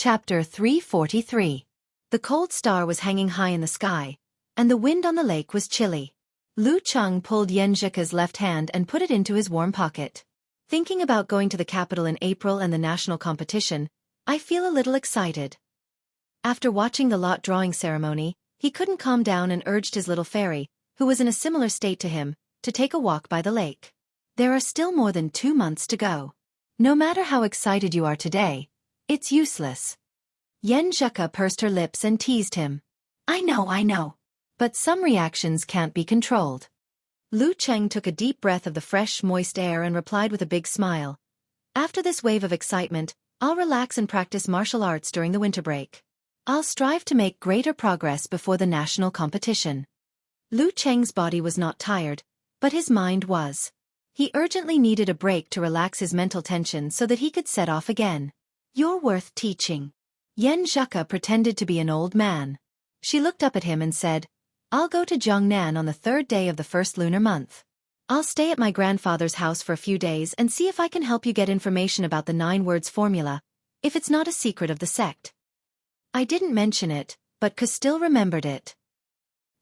Chapter 343. The cold star was hanging high in the sky, and the wind on the lake was chilly. Lu Cheng pulled Yan Zhika's left hand and put it into his warm pocket. Thinking about going to the capital in April and the national competition, I feel a little excited. After watching the lot drawing ceremony, he couldn't calm down and urged his little fairy, who was in a similar state to him, to take a walk by the lake. There are still more than 2 months to go. No matter how excited you are today, it's useless. Yan Zhika pursed her lips and teased him. I know. But some reactions can't be controlled. Lu Cheng took a deep breath of the fresh, moist air and replied with a big smile. After this wave of excitement, I'll relax and practice martial arts during the winter break. I'll strive to make greater progress before the national competition. Lu Cheng's body was not tired, but his mind was. He urgently needed a break to relax his mental tension so that he could set off again. You're worth teaching. Yan Zhika pretended to be an old man. She looked up at him and said, I'll go to Jiangnan on the 3rd day of the first lunar month. I'll stay at my grandfather's house for a few days and see if I can help you get information about the 9 words formula, if it's not a secret of the sect. I didn't mention it, but Ke still remembered it.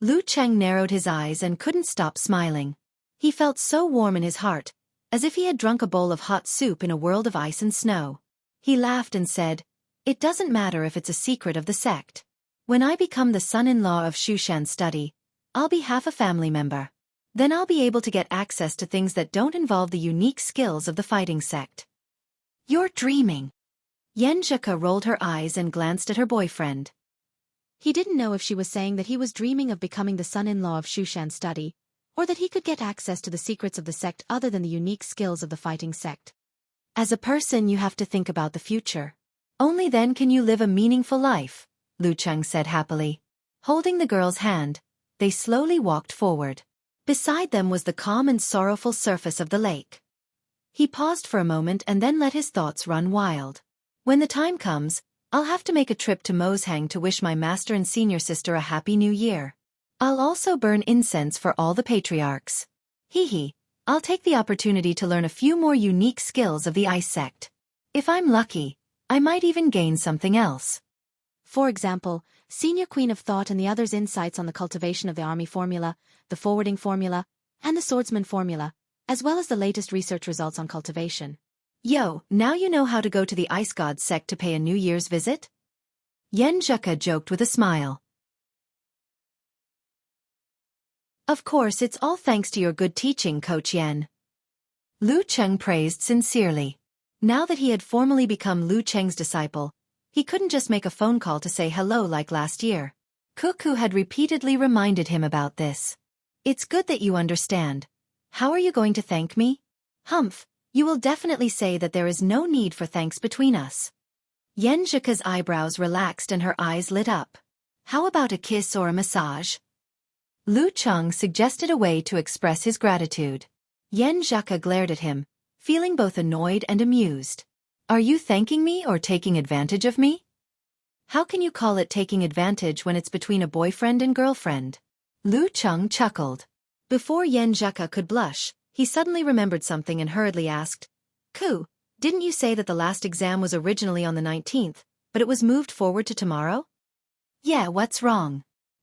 Lu Cheng narrowed his eyes and couldn't stop smiling. He felt so warm in his heart, as if he had drunk a bowl of hot soup in a world of ice and snow. He laughed and said, It doesn't matter if it's a secret of the sect. When I become the son-in-law of Xiaofan study, I'll be half a family member. Then I'll be able to get access to things that don't involve the unique skills of the fighting sect. You're dreaming. Yan Zhika rolled her eyes and glanced at her boyfriend. He didn't know if she was saying that he was dreaming of becoming the son-in-law of Xiaofan study, or that he could get access to the secrets of the sect other than the unique skills of the fighting sect. As a person, you have to think about the future. Only then can you live a meaningful life, Lu Cheng said happily. Holding the girl's hand, they slowly walked forward. Beside them was the calm and sorrowful surface of the lake. He paused for a moment and then let his thoughts run wild. When the time comes, I'll have to make a trip to Moshang to wish my master and senior sister a happy new year. I'll also burn incense for all the patriarchs. I'll take the opportunity to learn a few more unique skills of the ice sect. If I'm lucky, I might even gain something else. For example, Senior Queen of Thought and the others' insights on the cultivation of the army formula, the forwarding formula, and the swordsman formula, as well as the latest research results on cultivation. Yo, now you know how to go to the ice god sect to pay a New Year's visit? Yan Zhika joked with a smile. Of course, it's all thanks to your good teaching, Coach Yan. Lu Cheng praised sincerely. Now that he had formally become Lu Cheng's disciple, he couldn't just make a phone call to say hello like last year. Cuckoo had repeatedly reminded him about this. It's good that you understand. How are you going to thank me? Humph, you will definitely say that there is no need for thanks between us. Yan Zhika's eyebrows relaxed and her eyes lit up. How about a kiss or a massage? Lu Cheng suggested a way to express his gratitude. Yan Zhika glared at him, feeling both annoyed and amused. Are you thanking me or taking advantage of me? How can you call it taking advantage when it's between a boyfriend and girlfriend? Lu Cheng chuckled. Before Yan Zhika could blush, he suddenly remembered something and hurriedly asked, Ku, didn't you say that the last exam was originally on the 19th, but it was moved forward to tomorrow? Yeah, what's wrong?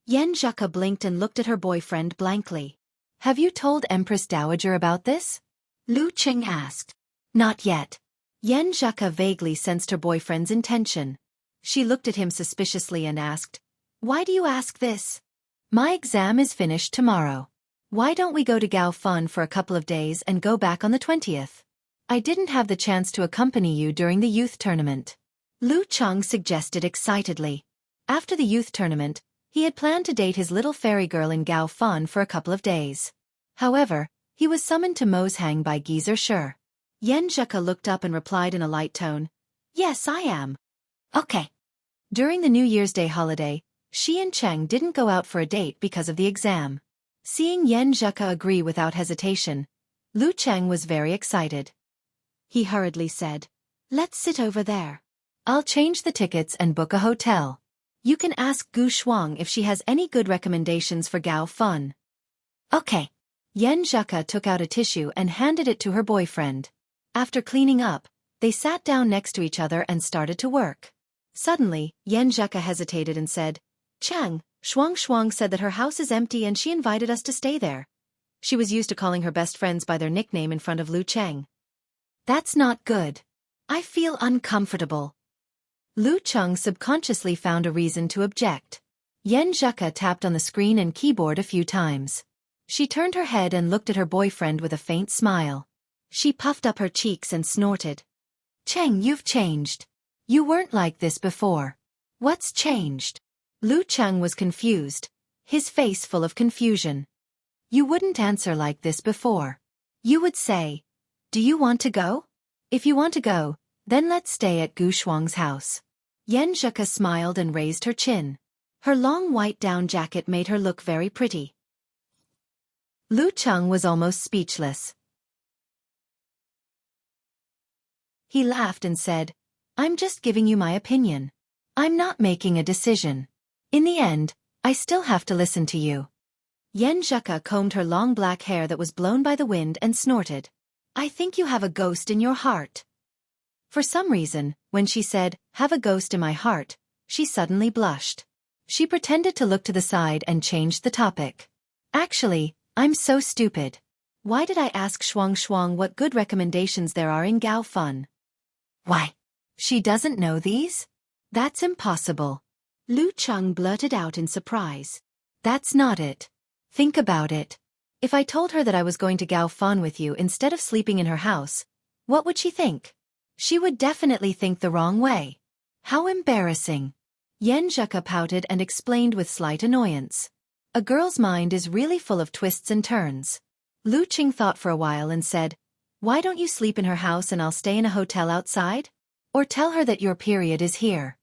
Yan Zhika blinked and looked at her boyfriend blankly. Have you told Empress Dowager about this? Lu Cheng asked. Not yet. Yan Zhika vaguely sensed her boyfriend's intention. She looked at him suspiciously and asked, Why do you ask this? My exam is finished tomorrow. Why don't we go to Xiaofan for a couple of days and go back on the 20th? I didn't have the chance to accompany you during the youth tournament. Lu Cheng suggested excitedly. After the youth tournament, he had planned to date his little fairy girl in Xiaofan for a couple of days. However, he was summoned to Moshang by Geezer Shi. Yan Zhika looked up and replied in a light tone, Yes, I am. Okay. During the New Year's Day holiday, she and Cheng didn't go out for a date because of the exam. Seeing Yan Zhika agree without hesitation, Lu Cheng was very excited. He hurriedly said, Let's sit over there. I'll change the tickets and book a hotel. You can ask Gu Shuang if she has any good recommendations for Xiaofan. Okay. Yan Zhika took out a tissue and handed it to her boyfriend. After cleaning up, they sat down next to each other and started to work. Suddenly, Yan Zheka hesitated and said, Chang, Shuang said that her house is empty and she invited us to stay there. She was used to calling her best friends by their nickname in front of Lu Cheng. That's not good. I feel uncomfortable. Lu Cheng subconsciously found a reason to object. Yan Zheka tapped on the screen and keyboard a few times. She turned her head and looked at her boyfriend with a faint smile. She puffed up her cheeks and snorted. Cheng, you've changed. You weren't like this before. What's changed? Lu Cheng was confused, his face full of confusion. You wouldn't answer like this before. You would say, do you want to go? If you want to go, then let's stay at Gu Shuang's house. Yan Zheka smiled and raised her chin. Her long white down jacket made her look very pretty. Lu Cheng was almost speechless. He laughed and said, I'm just giving you my opinion. I'm not making a decision. In the end, I still have to listen to you. Yan Zheka combed her long black hair that was blown by the wind and snorted. I think you have a ghost in your heart. For some reason, when she said, have a ghost in my heart, she suddenly blushed. She pretended to look to the side and changed the topic. Actually, I'm so stupid. Why did I ask Shuang what good recommendations there are in Gaofan? Why? She doesn't know these? That's impossible. Lu Cheng blurted out in surprise. That's not it. Think about it. If I told her that I was going to Gaofan with you instead of sleeping in her house, what would she think? She would definitely think the wrong way. How embarrassing. Yan Zheka pouted and explained with slight annoyance. A girl's mind is really full of twists and turns. Lu Cheng thought for a while and said, why don't you sleep in her house and I'll stay in a hotel outside? Or tell her that your period is here.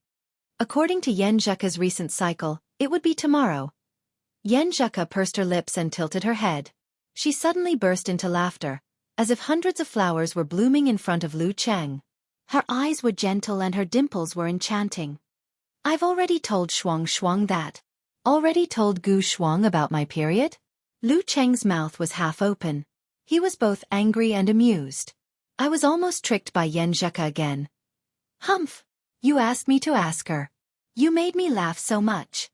According to Yan Zheka's recent cycle, it would be tomorrow. Yan Zheka pursed her lips and tilted her head. She suddenly burst into laughter, as if hundreds of flowers were blooming in front of Lu Cheng. Her eyes were gentle and her dimples were enchanting. I've already told Shuang that. Already told Gu Shuang about my period? Lu Cheng's mouth was half open. He was both angry and amused. I was almost tricked by Yan Zheka again. Humph! You asked me to ask her. You made me laugh so much.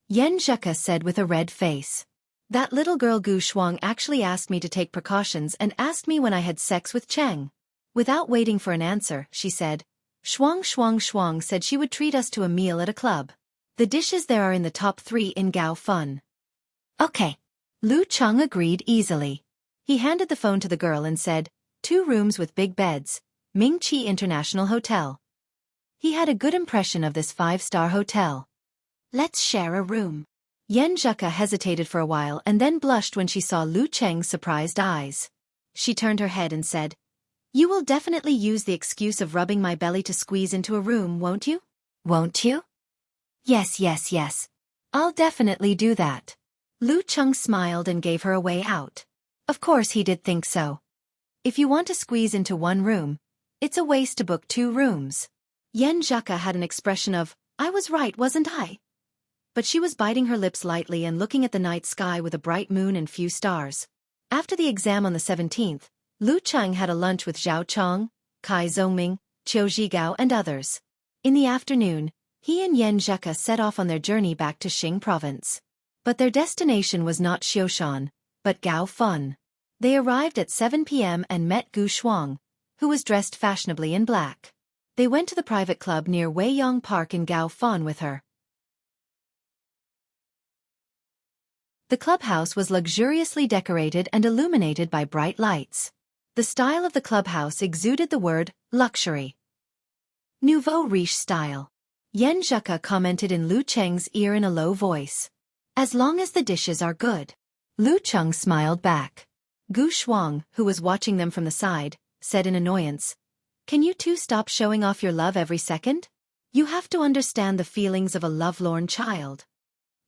Yan Zheka said with a red face. That little girl Gu Shuang actually asked me to take precautions and asked me when I had sex with Cheng. Without waiting for an answer, she said, Shuang said she would treat us to a meal at a club. The dishes there are in the top 3 in Gaofan. Okay. Lu Cheng agreed easily. He handed the phone to the girl and said, 2 rooms with big beds, Ming Chi International Hotel. He had a good impression of this 5-star hotel. Let's share a room. Yan Zheka hesitated for a while and then blushed when she saw Lu Cheng's surprised eyes. She turned her head and said, you will definitely use the excuse of rubbing my belly to squeeze into a room, won't you? Won't you? Yes. I'll definitely do that. Lu Cheng smiled and gave her a way out. Of course he did think so. If you want to squeeze into one room, it's a waste to book 2 rooms. Yan Zheka had an expression of, I was right, wasn't I? But she was biting her lips lightly and looking at the night sky with a bright moon and few stars. After the exam on the 17th, Lu Cheng had a lunch with Zhao Chong, Kai Zongming, Qiu Zhigao and others. In the afternoon, he and Yan Zheka set off on their journey back to Xing province. But their destination was not Xiaofan, but Gaofan. They arrived at 7 p.m. and met Gu Shuang, who was dressed fashionably in black. They went to the private club near Weiyang Park in Gaofan with her. The clubhouse was luxuriously decorated and illuminated by bright lights. The style of the clubhouse exuded the word luxury. Nouveau riche style. Yan Zheka commented in Lu Cheng's ear in a low voice. As long as the dishes are good. Lu Cheng smiled back. Gu Shuang, who was watching them from the side, said in annoyance, can you two stop showing off your love every second? You have to understand the feelings of a lovelorn child.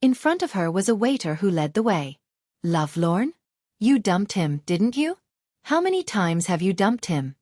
In front of her was a waiter who led the way. Lovelorn? You dumped him, didn't you? How many times have you dumped him?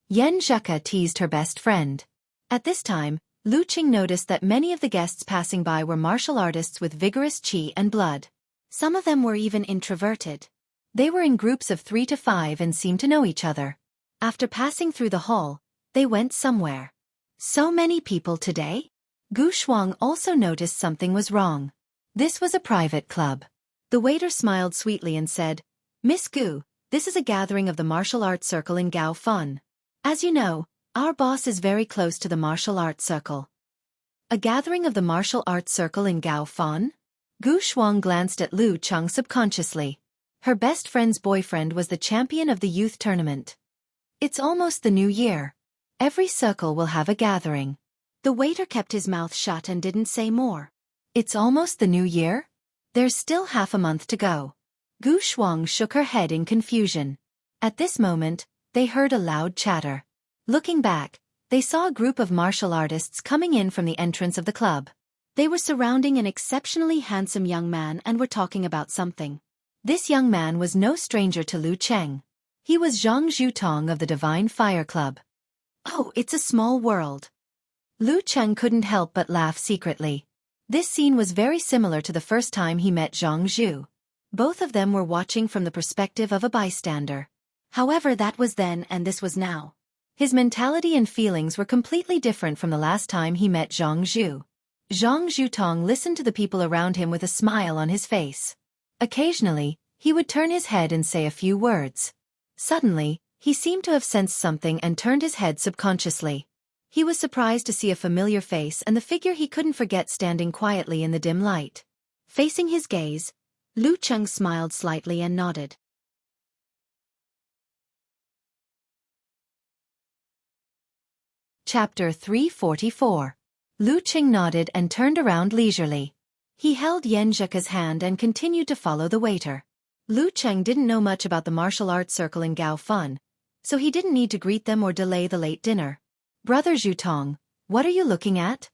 Yan Zheka teased her best friend. At this time, Lu Cheng noticed that many of the guests passing by were martial artists with vigorous qi and blood. Some of them were even introverted. They were in groups of 3 to 5 and seemed to know each other. After passing through the hall, they went somewhere. So many people today? Gu Shuang also noticed something was wrong. This was a private club. The waiter smiled sweetly and said, "Miss Gu, this is a gathering of the martial arts circle in Gaofan. As you know, our boss is very close to the martial arts circle." A gathering of the martial arts circle in Gaofan? Gu Shuang glanced at Lu Cheng subconsciously. Her best friend's boyfriend was the champion of the youth tournament. It's almost the new year. Every circle will have a gathering. The waiter kept his mouth shut and didn't say more. It's almost the new year? There's still half a month to go. Gu Shuang shook her head in confusion. At this moment, they heard a loud chatter. Looking back, they saw a group of martial artists coming in from the entrance of the club. They were surrounding an exceptionally handsome young man and were talking about something. This young man was no stranger to Lu Cheng. He was Zhang Zhutong of the Divine Fire Club. Oh, it's a small world. Lu Cheng couldn't help but laugh secretly. This scene was very similar to the first time he met Zhang Zhu. Both of them were watching from the perspective of a bystander. However, that was then and this was now. His mentality and feelings were completely different from the last time he met Zhang Zhu. Zhang Zhutong listened to the people around him with a smile on his face. Occasionally, he would turn his head and say a few words. Suddenly, he seemed to have sensed something and turned his head subconsciously. He was surprised to see a familiar face and the figure he couldn't forget standing quietly in the dim light. Facing his gaze, Lu Cheng smiled slightly and nodded. Chapter 344. Lu Cheng nodded and turned around leisurely. He held Yan Zheka's hand and continued to follow the waiter. Lu Cheng didn't know much about the martial arts circle in Gaofan, so he didn't need to greet them or delay the late dinner. "Brother Zhutong, what are you looking at?"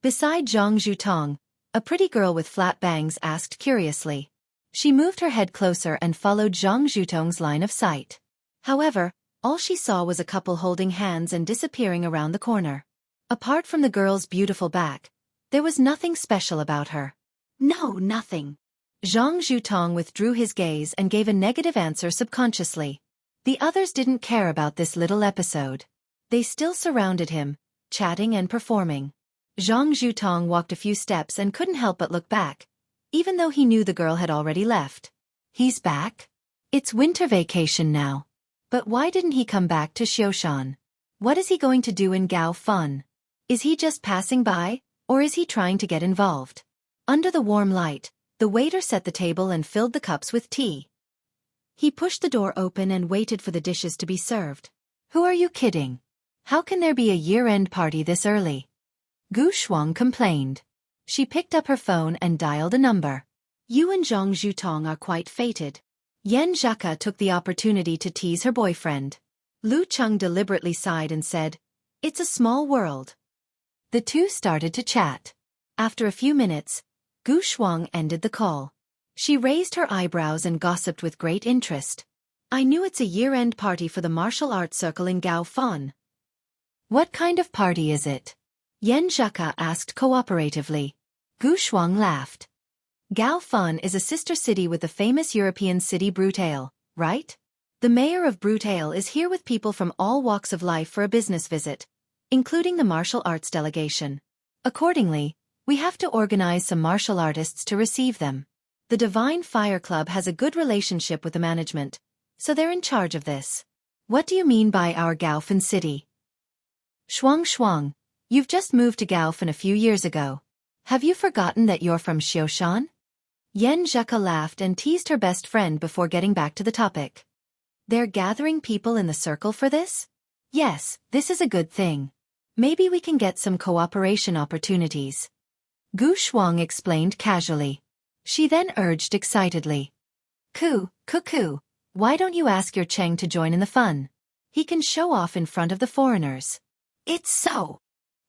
Beside Zhang Zhutong, a pretty girl with flat bangs asked curiously. She moved her head closer and followed Zhang Zhutong's line of sight. However, all she saw was a couple holding hands and disappearing around the corner. Apart from the girl's beautiful back, there was nothing special about her. "No, nothing." Zhang Zhutong withdrew his gaze and gave a negative answer subconsciously. The others didn't care about this little episode. They still surrounded him, chatting and performing. Zhang Zhutong walked a few steps and couldn't help but look back, even though he knew the girl had already left. He's back? It's winter vacation now. But why didn't he come back to Xiaofan? What is he going to do in Gaofan? Is he just passing by, or is he trying to get involved? Under the warm light, the waiter set the table and filled the cups with tea. He pushed the door open and waited for the dishes to be served. "Who are you kidding? How can there be a year-end party this early?" Gu Shuang complained. She picked up her phone and dialed a number. "You and Zhang Zhutong are quite fated." Yan Zheka took the opportunity to tease her boyfriend. Lu Cheng deliberately sighed and said, "It's a small world." The two started to chat. After a few minutes, Gu Shuang ended the call. She raised her eyebrows and gossiped with great interest. "I knew it's a year-end party for the martial arts circle in Gaofan." "What kind of party is it?" Yan Zheka asked cooperatively. Gu Shuang laughed. "Gaofan is a sister city with the famous European city Brutale, right? The mayor of Brutale is here with people from all walks of life for a business visit, including the martial arts delegation. Accordingly, we have to organize some martial artists to receive them. The Divine Fire Club has a good relationship with the management, so they're in charge of this." "What do you mean by our Gaofan city?" Shuang, you've just moved to Gaofan a few years ago. Have you forgotten that you're from Xiaoshan?" Yan Zheka laughed and teased her best friend before getting back to the topic. "They're gathering people in the circle for this? Yes, this is a good thing. Maybe we can get some cooperation opportunities." Gu Shuang explained casually. She then urged excitedly. Ku, why don't you ask your Cheng to join in the fun? He can show off in front of the foreigners." "It's so."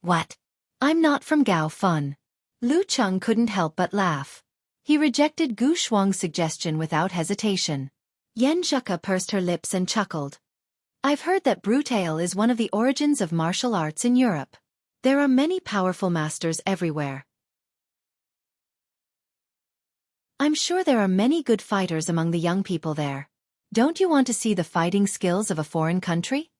"What? I'm not from Gaofan." Lu Cheng couldn't help but laugh. He rejected Gu Shuang's suggestion without hesitation. Yan Zheka pursed her lips and chuckled. "I've heard that Brutale is one of the origins of martial arts in Europe. There are many powerful masters everywhere. I'm sure there are many good fighters among the young people there. Don't you want to see the fighting skills of a foreign country?"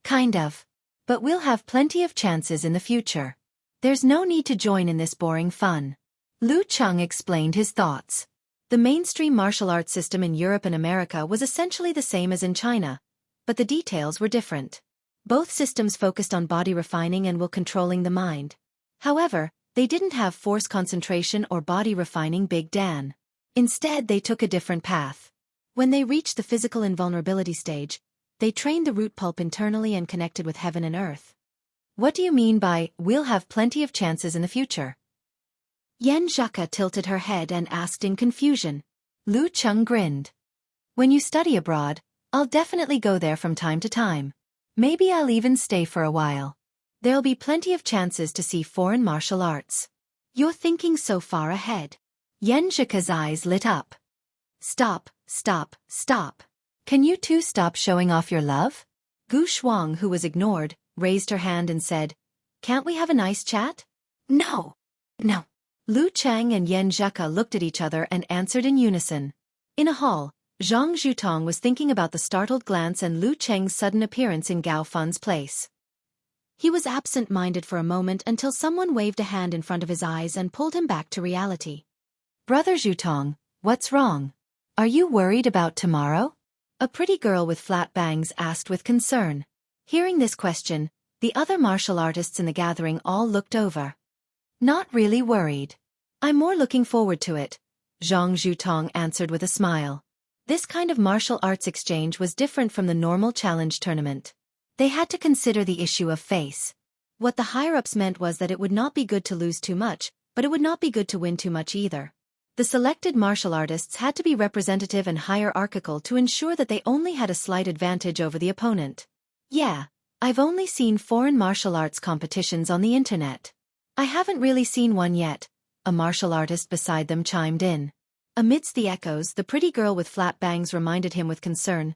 Kind of. But we'll have plenty of chances in the future." There's no need to join in this boring fun. Lu Cheng explained his thoughts. The mainstream martial arts system in Europe and America was essentially the same as in China, but the details were different. Both systems focused on body refining and will controlling the mind. However, they didn't have force concentration or body refining Big Dan. Instead, they took a different path. When they reached the physical invulnerability stage, they trained the root pulp internally and connected with heaven and earth. What do you mean by, we'll have plenty of chances in the future? Yen Zhaka tilted her head and asked in confusion. Lu Cheng grinned. When you study abroad, I'll definitely go there from time to time. Maybe I'll even stay for a while. There'll be plenty of chances to see foreign martial arts. You're thinking so far ahead. Yen Zhaka's eyes lit up. Stop, stop, stop. Can you two stop showing off your love? Gu Shuang, who was ignored, raised her hand and said, Can't we have a nice chat? No. No. Lu Cheng and Yen Zhaka looked at each other and answered in unison. In a hall, Zhang Zhutong was thinking about the startled glance and Lu Cheng's sudden appearance in Gaofan's place. He was absent-minded for a moment until someone waved a hand in front of his eyes and pulled him back to reality. Brother Zhutong, what's wrong? Are you worried about tomorrow? A pretty girl with flat bangs asked with concern. Hearing this question, the other martial artists in the gathering all looked over. Not really worried. I'm more looking forward to it, Zhang Zhutong answered with a smile. This kind of martial arts exchange was different from the normal challenge tournament. They had to consider the issue of face. What the higher-ups meant was that it would not be good to lose too much, but it would not be good to win too much either. The selected martial artists had to be representative and hierarchical to ensure that they only had a slight advantage over the opponent. Yeah, I've only seen foreign martial arts competitions on the internet. I haven't really seen one yet, a martial artist beside them chimed in. Amidst the echoes, the pretty girl with flat bangs reminded him with concern.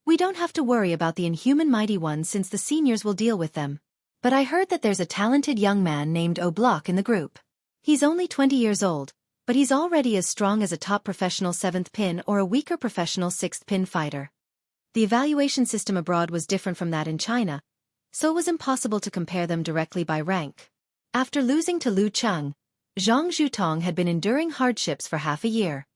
We don't have to worry about the inhuman mighty ones since the seniors will deal with them. But I heard that there's a talented young man named O'Block in the group. He's only 20 years old, but he's already as strong as a top professional 7th pin or a weaker professional 6th pin fighter. The evaluation system abroad was different from that in China, so it was impossible to compare them directly by rank. After losing to Lu Cheng, Zhang Zhutong had been enduring hardships for half a year.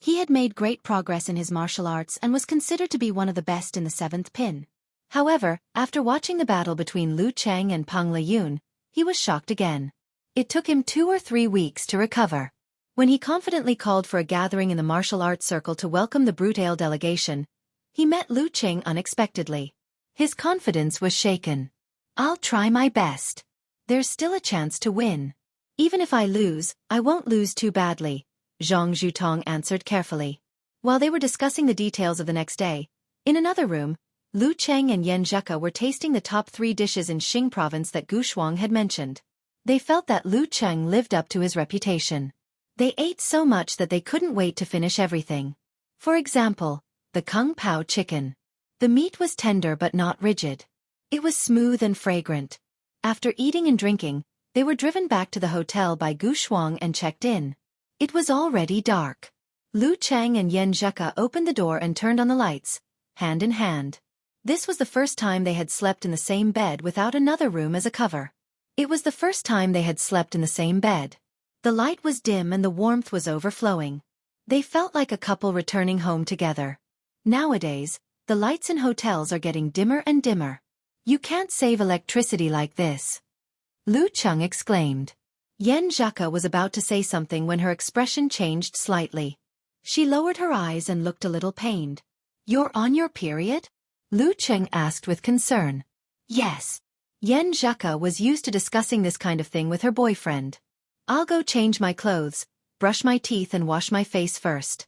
He had made great progress in his martial arts and was considered to be one of the best in the 7th pin. However, after watching the battle between Lu Cheng and Peng Liyun, he was shocked again. It took him 2 or 3 weeks to recover. When he confidently called for a gathering in the martial arts circle to welcome the Brutale delegation, he met Lu Cheng unexpectedly. His confidence was shaken. I'll try my best. There's still a chance to win. Even if I lose, I won't lose too badly, Zhang Zhutong answered carefully. While they were discussing the details of the next day, in another room, Lu Cheng and Yen Zhaka were tasting the top 3 dishes in Xing province that Gu Shuang had mentioned. They felt that Lu Cheng lived up to his reputation. They ate so much that they couldn't wait to finish everything. For example, the Kung Pao chicken. The meat was tender but not rigid. It was smooth and fragrant. After eating and drinking, they were driven back to the hotel by Gu Shuang and checked in. It was already dark. Lu Cheng and Yen Zhaka opened the door and turned on the lights, hand in hand. This was the first time they had slept in the same bed without another room as a cover. It was the first time they had slept in the same bed. The light was dim and the warmth was overflowing. They felt like a couple returning home together. Nowadays, the lights in hotels are getting dimmer and dimmer. You can't save electricity like this. Lu Cheng exclaimed. Yen Zhaka was about to say something when her expression changed slightly. She lowered her eyes and looked a little pained. You're on your period? Lu Cheng asked with concern. Yes. Yen Zhaka was used to discussing this kind of thing with her boyfriend. I'll go change my clothes, brush my teeth and wash my face first.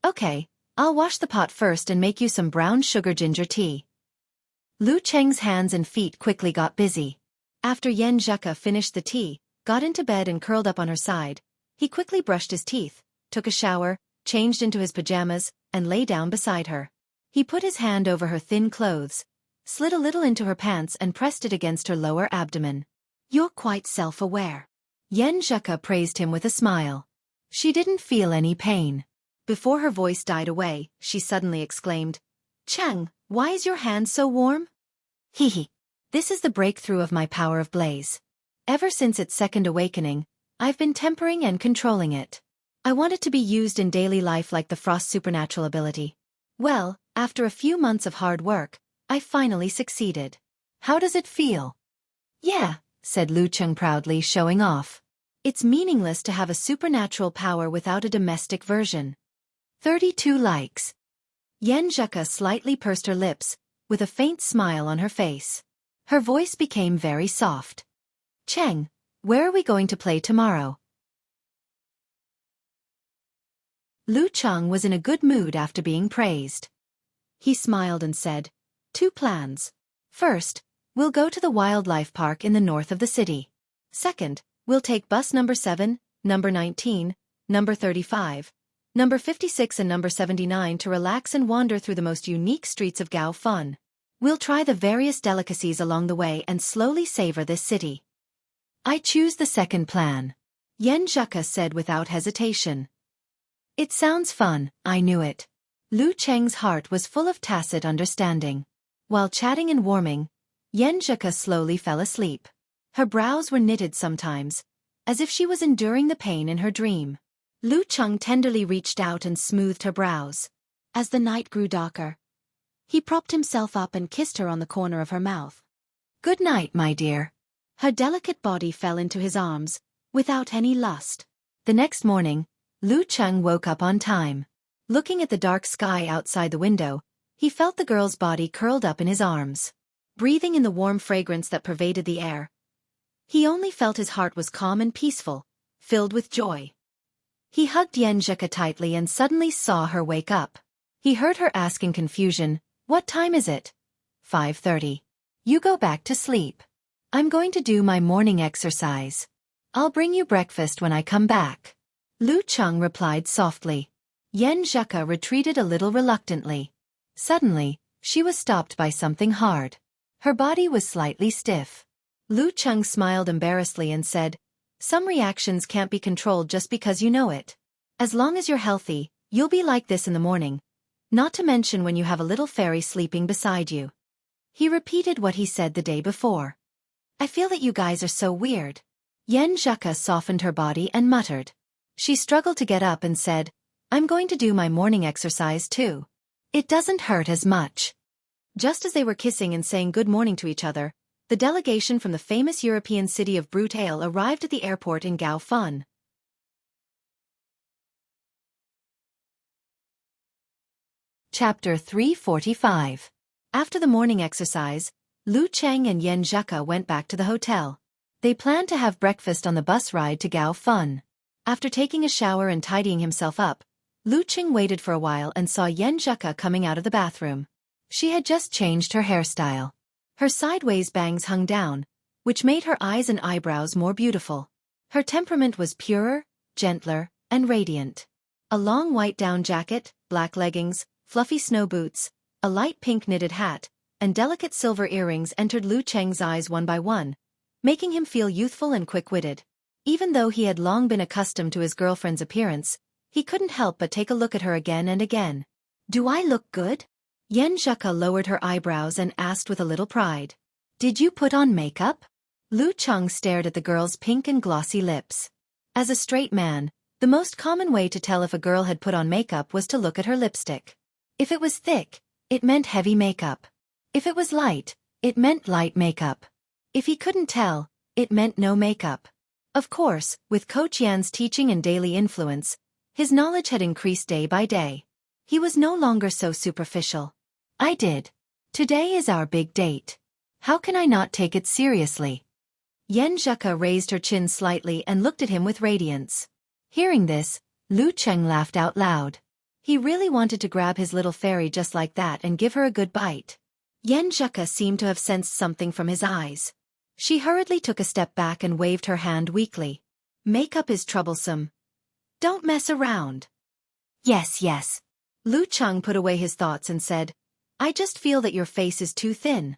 Okay, I'll wash the pot first and make you some brown sugar ginger tea. Lu Cheng's hands and feet quickly got busy. After Yen Zhaka finished the tea, got into bed and curled up on her side, he quickly brushed his teeth, took a shower, changed into his pajamas, and lay down beside her. He put his hand over her thin clothes, slid a little into her pants and pressed it against her lower abdomen. You're quite self-aware. Yen Zhaka praised him with a smile. She didn't feel any pain. Before her voice died away, she suddenly exclaimed, Cheng, why is your hand so warm? Hee hee. This is the breakthrough of my power of blaze. Ever since its second awakening, I've been tempering and controlling it. I want it to be used in daily life like the frost's supernatural ability. Well, after a few months of hard work, I finally succeeded. How does it feel? Yeah, said Lucheng proudly, showing off. It's meaningless to have a supernatural power without a domestic version. 32 likes. Yan Zheka slightly pursed her lips, with a faint smile on her face. Her voice became very soft. Cheng, where are we going to play tomorrow? Lu Cheng was in a good mood after being praised. He smiled and said, 2 plans. First, we'll go to the wildlife park in the north of the city. Second, we'll take bus number 7, number 19, number 35, number 56 and number 79 to relax and wander through the most unique streets of Xiaofan. We'll try the various delicacies along the way and slowly savor this city. I choose the second plan, Yan Zheka said without hesitation. It sounds fun, I knew it. Lu Cheng's heart was full of tacit understanding. While chatting and warming, Yan Zheka slowly fell asleep. Her brows were knitted sometimes, as if she was enduring the pain in her dream. Lu Cheng tenderly reached out and smoothed her brows. As the night grew darker, he propped himself up and kissed her on the corner of her mouth. Good night, my dear. Her delicate body fell into his arms, without any lust. The next morning, Lu Cheng woke up on time. Looking at the dark sky outside the window, he felt the girl's body curled up in his arms. Breathing in the warm fragrance that pervaded the air, he only felt his heart was calm and peaceful, filled with joy. He hugged Yan Zheka tightly and suddenly saw her wake up. He heard her ask in confusion, "What time is it?" 5:30. You go back to sleep. I'm going to do my morning exercise. I'll bring you breakfast when I come back. Lu Cheng replied softly. Yan Zheka retreated a little reluctantly. Suddenly, she was stopped by something hard. Her body was slightly stiff. Lu Cheng smiled embarrassedly and said, Some reactions can't be controlled just because you know it. As long as you're healthy, you'll be like this in the morning. Not to mention when you have a little fairy sleeping beside you. He repeated what he said the day before. I feel that you guys are so weird. Yan Zheka softened her body and muttered. She struggled to get up and said, I'm going to do my morning exercise too. It doesn't hurt as much. Just as they were kissing and saying good morning to each other, the delegation from the famous European city of Brute Ale arrived at the airport in Xiaofan. Chapter 345. After the morning exercise, Lu Cheng and Yan Zheka went back to the hotel. They planned to have breakfast on the bus ride to Xiaofan. After taking a shower and tidying himself up, Lu Cheng waited for a while and saw Yan Zheka coming out of the bathroom. She had just changed her hairstyle. Her sideways bangs hung down, which made her eyes and eyebrows more beautiful. Her temperament was purer, gentler, and radiant. A long white down jacket, black leggings, fluffy snow boots, a light pink knitted hat, and delicate silver earrings entered Lu Cheng's eyes one by one, making him feel youthful and quick-witted. Even though he had long been accustomed to his girlfriend's appearance, he couldn't help but take a look at her again and again. Do I look good? Yan Zheka lowered her eyebrows and asked with a little pride. Did you put on makeup? Lu Cheng stared at the girl's pink and glossy lips. As a straight man, the most common way to tell if a girl had put on makeup was to look at her lipstick. If it was thick, it meant heavy makeup. If it was light, it meant light makeup. If he couldn't tell, it meant no makeup. Of course, with Coach Yan's teaching and daily influence, his knowledge had increased day by day. He was no longer so superficial. I did. Today is our big date. How can I not take it seriously? Yan Zheka raised her chin slightly and looked at him with radiance. Hearing this, Lu Cheng laughed out loud. He really wanted to grab his little fairy just like that and give her a good bite. Yan Zheka seemed to have sensed something from his eyes. She hurriedly took a step back and waved her hand weakly. Makeup is troublesome. Don't mess around. Yes. Lu Cheng put away his thoughts and said, I just feel that your face is too thin.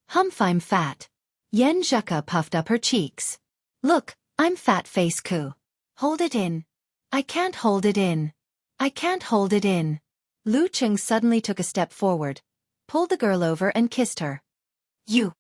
Humph, I'm fat. Yan Zheka puffed up her cheeks. Look, I'm fat face Ku. Hold it in. I can't hold it in. I can't hold it in. Lu Cheng suddenly took a step forward, pulled the girl over and kissed her. You.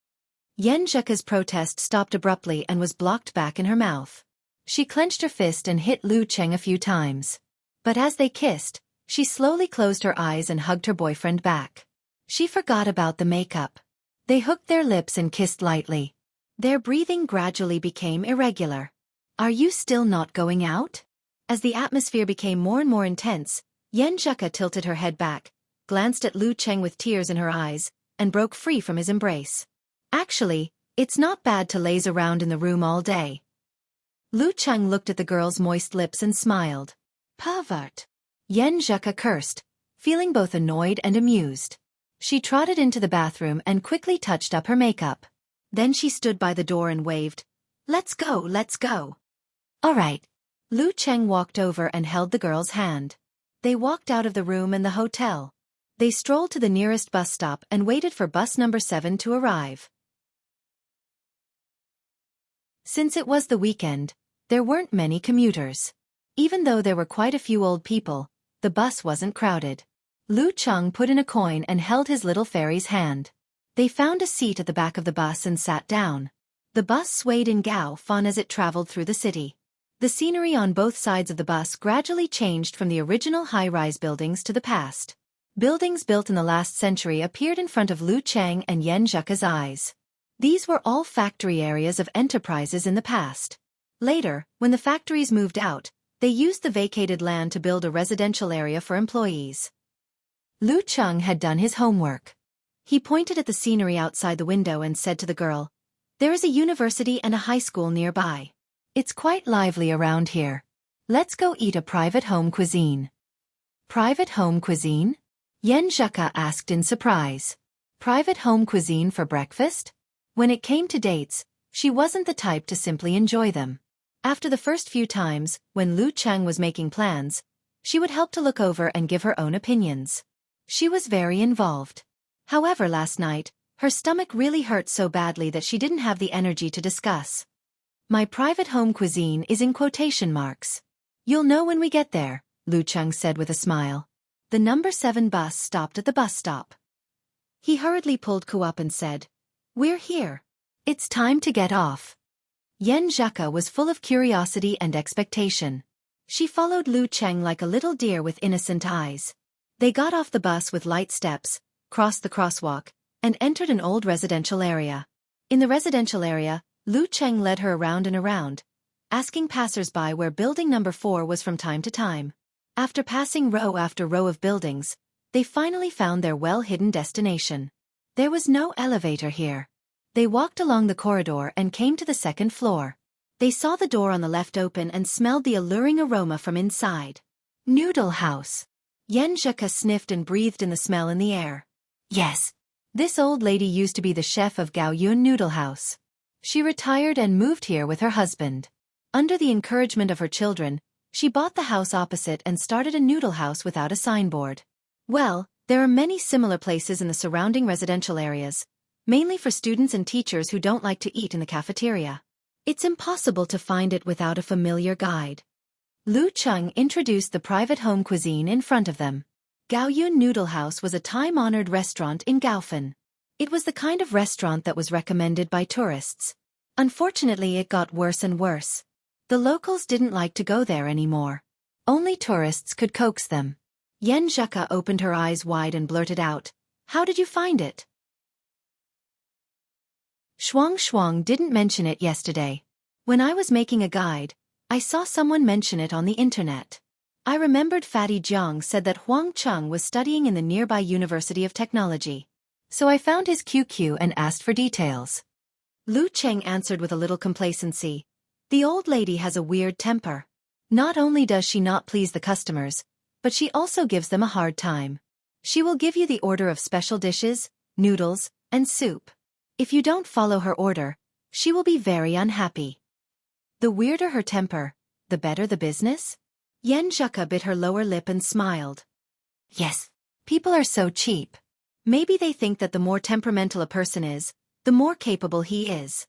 Yen Zheka's protest stopped abruptly and was blocked back in her mouth. She clenched her fist and hit Lu Cheng a few times. But as they kissed, she slowly closed her eyes and hugged her boyfriend back. She forgot about the makeup. They hooked their lips and kissed lightly. Their breathing gradually became irregular. "Are you still not going out?" As the atmosphere became more and more intense, Yen Zheka tilted her head back, glanced at Lu Cheng with tears in her eyes, and broke free from his embrace. "Actually, it's not bad to laze around in the room all day." Lu Cheng looked at the girl's moist lips and smiled. "Pervert." Yen Zheka cursed, feeling both annoyed and amused. She trotted into the bathroom and quickly touched up her makeup. Then she stood by the door and waved, "Let's go, let's go." "All right." Lu Cheng walked over and held the girl's hand. They walked out of the room and the hotel. They strolled to the nearest bus stop and waited for bus number 7 to arrive. Since it was the weekend, there weren't many commuters. Even though there were quite a few old people, the bus wasn't crowded. Lu Cheng put in a coin and held his little fairy's hand. They found a seat at the back of the bus and sat down. The bus swayed in Xiaofan as it traveled through the city. The scenery on both sides of the bus gradually changed from the original high-rise buildings to the past. Buildings built in the last century appeared in front of Lu Cheng and Yen Zheka's eyes. These were all factory areas of enterprises in the past. Later, when the factories moved out, they used the vacated land to build a residential area for employees. Lu Cheng had done his homework. He pointed at the scenery outside the window and said to the girl, "There is a university and a high school nearby. It's quite lively around here. Let's go eat a private home cuisine." "Private home cuisine?" Yen Zheka asked in surprise. "Private home cuisine for breakfast?" When it came to dates, she wasn't the type to simply enjoy them. After the first few times, when Lu Cheng was making plans, she would help to look over and give her own opinions. She was very involved. However, last night, her stomach really hurt so badly that she didn't have the energy to discuss. "My private home cuisine is in quotation marks. You'll know when we get there," Lu Cheng said with a smile. The number 7 bus stopped at the bus stop. He hurriedly pulled Ku up and said, "We're here. It's time to get off." Yen Zheka was full of curiosity and expectation. She followed Lu Cheng like a little deer with innocent eyes. They got off the bus with light steps, crossed the crosswalk, and entered an old residential area. In the residential area, Lu Cheng led her around and around, asking passers-by where building number 4 was from time to time. After passing row after row of buildings, they finally found their well-hidden destination. There was no elevator here. They walked along the corridor and came to the 2nd floor. They saw the door on the left open and smelled the alluring aroma from inside. Noodle house. Yen Zheka sniffed and breathed in the smell in the air. Yes. This old lady used to be the chef of Gaoyun Noodle House. She retired and moved here with her husband. Under the encouragement of her children, she bought the house opposite and started a noodle house without a signboard. Well, there are many similar places in the surrounding residential areas, mainly for students and teachers who don't like to eat in the cafeteria. It's impossible to find it without a familiar guide. Lu Cheng introduced the private home cuisine in front of them. Gaoyun Noodle House was a time-honored restaurant in Gaofan. It was the kind of restaurant that was recommended by tourists. Unfortunately, it got worse and worse. The locals didn't like to go there anymore. Only tourists could coax them. Yen Zheka opened her eyes wide and blurted out, "How did you find it?" Shuang didn't mention it yesterday. When I was making a guide, I saw someone mention it on the internet. I remembered Fatty Jiang said that Huang Cheng was studying in the nearby University of Technology. So I found his QQ and asked for details. Lu Cheng answered with a little complacency. The old lady has a weird temper. Not only does she not please the customers, but she also gives them a hard time. She will give you the order of special dishes, noodles, and soup. If you don't follow her order, she will be very unhappy. The weirder her temper, the better the business? Yen Zheka bit her lower lip and smiled. Yes, people are so cheap. Maybe they think that the more temperamental a person is, the more capable he is.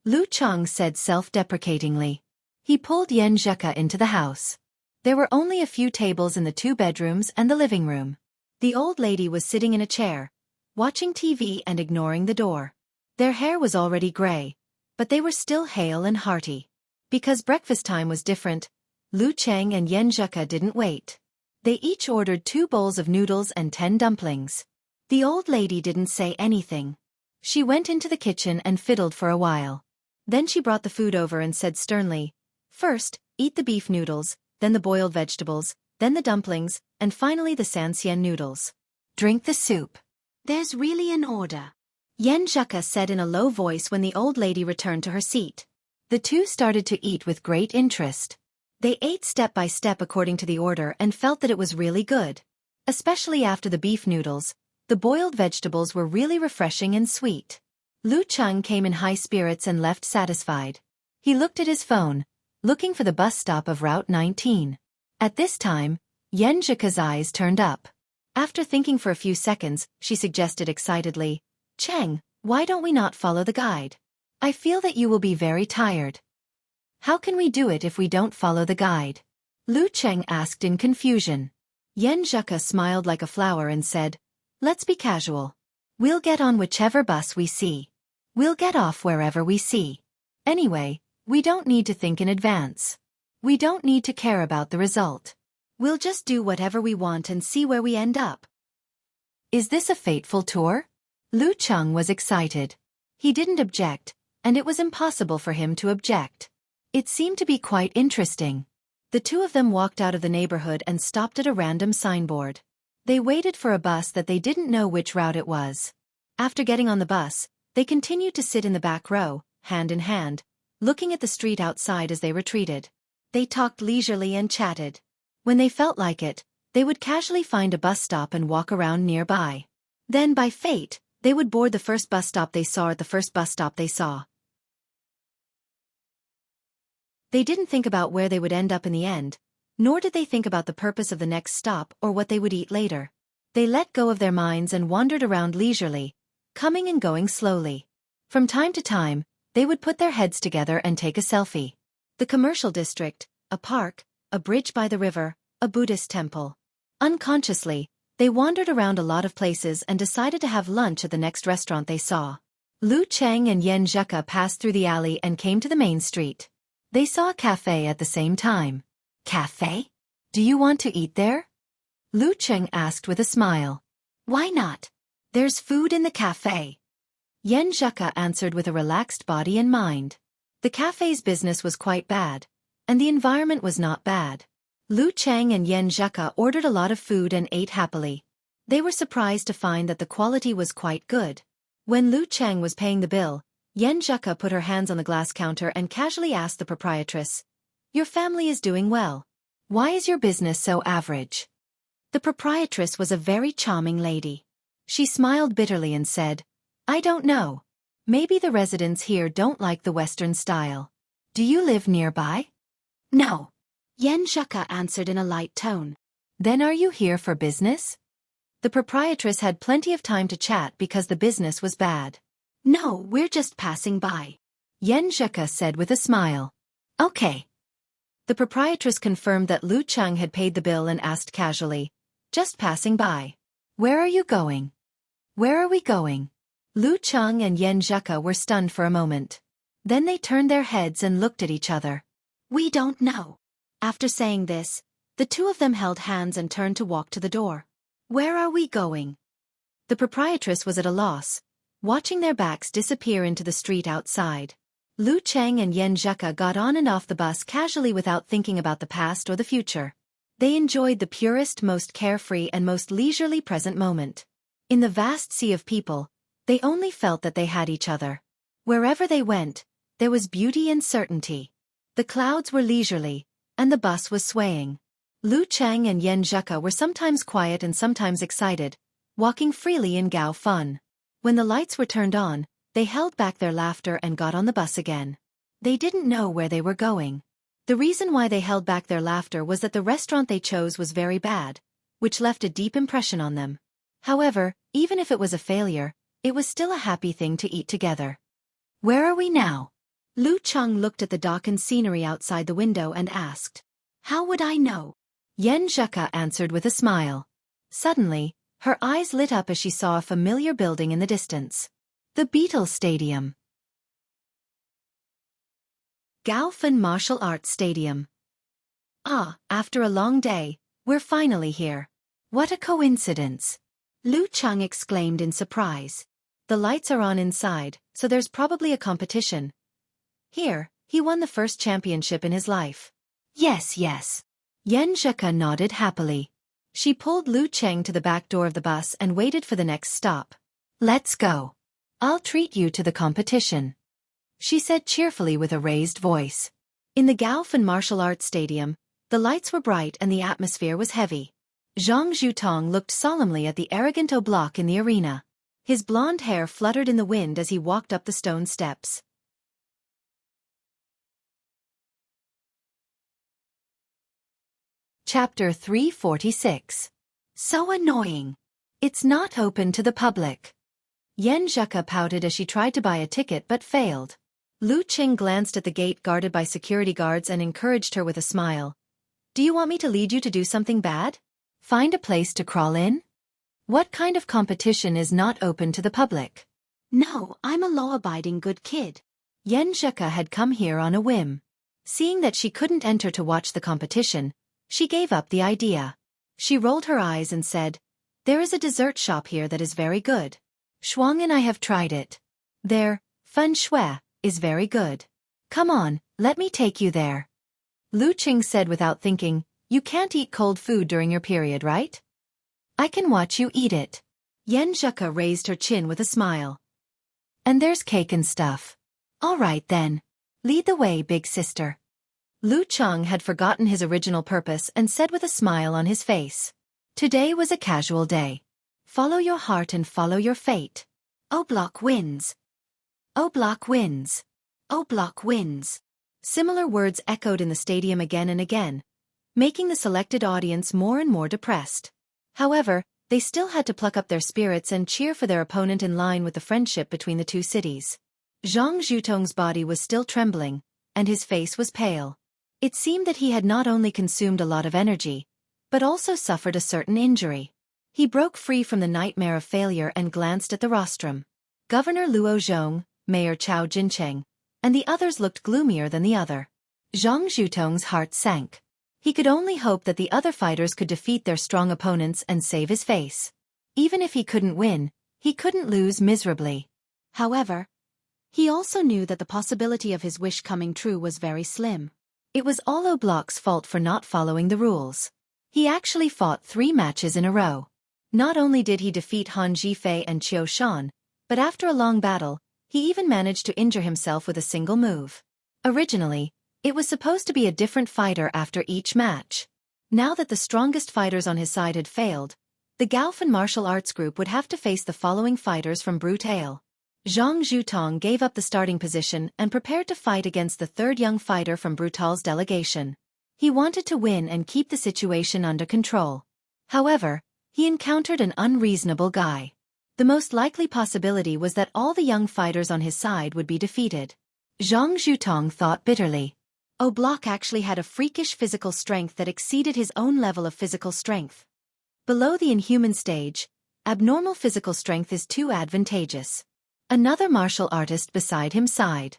Lu Cheng said self-deprecatingly. He pulled Yen Zheka into the house. There were only a few tables in the 2 bedrooms and the living room. The old lady was sitting in a chair, watching TV and ignoring the door. Their hair was already gray, but they were still hale and hearty. Because breakfast time was different, Lu Cheng and Yen Zheka didn't wait. They each ordered 2 bowls of noodles and 10 dumplings. The old lady didn't say anything. She went into the kitchen and fiddled for a while. Then she brought the food over and said sternly, "First, eat the beef noodles, then the boiled vegetables, then the dumplings, and finally the sanxian noodles. Drink the soup." "There's really an order," Yen Zheka said in a low voice when the old lady returned to her seat. The two started to eat with great interest. They ate step by step according to the order and felt that it was really good. Especially after the beef noodles, the boiled vegetables were really refreshing and sweet. Lu Cheng came in high spirits and left satisfied. He looked at his phone, looking for the bus stop of Route 19. At this time, Yen Zheka's eyes turned up. After thinking for a few seconds, she suggested excitedly, "Cheng, why don't we not follow the guide? I feel that you will be very tired." "How can we do it if we don't follow the guide?" Lu Cheng asked in confusion. Yen Zheka smiled like a flower and said, "Let's be casual. We'll get on whichever bus we see. We'll get off wherever we see. Anyway, we don't need to think in advance. We don't need to care about the result. We'll just do whatever we want and see where we end up." "Is this a fateful tour?" Lu Cheng was excited. He didn't object, and it was impossible for him to object. It seemed to be quite interesting. The two of them walked out of the neighborhood and stopped at a random signboard. They waited for a bus that they didn't know which route it was. After getting on the bus, they continued to sit in the back row, hand in hand, looking at the street outside as they retreated. They talked leisurely and chatted. When they felt like it, they would casually find a bus stop and walk around nearby. Then by fate, they would board the first bus stop they saw at the first bus stop they saw. They didn't think about where they would end up in the end, nor did they think about the purpose of the next stop or what they would eat later. They let go of their minds and wandered around leisurely, coming and going slowly. From time to time, they would put their heads together and take a selfie. The commercial district, a park, a bridge by the river, a Buddhist temple. Unconsciously, they wandered around a lot of places and decided to have lunch at the next restaurant they saw. Lu Cheng and Yen Zheka passed through the alley and came to the main street. They saw a cafe at the same time. "Cafe? Do you want to eat there?" Lu Cheng asked with a smile. "Why not? There's food in the cafe." Yen Zheka answered with a relaxed body and mind. The cafe's business was quite bad, and the environment was not bad. Lu Cheng and Yen Zheka ordered a lot of food and ate happily. They were surprised to find that the quality was quite good. When Lu Cheng was paying the bill, Yen Zheka put her hands on the glass counter and casually asked the proprietress, "Your family is doing well. Why is your business so average?" The proprietress was a very charming lady. She smiled bitterly and said, "I don't know. Maybe the residents here don't like the Western style. Do you live nearby?" "No," Yen Zheka answered in a light tone. "Then are you here for business?" The proprietress had plenty of time to chat because the business was bad. "No, we're just passing by," Yen Zheka said with a smile. "Okay." The proprietress confirmed that Lu Cheng had paid the bill and asked casually, "Just passing by. Where are you going?" "Where are we going?" Lu Cheng and Yen Zheka were stunned for a moment. Then they turned their heads and looked at each other. "We don't know." After saying this, the two of them held hands and turned to walk to the door. "Where are we going?" The proprietress was at a loss, watching their backs disappear into the street outside. Lu Cheng and Yen Zheka got on and off the bus casually without thinking about the past or the future. They enjoyed the purest, most carefree and most leisurely present moment. In the vast sea of people, they only felt that they had each other. Wherever they went, there was beauty and certainty. The clouds were leisurely, and the bus was swaying. Lu Cheng and Yen Zheka were sometimes quiet and sometimes excited, walking freely in Gao fun. When the lights were turned on, they held back their laughter and got on the bus again. They didn't know where they were going. The reason why they held back their laughter was that the restaurant they chose was very bad, which left a deep impression on them. However, even if it was a failure, it was still a happy thing to eat together. "Where are we now?" Lu Cheng looked at the dock and scenery outside the window and asked. "How would I know?" Yen Zheka answered with a smile. Suddenly, her eyes lit up as she saw a familiar building in the distance. The Beetle Stadium. Xiaofan Martial Arts Stadium. Ah, after a long day, we're finally here. What a coincidence! Lu Cheng exclaimed in surprise. The lights are on inside, so there's probably a competition. Here, he won the first championship in his life. Yes, yes. Yan Zheke nodded happily. She pulled Lu Cheng to the back door of the bus and waited for the next stop. Let's go. I'll treat you to the competition, she said cheerfully with a raised voice. In the Xiaofan Martial Arts Stadium, the lights were bright and the atmosphere was heavy. Zhang Zhutong looked solemnly at the arrogant Oblock in the arena. His blonde hair fluttered in the wind as he walked up the stone steps. Chapter 346. So annoying. It's not open to the public. Yan Zheke pouted as she tried to buy a ticket but failed. Lu Qing glanced at the gate guarded by security guards and encouraged her with a smile. Do you want me to lead you to do something bad? Find a place to crawl in? What kind of competition is not open to the public? No, I'm a law-abiding good kid. Yan Zheke had come here on a whim. Seeing that she couldn't enter to watch the competition, she gave up the idea. She rolled her eyes and said, There is a dessert shop here that is very good. Shuang and I have tried it. Their feng shui is very good. Come on, let me take you there. Lu Qing said without thinking, You can't eat cold food during your period, right? I can watch you eat it. Yan Zheke raised her chin with a smile. And there's cake and stuff. All right then. Lead the way, big sister. Lu Cheng had forgotten his original purpose and said with a smile on his face. Today was a casual day. Follow your heart and follow your fate. Oblock wins. Oblock wins. Oblock wins. Similar words echoed in the stadium again and again, making the selected audience more and more depressed. However, they still had to pluck up their spirits and cheer for their opponent in line with the friendship between the two cities. Zhang Zhutong's body was still trembling, and his face was pale. It seemed that he had not only consumed a lot of energy, but also suffered a certain injury. He broke free from the nightmare of failure and glanced at the rostrum. Governor Luo Zhong, Mayor Chao Jincheng, and the others looked gloomier than the other. Zhang Zhutong's heart sank. He could only hope that the other fighters could defeat their strong opponents and save his face. Even if he couldn't win, he couldn't lose miserably. However, he also knew that the possibility of his wish coming true was very slim. It was all Oblock's fault for not following the rules. He actually fought 3 matches in a row. Not only did he defeat Han Zhifei and Xiaofan, but after a long battle, he even managed to injure himself with a single move. Originally, it was supposed to be a different fighter after each match. Now that the strongest fighters on his side had failed, the Xiaofan martial arts group would have to face the following fighters from Brutale. Zhang Zhutong gave up the starting position and prepared to fight against the third young fighter from Brutale's delegation. He wanted to win and keep the situation under control. However, he encountered an unreasonable guy. The most likely possibility was that all the young fighters on his side would be defeated. Zhang Zhutong thought bitterly. Oblock actually had a freakish physical strength that exceeded his own level of physical strength. Below the inhuman stage, abnormal physical strength is too advantageous. Another martial artist beside him sighed.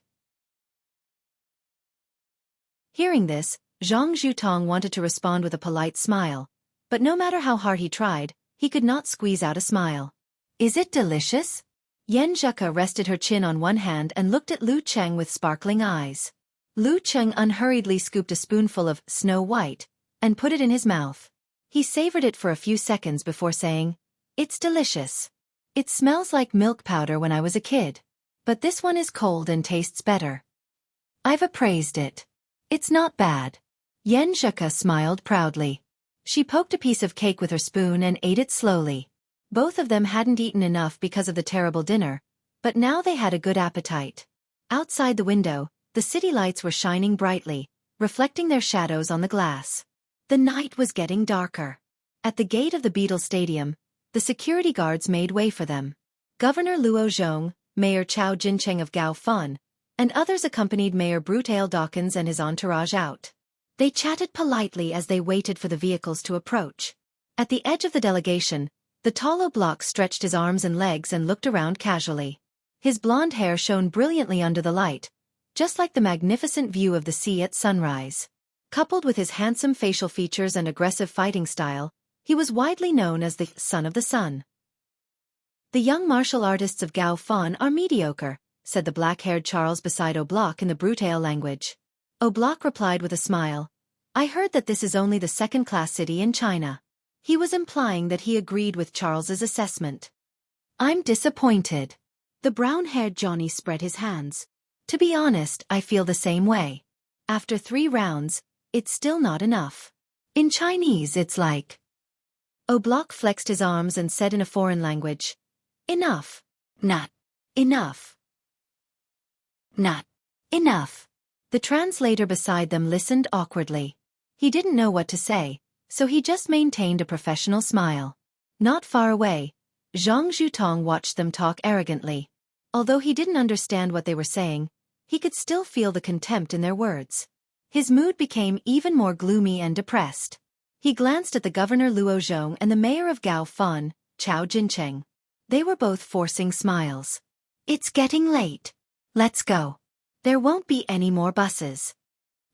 Hearing this, Zhang Zhutong wanted to respond with a polite smile, but no matter how hard he tried, he could not squeeze out a smile. Is it delicious? Yan Zheke rested her chin on one hand and looked at Lu Cheng with sparkling eyes. Lu Cheng unhurriedly scooped a spoonful of Snow White and put it in his mouth. He savored it for a few seconds before saying, It's delicious. It smells like milk powder when I was a kid. But this one is cold and tastes better. I've appraised it. It's not bad. Yan Zheke smiled proudly. She poked a piece of cake with her spoon and ate it slowly. Both of them hadn't eaten enough because of the terrible dinner, but now they had a good appetite. Outside the window, the city lights were shining brightly, reflecting their shadows on the glass. The night was getting darker. At the gate of the Beetle Stadium, the security guards made way for them. Governor Luo Zhong, Mayor Chao Jincheng of Xiaofan, and others accompanied Mayor Brutale Dawkins and his entourage out. They chatted politely as they waited for the vehicles to approach. At the edge of the delegation, the tall Oblock stretched his arms and legs and looked around casually. His blonde hair shone brilliantly under the light, just like the magnificent view of the sea at sunrise. Coupled with his handsome facial features and aggressive fighting style, he was widely known as the Son of the Sun. The young martial artists of Xiaofan are mediocre, said the black-haired Charles beside Oblak in the Brutale language. Oblak replied with a smile, I heard that this is only the second-class city in China. He was implying that he agreed with Charles's assessment. I'm disappointed. The brown-haired Johnny spread his hands. To be honest, I feel the same way. After 3 rounds, it's still not enough. In Chinese it's like... Oblak flexed his arms and said in a foreign language, Enough. Not. Enough. Not. Enough. The translator beside them listened awkwardly. He didn't know what to say, so he just maintained a professional smile. Not far away, Zhang Zhutong watched them talk arrogantly. Although he didn't understand what they were saying, he could still feel the contempt in their words. His mood became even more gloomy and depressed. He glanced at the governor Luo Zhong and the mayor of Gaofan, Chao Jincheng. They were both forcing smiles. It's getting late. Let's go. There won't be any more buses.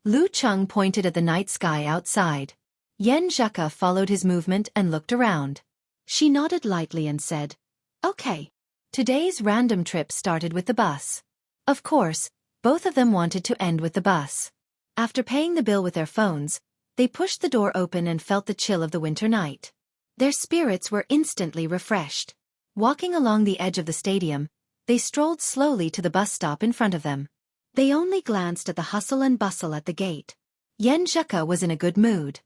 Lu Cheng pointed at the night sky outside. Yan Zheka followed his movement and looked around. She nodded lightly and said, Okay. Today's random trip started with the bus. Of course, both of them wanted to end with the bus. After paying the bill with their phones, they pushed the door open and felt the chill of the winter night. Their spirits were instantly refreshed. Walking along the edge of the stadium, they strolled slowly to the bus stop in front of them. They only glanced at the hustle and bustle at the gate. Yan Zheka was in a good mood.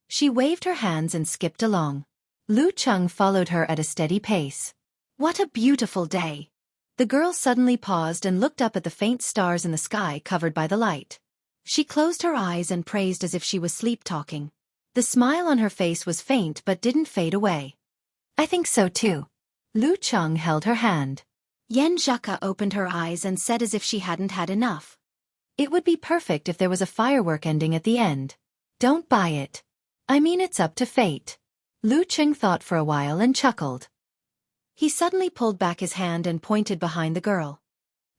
She waved her hands and skipped along. Lu Cheng followed her at a steady pace. What a beautiful day! The girl suddenly paused and looked up at the faint stars in the sky covered by the light. She closed her eyes and praised as if she was sleep-talking. The smile on her face was faint but didn't fade away. I think so too. Lu Cheng held her hand. Yan Zheka opened her eyes and said as if she hadn't had enough. It would be perfect if there was a firework ending at the end. Don't buy it. I mean, it's up to fate. Lu Cheng thought for a while and chuckled. He suddenly pulled back his hand and pointed behind the girl.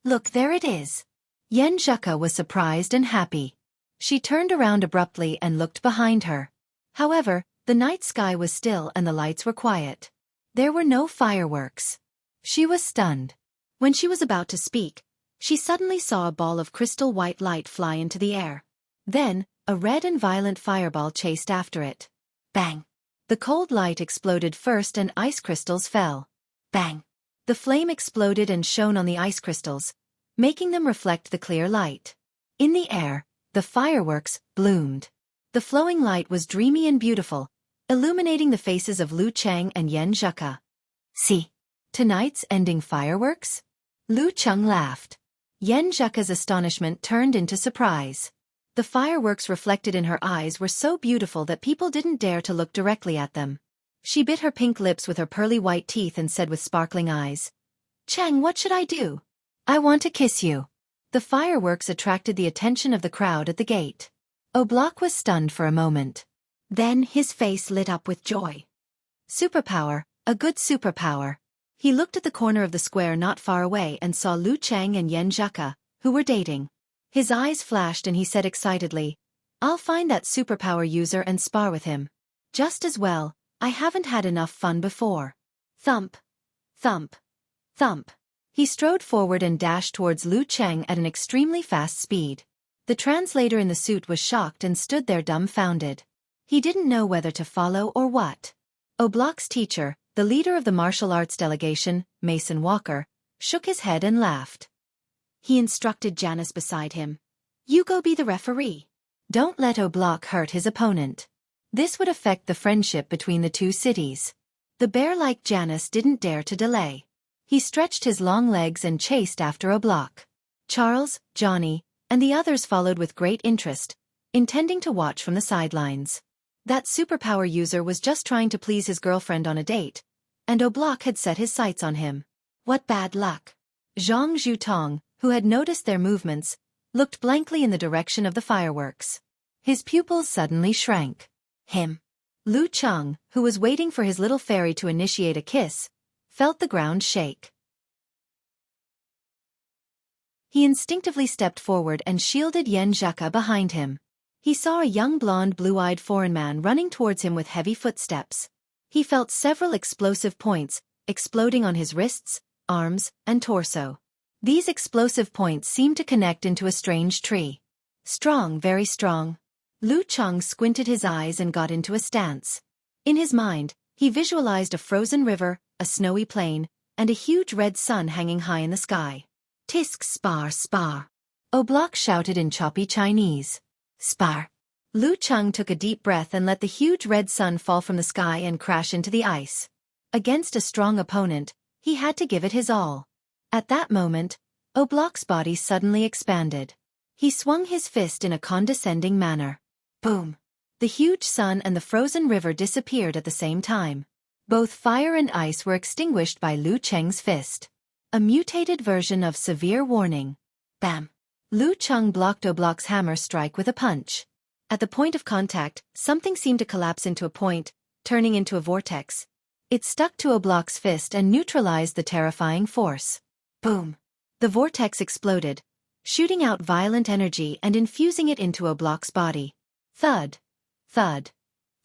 Look, there it is. Yan Zheka was surprised and happy. She turned around abruptly and looked behind her. However, the night sky was still and the lights were quiet. There were no fireworks. She was stunned. When she was about to speak, she suddenly saw a ball of crystal white light fly into the air. Then, a red and violent fireball chased after it. Bang! The cold light exploded first and ice crystals fell. Bang! The flame exploded and shone on the ice crystals, making them reflect the clear light. In the air, the fireworks bloomed. The flowing light was dreamy and beautiful, illuminating the faces of Lu Cheng and Yan Zheka. See? Tonight's ending fireworks? Lu Cheng laughed. Yan Zheka's astonishment turned into surprise. The fireworks reflected in her eyes were so beautiful that people didn't dare to look directly at them. She bit her pink lips with her pearly white teeth and said with sparkling eyes, Cheng, what should I do? I want to kiss you. The fireworks attracted the attention of the crowd at the gate. Oblak was stunned for a moment. Then his face lit up with joy. Superpower, a good superpower. He looked at the corner of the square not far away and saw Lu Cheng and Yan Zheka, who were dating. His eyes flashed and he said excitedly, I'll find that superpower user and spar with him. Just as well, I haven't had enough fun before. Thump. Thump. Thump. He strode forward and dashed towards Lu Cheng at an extremely fast speed. The translator in the suit was shocked and stood there dumbfounded. He didn't know whether to follow or what. Oblak's teacher, the leader of the martial arts delegation, Mason Walker, shook his head and laughed. He instructed Janice beside him. You go be the referee. Don't let Oblak hurt his opponent. This would affect the friendship between the two cities. The bear-like Janice didn't dare to delay. He stretched his long legs and chased after Oblak. Charles, Johnny, and the others followed with great interest, intending to watch from the sidelines. That superpower user was just trying to please his girlfriend on a date, and Oblak had set his sights on him. What bad luck. Zhang Zhutong, who had noticed their movements, looked blankly in the direction of the fireworks. His pupils suddenly shrank. Him. Lu Cheng, who was waiting for his little fairy to initiate a kiss, felt the ground shake. He instinctively stepped forward and shielded Yen Zheka behind him. He saw a young blonde blue-eyed foreign man running towards him with heavy footsteps. He felt several explosive points exploding on his wrists, arms, and torso. These explosive points seemed to connect into a strange tree. Strong, very strong. Lu Cheng squinted his eyes and got into a stance. In his mind, he visualized a frozen river, a snowy plain, and a huge red sun hanging high in the sky. Tisk spar spar. Oblak shouted in choppy Chinese. Spar. Lu Cheng took a deep breath and let the huge red sun fall from the sky and crash into the ice. Against a strong opponent, he had to give it his all. At that moment, Oblak's body suddenly expanded. He swung his fist in a condescending manner. Boom! The huge sun and the frozen river disappeared at the same time. Both fire and ice were extinguished by Lu Cheng's fist. A mutated version of severe warning. Bam! Lu Cheng blocked Oblak's hammer strike with a punch. At the point of contact, something seemed to collapse into a point, turning into a vortex. It stuck to Oblak's fist and neutralized the terrifying force. Boom! The vortex exploded, shooting out violent energy and infusing it into Oblak's body. Thud! Thud!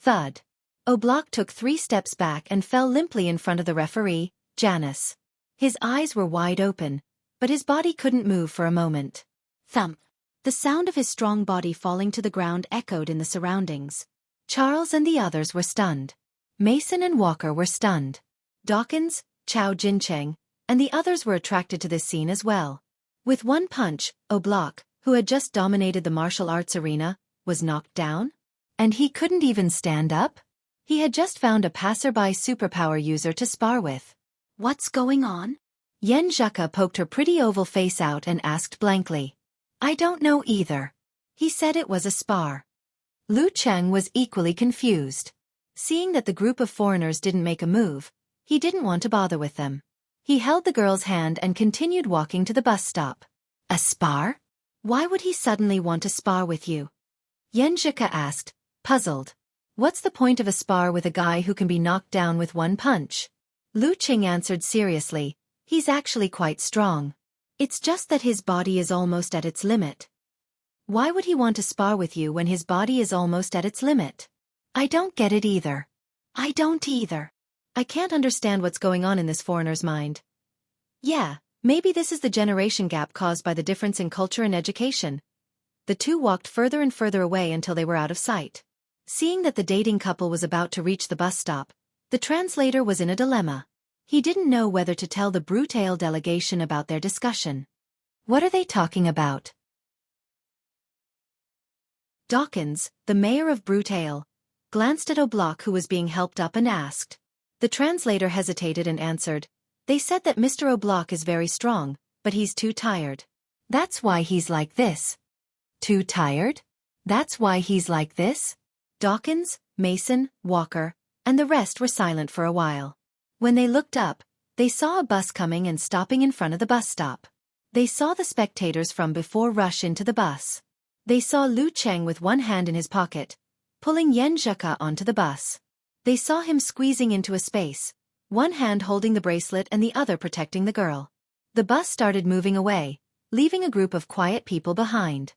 Thud! Oblak took 3 steps back and fell limply in front of the referee, Janice. His eyes were wide open, but his body couldn't move for a moment. Thump! The sound of his strong body falling to the ground echoed in the surroundings. Charles and the others were stunned. Mason and Walker were stunned. Dawkins, Chao Jincheng, and the others were attracted to this scene as well. With one punch, Oblak, who had just dominated the martial arts arena, was knocked down? And he couldn't even stand up? He had just found a passerby superpower user to spar with. What's going on? Yen Zheka poked her pretty oval face out and asked blankly. I don't know either. He said it was a spar. Lu Cheng was equally confused. Seeing that the group of foreigners didn't make a move, he didn't want to bother with them. He held the girl's hand and continued walking to the bus stop. A spar? Why would he suddenly want to spar with you? Yen Zheka asked, puzzled. What's the point of a spar with a guy who can be knocked down with one punch? Lu Cheng answered seriously, he's actually quite strong. It's just that his body is almost at its limit. Why would he want to spar with you when his body is almost at its limit? I don't get it either. I don't either. I can't understand what's going on in this foreigner's mind. Yeah, maybe this is the generation gap caused by the difference in culture and education. The two walked further and further away until they were out of sight. Seeing that the dating couple was about to reach the bus stop, the translator was in a dilemma. He didn't know whether to tell the Brutale delegation about their discussion. What are they talking about? Dawkins, the mayor of Brutale, glanced at Oblak who was being helped up and asked. The translator hesitated and answered, they said that Mr. Oblak is very strong, but he's too tired. That's why he's like this. Too tired? That's why he's like this? Dawkins, Mason, Walker, and the rest were silent for a while. When they looked up, they saw a bus coming and stopping in front of the bus stop. They saw the spectators from before rush into the bus. They saw Lu Cheng with one hand in his pocket, pulling Yen Zheka onto the bus. They saw him squeezing into a space, one hand holding the bracelet and the other protecting the girl. The bus started moving away, leaving a group of quiet people behind.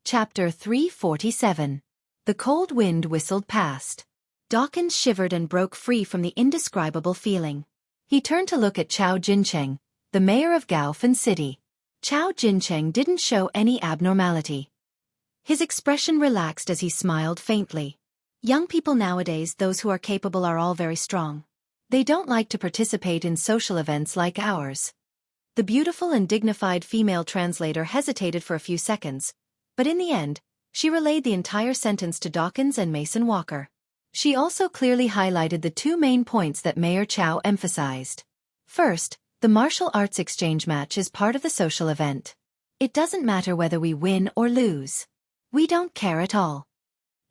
Chapter 347. The cold wind whistled past. Dawkins shivered and broke free from the indescribable feeling. He turned to look at Chao Jincheng, the mayor of Gaofan City. Chao Jincheng didn't show any abnormality. His expression relaxed as he smiled faintly. Young people nowadays, those who are capable, are all very strong. They don't like to participate in social events like ours. The beautiful and dignified female translator hesitated for a few seconds, but in the end, she relayed the entire sentence to Dawkins and Mason Walker. She also clearly highlighted the two main points that Mayor Chao emphasized. First, the martial arts exchange match is part of the social event. It doesn't matter whether we win or lose. We don't care at all.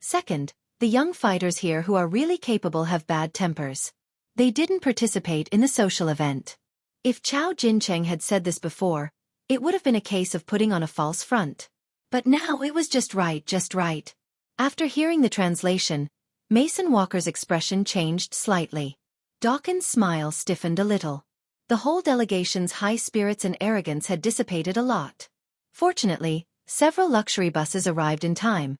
Second, the young fighters here who are really capable have bad tempers. They didn't participate in the social event. If Chao Jincheng had said this before, it would have been a case of putting on a false front. But now it was just right, just right. After hearing the translation, Mason Walker's expression changed slightly. Dawkins' smile stiffened a little. The whole delegation's high spirits and arrogance had dissipated a lot. Fortunately, several luxury buses arrived in time,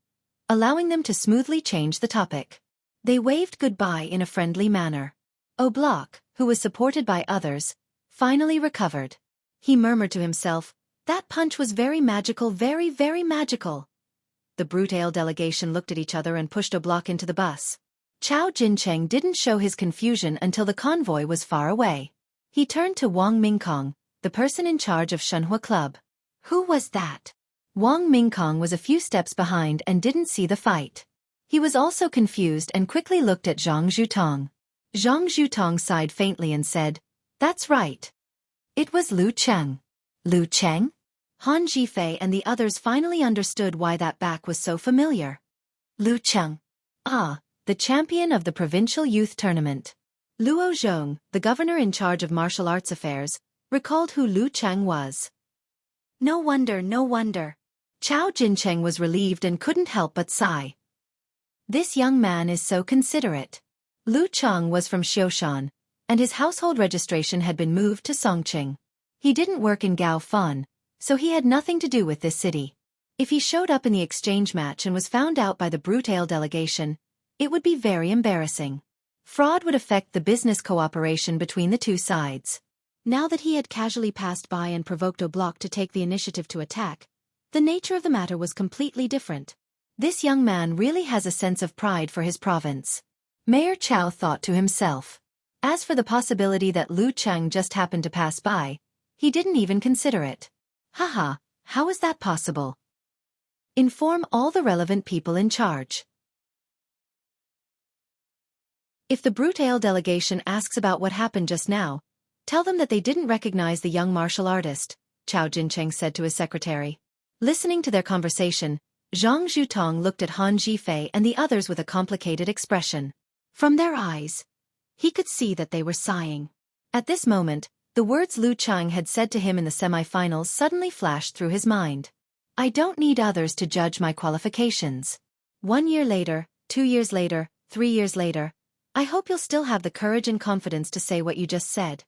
allowing them to smoothly change the topic. They waved goodbye in a friendly manner. Oblak, who was supported by others, finally recovered. He murmured to himself, "That punch was very magical, very, very magical." The Brutale delegation looked at each other and pushed Oblak into the bus. Chao Jincheng didn't show his confusion until the convoy was far away. He turned to Wang Mingkong, the person in charge of Shenhua Club. "Who was that?" Wang Mingkong was a few steps behind and didn't see the fight. He was also confused and quickly looked at Zhang Zhutong. Zhang Zhutong sighed faintly and said, "That's right. It was Lu Cheng." Lu Cheng? Han Zhifei and the others finally understood why that back was so familiar. Lu Cheng. Ah, the champion of the provincial youth tournament. Luo Zhong, the governor in charge of martial arts affairs, recalled who Lu Cheng was. No wonder, no wonder. Chao Jincheng was relieved and couldn't help but sigh. This young man is so considerate. Lu Cheng was from Xiaofan, and his household registration had been moved to Songqing. He didn't work in Gaofan, so he had nothing to do with this city. If he showed up in the exchange match and was found out by the Brutale delegation, it would be very embarrassing. Fraud would affect the business cooperation between the two sides. Now that he had casually passed by and provoked Oblak to take the initiative to attack, the nature of the matter was completely different. This young man really has a sense of pride for his province. Mayor Chao thought to himself. As for the possibility that Lu Cheng just happened to pass by, he didn't even consider it. Haha, how is that possible? Inform all the relevant people in charge. If the Brutale delegation asks about what happened just now, tell them that they didn't recognize the young martial artist, Chao Jincheng said to his secretary. Listening to their conversation, Zhang Zhutong looked at Han Zhifei and the others with a complicated expression. From their eyes, he could see that they were sighing. At this moment, the words Lu Cheng had said to him in the semi-finals suddenly flashed through his mind. I don't need others to judge my qualifications. 1 year later, 2 years later, 3 years later, I hope you'll still have the courage and confidence to say what you just said.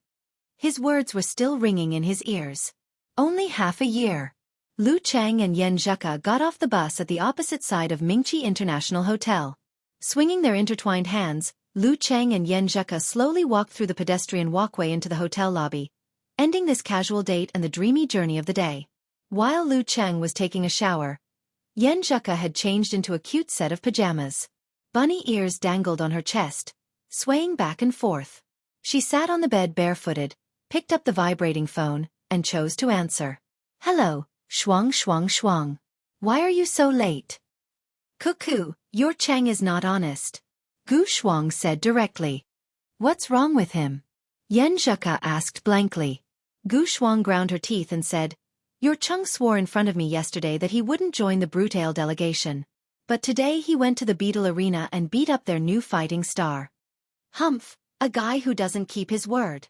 His words were still ringing in his ears. Only half a year. Lu Cheng and Yan Zheka got off the bus at the opposite side of Mingqi International Hotel. Swinging their intertwined hands, Lu Cheng and Yan Zheka slowly walked through the pedestrian walkway into the hotel lobby, ending this casual date and the dreamy journey of the day. While Lu Cheng was taking a shower, Yan Zheka had changed into a cute set of pajamas. Bunny ears dangled on her chest, swaying back and forth. She sat on the bed barefooted, picked up the vibrating phone, and chose to answer. Hello, Shuang Shuang Shuang. Why are you so late? Cuckoo, your Cheng is not honest. Gu Shuang said directly. What's wrong with him? Yan Zheka asked blankly. Gu Shuang ground her teeth and said, Your Cheng swore in front of me yesterday that he wouldn't join the Brutale delegation. But today he went to the Beetle Arena and beat up their new fighting star. Humph, a guy who doesn't keep his word.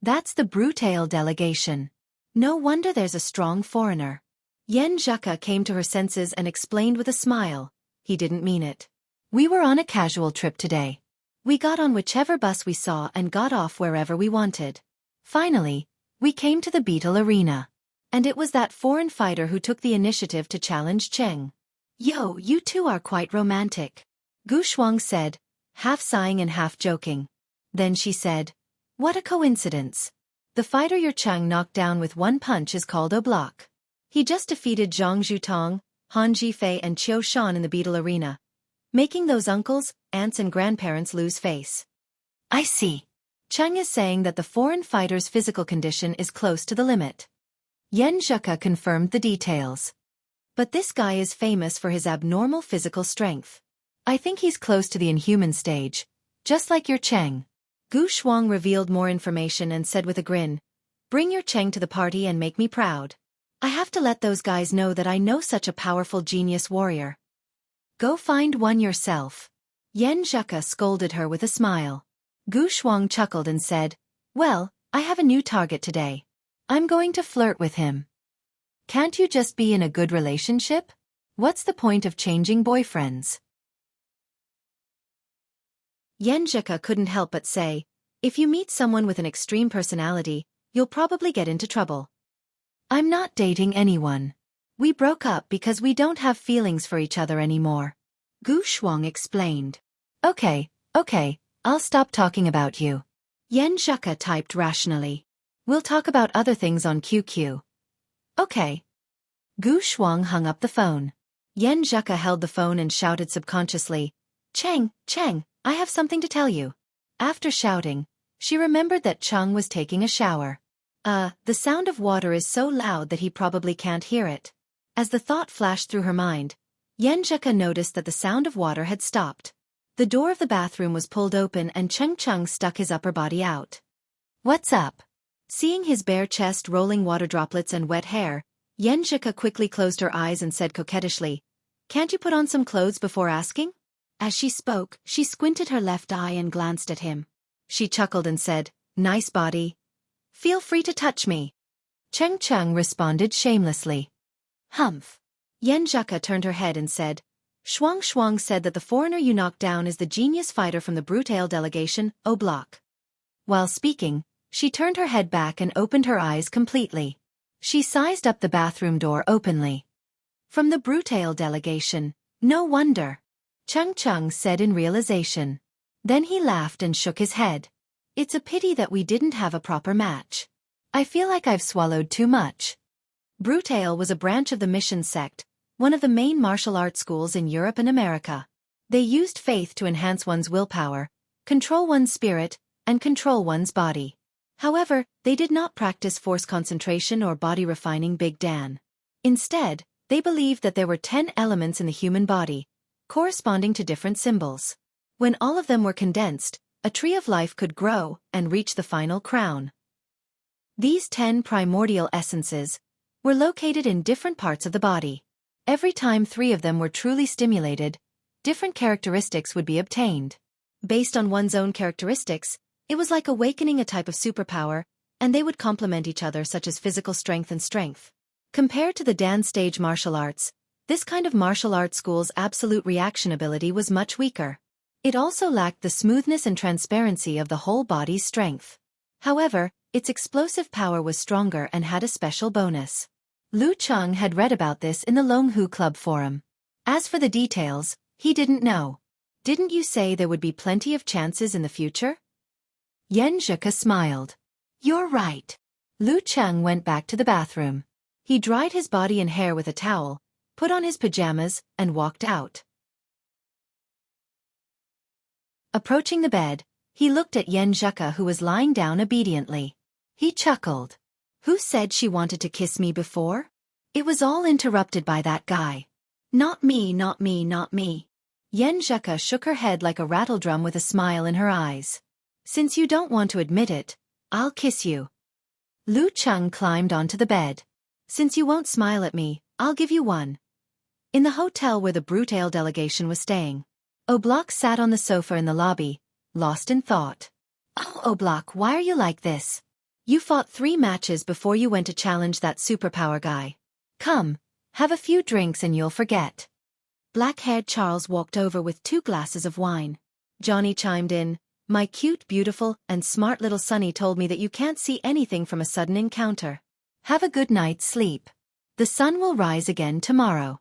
That's the Brutale delegation. No wonder there's a strong foreigner. Yan Zheka came to her senses and explained with a smile. He didn't mean it. We were on a casual trip today. We got on whichever bus we saw and got off wherever we wanted. Finally, we came to the Beetle Arena. And it was that foreign fighter who took the initiative to challenge Cheng. Yo, you two are quite romantic. Gu Shuang said, half sighing and half joking. Then she said, What a coincidence. The fighter your Cheng knocked down with one punch is called Oblak. He just defeated Zhang Zhutong, Han Zhifei and Qiu Shan in the Beetle Arena, making those uncles, aunts and grandparents lose face. I see. Cheng is saying that the foreign fighter's physical condition is close to the limit. Yan Zheka confirmed the details. But this guy is famous for his abnormal physical strength. I think he's close to the inhuman stage, just like your Cheng. Gu Shuang revealed more information and said with a grin, Bring your Cheng to the party and make me proud. I have to let those guys know that I know such a powerful genius warrior. Go find one yourself. Yan Zheka scolded her with a smile. Gu Shuang chuckled and said, Well, I have a new target today. I'm going to flirt with him. Can't you just be in a good relationship? What's the point of changing boyfriends? Yenjika couldn't help but say, if you meet someone with an extreme personality, you'll probably get into trouble. I'm not dating anyone. We broke up because we don't have feelings for each other anymore. Gu Shuang explained. Okay, I'll stop talking about you. Yenjika typed rationally. We'll talk about other things on QQ. Okay. Gu Shuang hung up the phone. Yenjika held the phone and shouted subconsciously, Cheng, I have something to tell you. After shouting, she remembered that Cheng was taking a shower. The sound of water is so loud that he probably can't hear it. As the thought flashed through her mind, Yenjika noticed that the sound of water had stopped. The door of the bathroom was pulled open and Cheng stuck his upper body out. What's up? Seeing his bare chest rolling water droplets and wet hair, Yenjika quickly closed her eyes and said coquettishly, Can't you put on some clothes before asking? As she spoke, she squinted her left eye and glanced at him. She chuckled and said, Nice body. Feel free to touch me. Cheng responded shamelessly. Humph. Yenjika turned her head and said, Shuang said that the foreigner you knocked down is the genius fighter from the Brutale delegation, Oblak. While speaking, she turned her head back and opened her eyes completely. She sized up the bathroom door openly. From the Brutale delegation, no wonder. Cheng said in realization. Then he laughed and shook his head. It's a pity that we didn't have a proper match. I feel like I've swallowed too much. Brutale was a branch of the Mission sect, one of the main martial arts schools in Europe and America. They used faith to enhance one's willpower, control one's spirit, and control one's body. However, they did not practice force concentration or body refining Big Dan. Instead, they believed that there were 10 elements in the human body, corresponding to different symbols. When all of them were condensed, a tree of life could grow and reach the final crown. These 10 primordial essences were located in different parts of the body. Every time 3 of them were truly stimulated, different characteristics would be obtained. Based on one's own characteristics, it was like awakening a type of superpower, and they would complement each other such as physical strength and strength. Compared to the Dan stage martial arts, this kind of martial arts school's absolute reaction ability was much weaker. It also lacked the smoothness and transparency of the whole body's strength. However, its explosive power was stronger and had a special bonus. Lu Cheng had read about this in the Longhu Club forum. As for the details, he didn't know. Didn't you say there would be plenty of chances in the future? Yenjika smiled. You're right. Lu Cheng went back to the bathroom. He dried his body and hair with a towel, put on his pajamas, and walked out. Approaching the bed, he looked at Yenjika who was lying down obediently. He chuckled. Who said she wanted to kiss me before? It was all interrupted by that guy. Not me. Yenjika shook her head like a rattledrum with a smile in her eyes. Since you don't want to admit it, I'll kiss you. Lu Cheng climbed onto the bed. Since you won't smile at me, I'll give you one. In the hotel where the Brutale delegation was staying, Oblak sat on the sofa in the lobby, lost in thought. Oh, Oblak, why are you like this? You fought 3 matches before you went to challenge that superpower guy. Come, have a few drinks and you'll forget. Black-haired Charles walked over with 2 glasses of wine. Johnny chimed in, My cute, beautiful, and smart little Sonny told me that you can't see anything from a sudden encounter. Have a good night's sleep. The sun will rise again tomorrow.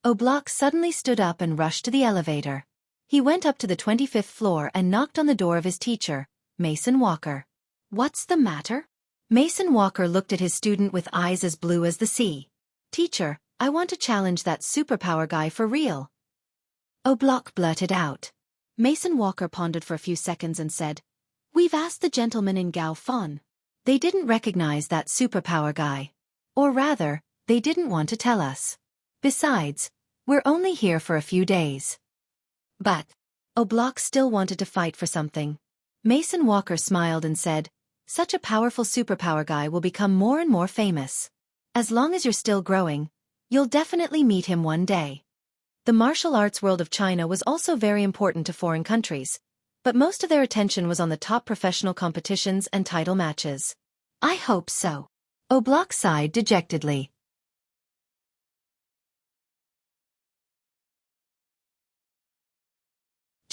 Oblak suddenly stood up and rushed to the elevator. He went up to the 25th floor and knocked on the door of his teacher, Mason Walker. What's the matter? Mason Walker looked at his student with eyes as blue as the sea. Teacher, I want to challenge that superpower guy for real. Oblak blurted out. Mason Walker pondered for a few seconds and said, We've asked the gentlemen in Xiaofan. They didn't recognize that superpower guy. Or rather, they didn't want to tell us. Besides, we're only here for a few days. But Oblak still wanted to fight for something. Mason Walker smiled and said, Such a powerful superpower guy will become more and more famous. As long as you're still growing, you'll definitely meet him one day. The martial arts world of China was also very important to foreign countries, but most of their attention was on the top professional competitions and title matches. I hope so. Oblak sighed dejectedly.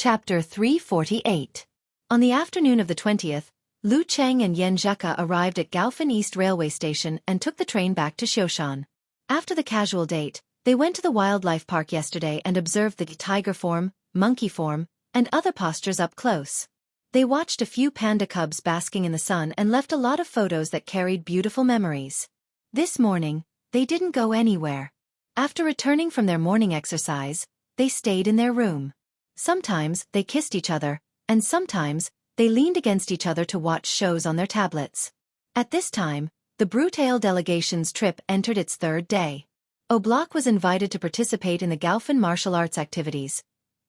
Chapter 348. On the afternoon of the 20th, Lu Cheng and Yan Zheka arrived at Gaofan East Railway Station and took the train back to Xiaofan. After the casual date, they went to the wildlife park yesterday and observed the tiger form, monkey form, and other postures up close. They watched a few panda cubs basking in the sun and left a lot of photos that carried beautiful memories. This morning, they didn't go anywhere. After returning from their morning exercise, they stayed in their room. Sometimes they kissed each other, and sometimes they leaned against each other to watch shows on their tablets. At this time, the Brutale delegation's trip entered its third day. Oblak was invited to participate in the Gaofan martial arts activities,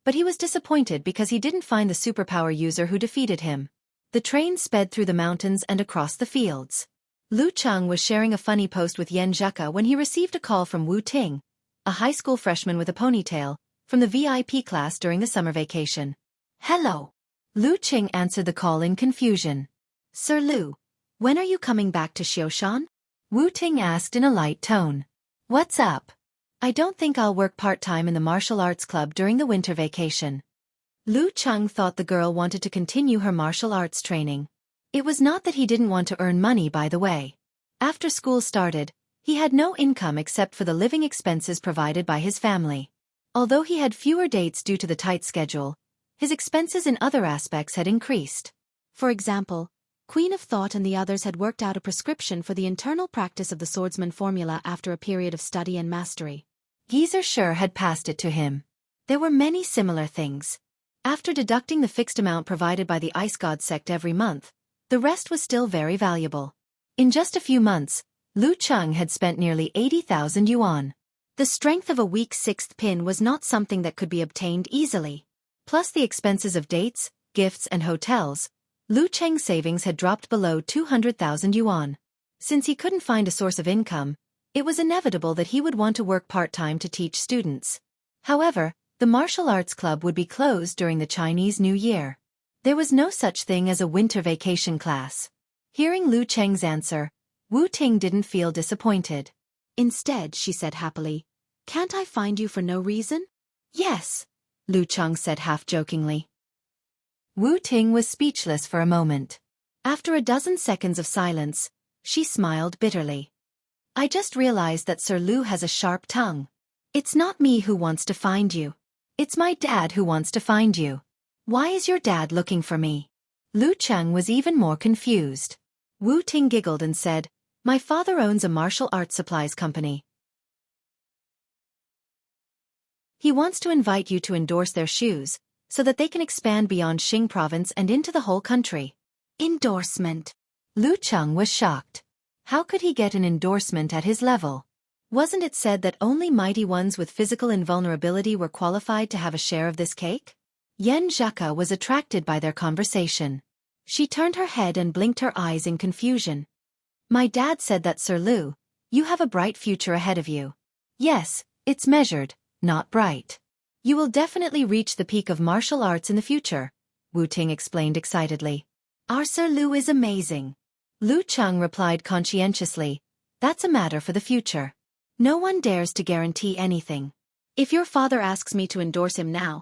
but he was disappointed because he didn't find the superpower user who defeated him. The train sped through the mountains and across the fields. Lu Cheng was sharing a funny post with Yan Zheka when he received a call from Wu Ting, a high school freshman with a ponytail, from the VIP class during the summer vacation. "Hello." Lu Cheng answered the call in confusion. "Sir Lu, when are you coming back to Xiaoshan?" Wu Ting asked in a light tone. "What's up?" "I don't think I'll work part-time in the martial arts club during the winter vacation." Lu Cheng thought the girl wanted to continue her martial arts training. It was not that he didn't want to earn money, by the way. After school started, he had no income except for the living expenses provided by his family. Although he had fewer dates due to the tight schedule, his expenses in other aspects had increased. For example, Queen of Thought and the others had worked out a prescription for the internal practice of the swordsman formula after a period of study and mastery. Geezer sure had passed it to him. There were many similar things. After deducting the fixed amount provided by the Ice God sect every month, the rest was still very valuable. In just a few months, Lu Cheng had spent nearly 80,000 yuan. The strength of a weak sixth pin was not something that could be obtained easily. Plus the expenses of dates, gifts and hotels, Lu Cheng's savings had dropped below 200,000 yuan. Since he couldn't find a source of income, it was inevitable that he would want to work part-time to teach students. However, the martial arts club would be closed during the Chinese New Year. There was no such thing as a winter vacation class. Hearing Lu Cheng's answer, Wu Ting didn't feel disappointed. "Instead," she said happily, "can't I find you for no reason?" "Yes," Lu Cheng said half-jokingly. Wu Ting was speechless for a moment. After a dozen seconds of silence, she smiled bitterly. "I just realized that Sir Lu has a sharp tongue. It's not me who wants to find you. It's my dad who wants to find you. Why is your dad looking for me?" Lu Cheng was even more confused. Wu Ting giggled and said, "My father owns a martial arts supplies company. He wants to invite you to endorse their shoes, so that they can expand beyond Xing province and into the whole country." Endorsement. Lu Cheng was shocked. How could he get an endorsement at his level? Wasn't it said that only mighty ones with physical invulnerability were qualified to have a share of this cake? Yan Zheka was attracted by their conversation. She turned her head and blinked her eyes in confusion. "My dad said that, Sir Lu, you have a bright future ahead of you." "Yes, it's measured, not bright. You will definitely reach the peak of martial arts in the future," Wu Ting explained excitedly. "Our Sir Lu is amazing." Lu Cheng replied conscientiously, "That's a matter for the future. No one dares to guarantee anything. If your father asks me to endorse him now,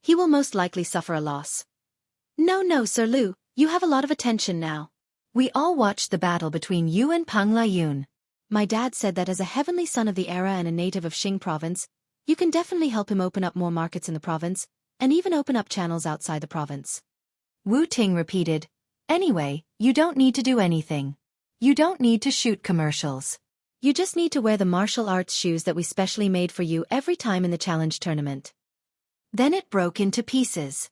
he will most likely suffer a loss." No, Sir Lu, you have a lot of attention now. We all watched the battle between you and Peng Liyun. My dad said that as a heavenly son of the era and a native of Xing province, you can definitely help him open up more markets in the province, and even open up channels outside the province." Wu Ting repeated, "Anyway, you don't need to do anything. You don't need to shoot commercials. You just need to wear the martial arts shoes that we specially made for you every time in the challenge tournament." Then it broke into pieces.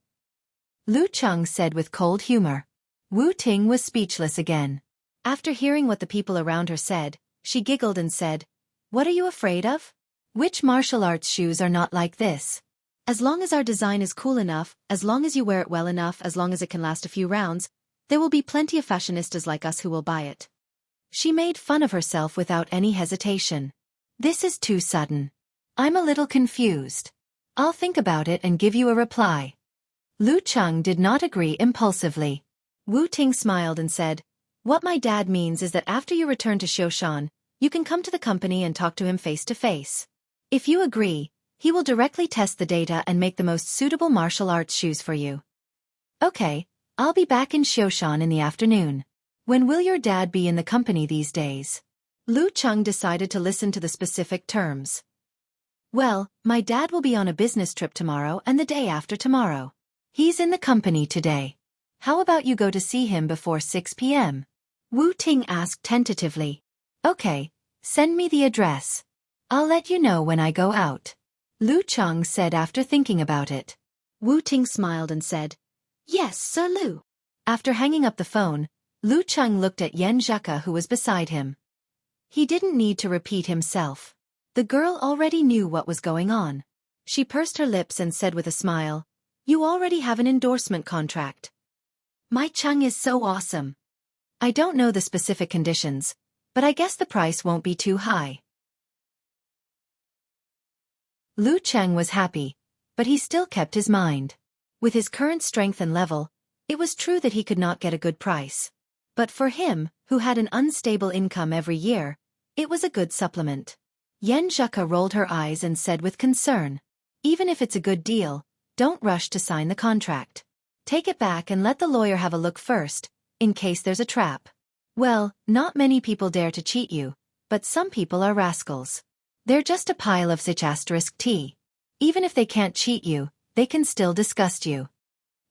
Lu Cheng said with cold humor. Wu Ting was speechless again. After hearing what the people around her said, she giggled and said, "What are you afraid of? Which martial arts shoes are not like this? As long as our design is cool enough, as long as you wear it well enough, as long as it can last a few rounds, there will be plenty of fashionistas like us who will buy it." She made fun of herself without any hesitation. "This is too sudden. I'm a little confused. I'll think about it and give you a reply." Lu Cheng did not agree impulsively. Wu Ting smiled and said, "What my dad means is that after you return to Xiaoshan, you can come to the company and talk to him face to face. If you agree, He will directly test the data and make the most suitable martial arts shoes for you. Okay, I'll be back in Xiaofan in the afternoon. When will your dad be in the company these days? Lu Cheng decided to listen to the specific terms. Well, my dad will be on a business trip tomorrow and the day after tomorrow. He's in the company today. How about you go to see him before 6 p.m.? Wu Ting asked tentatively. Okay, send me the address. I'll let you know when I go out. Lu Cheng said after thinking about it. Wu Ting smiled and said, Yes, Sir Lu. After hanging up the phone, Lu Cheng looked at Yan Zheka who was beside him. He didn't need to repeat himself. The girl already knew what was going on. She pursed her lips and said with a smile, You already have an endorsement contract. My Cheng is so awesome. I don't know the specific conditions, but I guess the price won't be too high. Lu Cheng was happy, but he still kept his mind. With his current strength and level, it was true that he could not get a good price. But for him, who had an unstable income every year, it was a good supplement. Yan Zheka rolled her eyes and said with concern, Even if it's a good deal, don't rush to sign the contract. Take it back and let the lawyer have a look first, in case there's a trap. Well, not many people dare to cheat you, but some people are rascals. They're just a pile of *T. Even if they can't cheat you, they can still disgust you.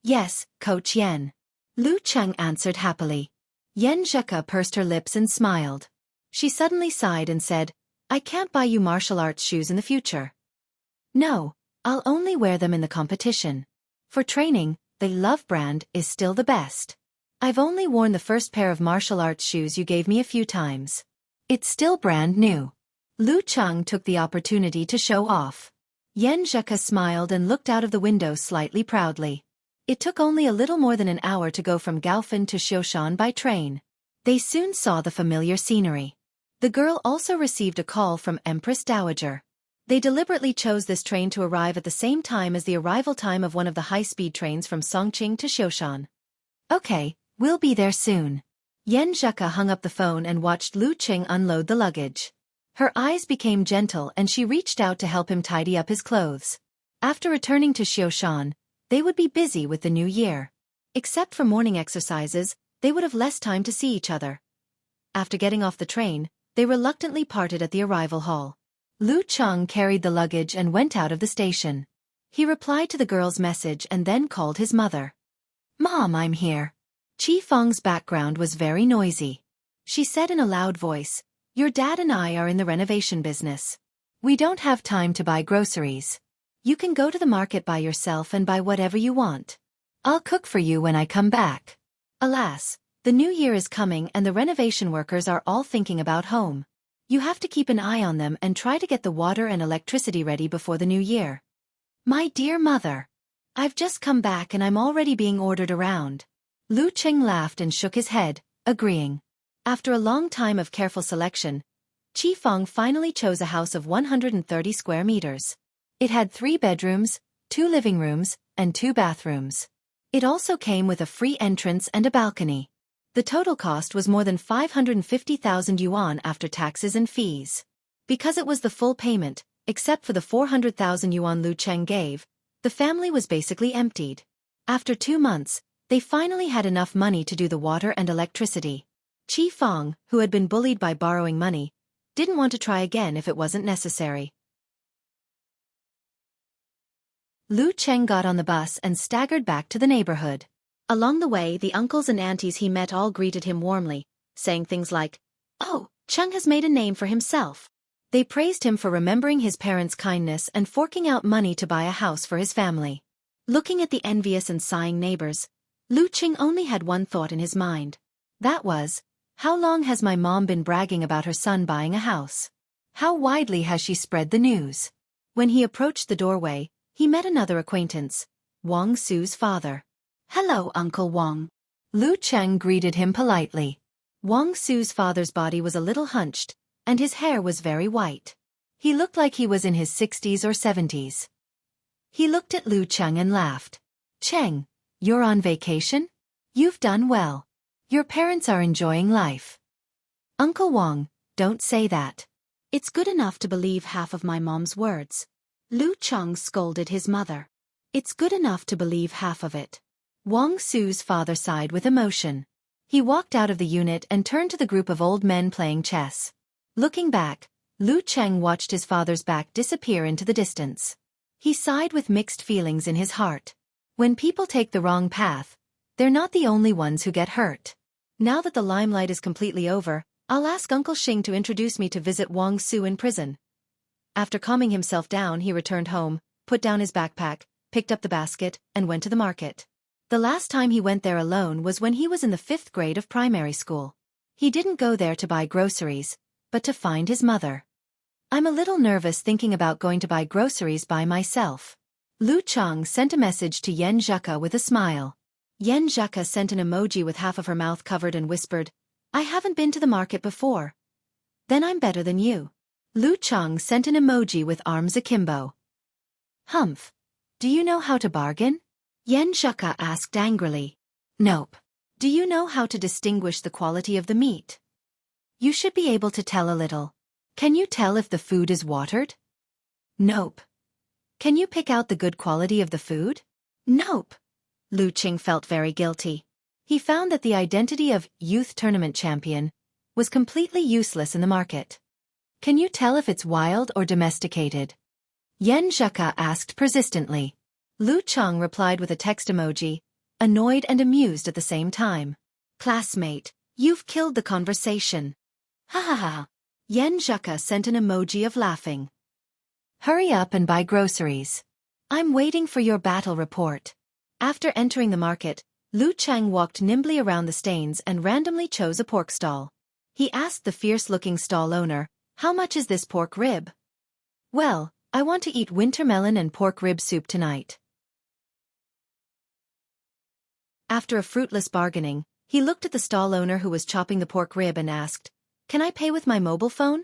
Yes, Coach Yan. Lu Cheng answered happily. Yan Zheka pursed her lips and smiled. She suddenly sighed and said, I can't buy you martial arts shoes in the future. No, I'll only wear them in the competition. For training, the Love brand is still the best. I've only worn the first pair of martial arts shoes you gave me a few times. It's still brand new. Lu Cheng took the opportunity to show off. Yan Zheka smiled and looked out of the window slightly proudly. It took only a little more than an hour to go from Gaofan to Xiaofan by train. They soon saw the familiar scenery. The girl also received a call from Empress Dowager. They deliberately chose this train to arrive at the same time as the arrival time of one of the high-speed trains from Songqing to Xiaofan. Okay, we'll be there soon. Yan Zheka hung up the phone and watched Lu Cheng unload the luggage. Her eyes became gentle and she reached out to help him tidy up his clothes. After returning to Xiaofan, they would be busy with the new year. Except for morning exercises, they would have less time to see each other. After getting off the train, they reluctantly parted at the arrival hall. Lu Cheng carried the luggage and went out of the station. He replied to the girl's message and then called his mother. Mom, I'm here. Qi Feng's background was very noisy. She said in a loud voice, Your dad and I are in the renovation business. We don't have time to buy groceries. You can go to the market by yourself and buy whatever you want. I'll cook for you when I come back. Alas, the new year is coming and the renovation workers are all thinking about home. You have to keep an eye on them and try to get the water and electricity ready before the new year. My dear mother. I've just come back and I'm already being ordered around. Lu Cheng laughed and shook his head, agreeing. After a long time of careful selection, Qi Feng finally chose a house of 130 square meters. It had 3 bedrooms, 2 living rooms, and 2 bathrooms. It also came with a free entrance and a balcony. The total cost was more than 550,000 yuan after taxes and fees. Because it was the full payment, except for the 400,000 yuan Lu Cheng gave, the family was basically emptied. After 2 months, they finally had enough money to do the water and electricity. Qi Feng, who had been bullied by borrowing money, didn't want to try again if it wasn't necessary. Lu Cheng got on the bus and staggered back to the neighborhood. Along the way, the uncles and aunties he met all greeted him warmly, saying things like, Oh, Cheng has made a name for himself. They praised him for remembering his parents' kindness and forking out money to buy a house for his family. Looking at the envious and sighing neighbors, Lu Cheng only had one thought in his mind. That was, how long has my mom been bragging about her son buying a house? How widely has she spread the news? When he approached the doorway, he met another acquaintance, Wang Su's father. Hello, Uncle Wang. Lu Cheng greeted him politely. Wang Su's father's body was a little hunched, and his hair was very white. He looked like he was in his 60s or 70s. He looked at Lu Cheng and laughed. Cheng, you're on vacation? You've done well. Your parents are enjoying life. Uncle Wang, don't say that. It's good enough to believe half of my mom's words. Lu Cheng scolded his mother. It's good enough to believe half of it. Wang Su's father sighed with emotion. He walked out of the unit and turned to the group of old men playing chess. Looking back, Lu Cheng watched his father's back disappear into the distance. He sighed with mixed feelings in his heart. When people take the wrong path, they're not the only ones who get hurt. Now that the limelight is completely over, I'll ask Uncle Xing to introduce me to visit Wang Su in prison. After calming himself down, he returned home, put down his backpack, picked up the basket, and went to the market. The last time he went there alone was when he was in the 5th grade of primary school. He didn't go there to buy groceries, but to find his mother. I'm a little nervous thinking about going to buy groceries by myself. Lu Cheng sent a message to Yan Zheka with a smile. Yan Zheka sent an emoji with half of her mouth covered and whispered, I haven't been to the market before. Then I'm better than you. Lu Cheng sent an emoji with arms akimbo. Humph. Do you know how to bargain? Yan Zheka asked angrily. Nope. Do you know how to distinguish the quality of the meat? You should be able to tell a little. Can you tell if the food is watered? Nope. Can you pick out the good quality of the food? Nope. Lu Cheng felt very guilty. He found that the identity of youth tournament champion was completely useless in the market. Can you tell if it's wild or domesticated? Yan Zheka asked persistently. Lu Cheng replied with a text emoji, annoyed and amused at the same time. Classmate, you've killed the conversation. Ha ha ha. Yan Zheka sent an emoji of laughing. Hurry up and buy groceries. I'm waiting for your battle report. After entering the market, Lu Cheng walked nimbly around the stands and randomly chose a pork stall. He asked the fierce-looking stall owner, how much is this pork rib? Well, I want to eat winter melon and pork rib soup tonight. After a fruitless bargaining, he looked at the stall owner who was chopping the pork rib and asked, Can I pay with my mobile phone?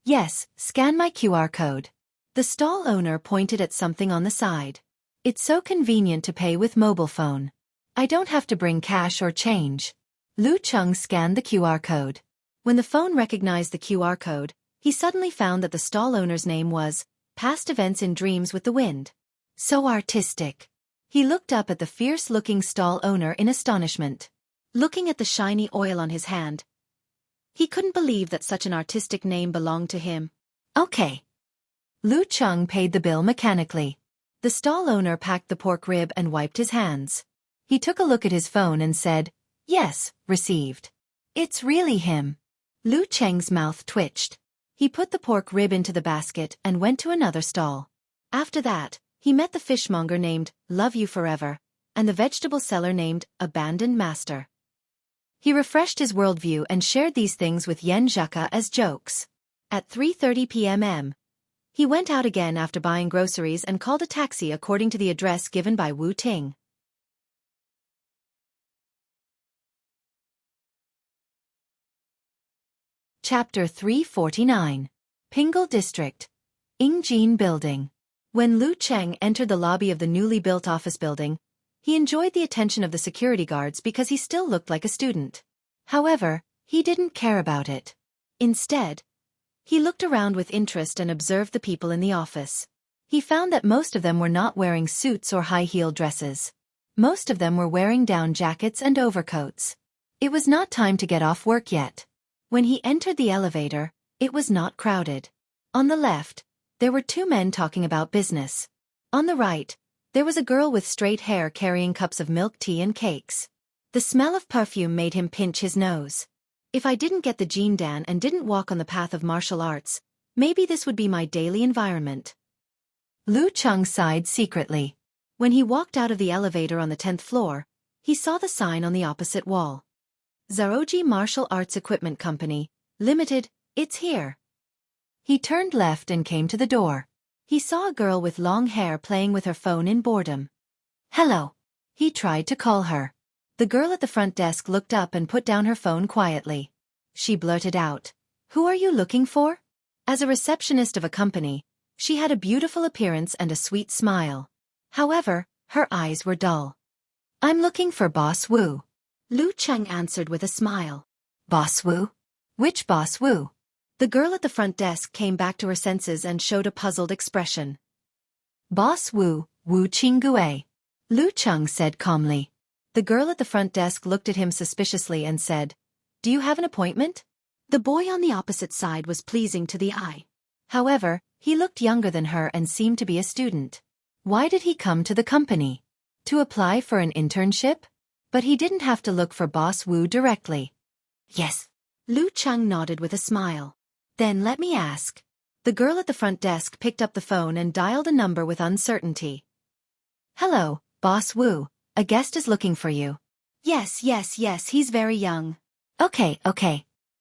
Yes, scan my QR code. The stall owner pointed at something on the side. It's so convenient to pay with mobile phone. I don't have to bring cash or change. Lu Cheng scanned the QR code. When the phone recognized the QR code, he suddenly found that the stall owner's name was Past Events in Dreams with the Wind. So artistic. He looked up at the fierce-looking stall owner in astonishment. Looking at the shiny oil on his hand, he couldn't believe that such an artistic name belonged to him. Okay. Lu Cheng paid the bill mechanically. The stall owner packed the pork rib and wiped his hands. He took a look at his phone and said, Yes, received. It's really him. Lu Cheng's mouth twitched. He put the pork rib into the basket and went to another stall. After that, he met the fishmonger named Love You Forever, and the vegetable seller named Abandoned Master. He refreshed his worldview and shared these things with Yan Zheka as jokes. At 3:30 p.m. he went out again after buying groceries and called a taxi according to the address given by Wu Ting. Chapter 349. Pingle District. Ingjin Building. When Lu Cheng entered the lobby of the newly built office building, he enjoyed the attention of the security guards because he still looked like a student. However, he didn't care about it. Instead, he looked around with interest and observed the people in the office. He found that most of them were not wearing suits or high-heeled dresses. Most of them were wearing down jackets and overcoats. It was not time to get off work yet. When he entered the elevator, it was not crowded. On the left, there were two men talking about business. On the right, there was a girl with straight hair carrying cups of milk tea and cakes. The smell of perfume made him pinch his nose. If I didn't get the Jin Dan and didn't walk on the path of martial arts, maybe this would be my daily environment. Lu Cheng sighed secretly. When he walked out of the elevator on the 10th floor, he saw the sign on the opposite wall. Zaroji Martial Arts Equipment Company, Limited, it's here. He turned left and came to the door. He saw a girl with long hair playing with her phone in boredom. Hello. He tried to call her. The girl at the front desk looked up and put down her phone quietly. She blurted out, Who are you looking for? As a receptionist of a company, she had a beautiful appearance and a sweet smile. However, her eyes were dull. I'm looking for Boss Wu. Lu Cheng answered with a smile. Boss Wu? Which Boss Wu? The girl at the front desk came back to her senses and showed a puzzled expression. Boss Wu, Wu Qinggui. Lu Cheng said calmly. The girl at the front desk looked at him suspiciously and said, "Do you have an appointment?" The boy on the opposite side was pleasing to the eye. However, he looked younger than her and seemed to be a student. Why did he come to the company? To apply for an internship? But he didn't have to look for Boss Wu directly. Yes. Lu Cheng nodded with a smile. Then let me ask. The girl at the front desk picked up the phone and dialed a number with uncertainty. Hello, Boss Wu. A guest is looking for you. Yes, he's very young. Okay.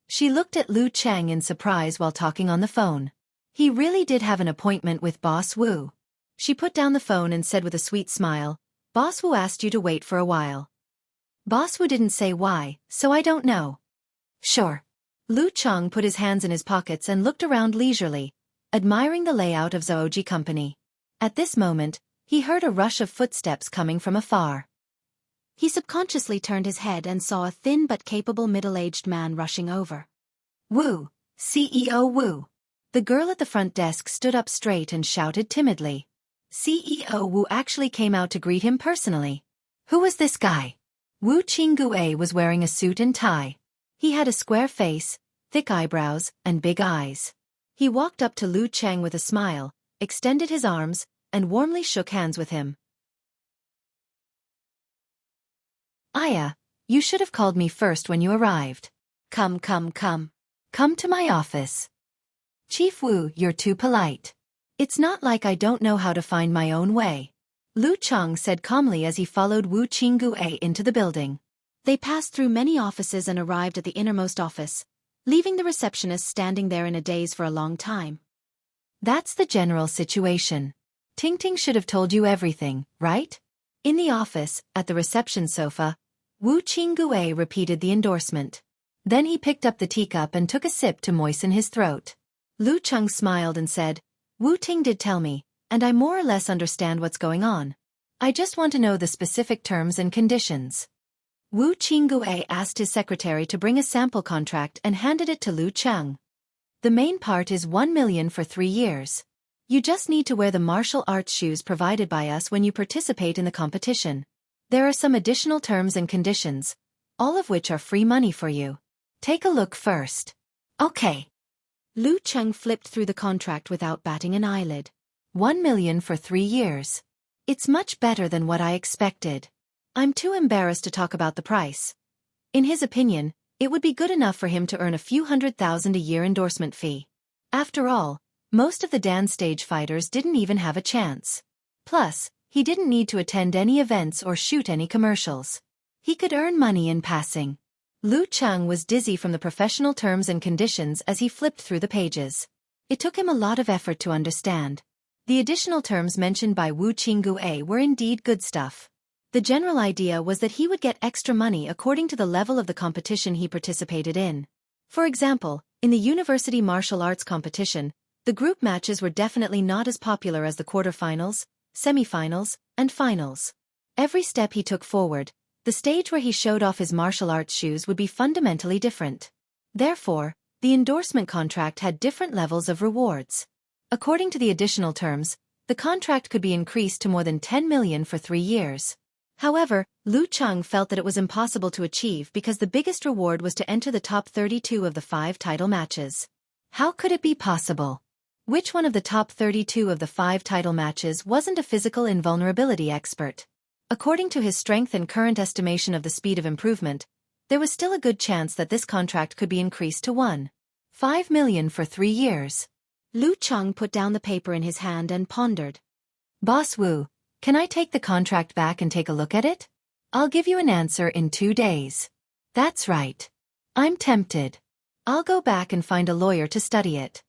She looked at Lu Cheng in surprise while talking on the phone. He really did have an appointment with Boss Wu. She put down the phone and said with a sweet smile, "Boss Wu asked you to wait for a while." Boss Wu didn't say why, so I don't know. Sure. Lu Cheng put his hands in his pockets and looked around leisurely, admiring the layout of Zooji Company. At this moment, he heard a rush of footsteps coming from afar. He subconsciously turned his head and saw a thin but capable middle-aged man rushing over. Wu, CEO Wu. The girl at the front desk stood up straight and shouted timidly. CEO Wu actually came out to greet him personally. Who was this guy? Wu Qinggui was wearing a suit and tie. He had a square face, thick eyebrows, and big eyes. He walked up to Lu Cheng with a smile, extended his arms, and warmly shook hands with him. Aya, you should have called me first when you arrived. Come. Come to my office. Chief Wu, you're too polite. It's not like I don't know how to find my own way. Lu Cheng said calmly as he followed Wu Qinggui into the building. They passed through many offices and arrived at the innermost office, leaving the receptionist standing there in a daze for a long time. That's the general situation. Ting should have told you everything, right? In the office, at the reception sofa, Wu Qinggui repeated the endorsement. Then he picked up the teacup and took a sip to moisten his throat. Lu Cheng smiled and said, Wu Ting did tell me, and I more or less understand what's going on. I just want to know the specific terms and conditions. Wu Qinggui asked his secretary to bring a sample contract and handed it to Lu Cheng. The main part is 1 million for 3 years. You just need to wear the martial arts shoes provided by us when you participate in the competition. There are some additional terms and conditions, all of which are free money for you. Take a look first. Okay. Lu Cheng flipped through the contract without batting an eyelid. 1 million for 3 years. It's much better than what I expected. I'm too embarrassed to talk about the price. In his opinion, it would be good enough for him to earn a few $100,000 a year endorsement fee. After all, most of the dance stage fighters didn't even have a chance. Plus, he didn't need to attend any events or shoot any commercials. He could earn money in passing. Lu Cheng was dizzy from the professional terms and conditions as he flipped through the pages. It took him a lot of effort to understand. The additional terms mentioned by Wu Qinggui were indeed good stuff. The general idea was that he would get extra money according to the level of the competition he participated in. For example, in the university martial arts competition, the group matches were definitely not as popular as the quarterfinals, semifinals, and finals. Every step he took forward, the stage where he showed off his martial arts shoes would be fundamentally different. Therefore, the endorsement contract had different levels of rewards. According to the additional terms, the contract could be increased to more than 10 million for 3 years. However, Lu Cheng felt that it was impossible to achieve because the biggest reward was to enter the top 32 of the 5 title matches. How could it be possible? Which one of the top 32 of the 5 title matches wasn't a physical invulnerability expert? According to his strength and current estimation of the speed of improvement, there was still a good chance that this contract could be increased to 1.5 million for 3 years. Lu Cheng put down the paper in his hand and pondered. Boss Wu, can I take the contract back and take a look at it? I'll give you an answer in 2 days. That's right. I'm tempted. I'll go back and find a lawyer to study it.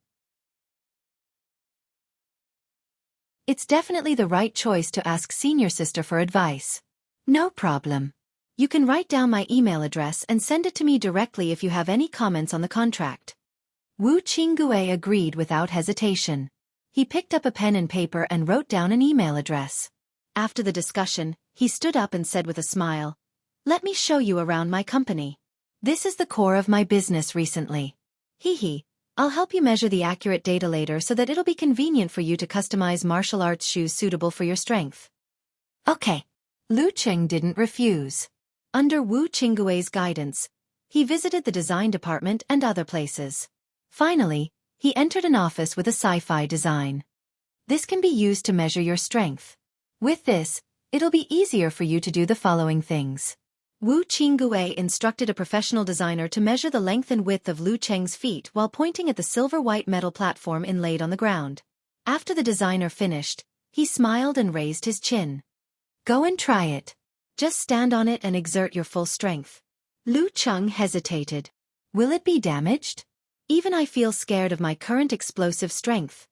It's definitely the right choice to ask senior sister for advice. No problem. You can write down my email address and send it to me directly if you have any comments on the contract. Wu Qinggui agreed without hesitation. He picked up a pen and paper and wrote down an email address. After the discussion, he stood up and said with a smile, "Let me show you around my company. This is the core of my business recently." Hee. I'll help you measure the accurate data later so that it'll be convenient for you to customize martial arts shoes suitable for your strength. Okay. Lu Cheng didn't refuse. Under Wu Qinggui's guidance, he visited the design department and other places. Finally, he entered an office with a sci-fi design. This can be used to measure your strength. With this, it'll be easier for you to do the following things. Wu Qinggui instructed a professional designer to measure the length and width of Lu Cheng's feet while pointing at the silver-white metal platform inlaid on the ground. After the designer finished, he smiled and raised his chin. Go and try it. Just stand on it and exert your full strength. Lu Cheng hesitated. Will it be damaged? Even I feel scared of my current explosive strength.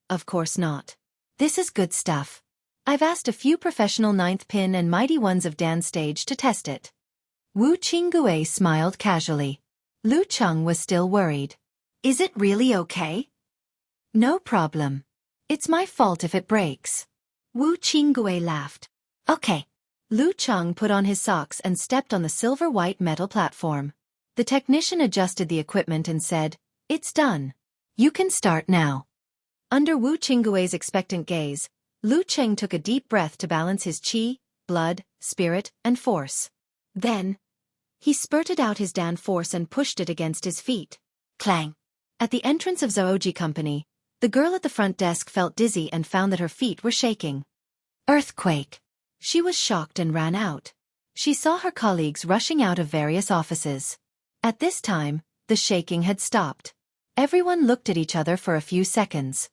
Of course not. This is good stuff. I've asked a few professional ninth pin and mighty ones of Dan stage to test it. Wu Qinggui smiled casually. Lu Cheng was still worried. Is it really okay? No problem. It's my fault if it breaks. Wu Qinggui laughed. Okay. Lu Cheng put on his socks and stepped on the silver-white metal platform. The technician adjusted the equipment and said, "It's done. You can start now." Under Wu Qinggui's expectant gaze, Lu Cheng took a deep breath to balance his qi, blood, spirit, and force. Then, he spurted out his Dan force and pushed it against his feet. Clang! At the entrance of Zooji Company, the girl at the front desk felt dizzy and found that her feet were shaking. Earthquake! She was shocked and ran out. She saw her colleagues rushing out of various offices. At this time, the shaking had stopped. Everyone looked at each other for a few seconds.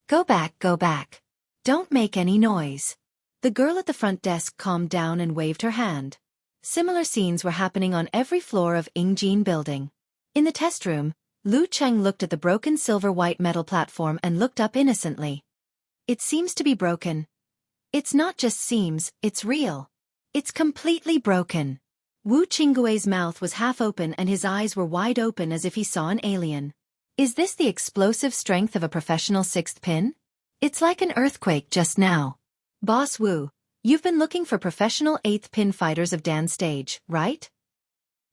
Go back, go back. Don't make any noise. The girl at the front desk calmed down and waved her hand. Similar scenes were happening on every floor of Yingjin building. In the test room, Lu Cheng looked at the broken silver-white metal platform and looked up innocently. It seems to be broken. It's not just seems, it's real. It's completely broken. Wu Qinggui's mouth was half open and his eyes were wide open as if he saw an alien. Is this the explosive strength of a professional sixth pin? It's like an earthquake just now. Boss Wu, you've been looking for professional eighth pin fighters of Dan stage, right?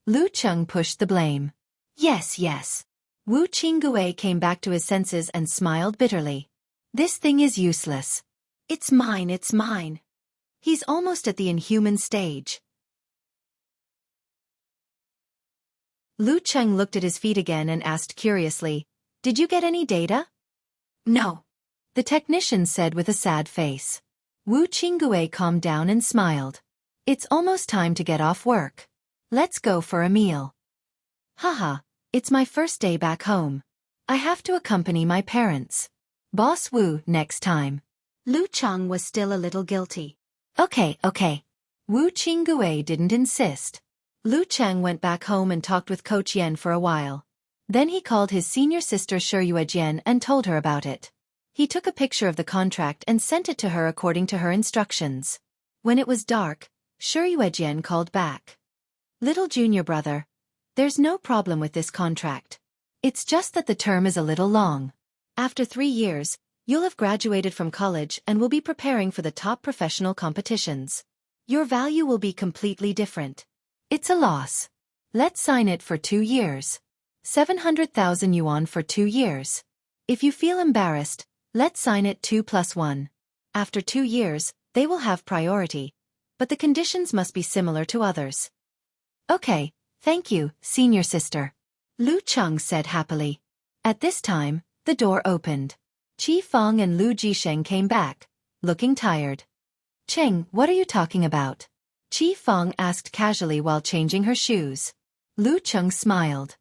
Lu Cheng pushed the blame. Yes, yes. Wu Qinggui came back to his senses and smiled bitterly. This thing is useless. It's mine, it's mine. He's almost at the inhuman stage. Lu Cheng looked at his feet again and asked curiously, "Did you get any data?" "No," the technician said with a sad face. Wu Qinggui calmed down and smiled. "It's almost time to get off work. Let's go for a meal." Haha, it's my first day back home. I have to accompany my parents. Boss Wu, next time. Lu Cheng was still a little guilty. Okay. Wu Qinggui didn't insist. Lu Cheng went back home and talked with Coach Yen for a while. Then he called his senior sister Shiyuejian and told her about it. He took a picture of the contract and sent it to her according to her instructions. When it was dark, Shiyuejian called back. "Little junior brother, there's no problem with this contract. It's just that the term is a little long. After 3 years, you'll have graduated from college and will be preparing for the top professional competitions. Your value will be completely different. It's a loss. Let's sign it for 2 years. 700,000 yuan for 2 years. If you feel embarrassed, let's sign it 2+1. After 2 years, they will have priority, but the conditions must be similar to others." "Okay, thank you, senior sister," Lu Cheng said happily. At this time, the door opened. Qi Feng and Lu Jisheng came back, looking tired. "Cheng, what are you talking about?" Qi Feng asked casually while changing her shoes. Lu Cheng smiled.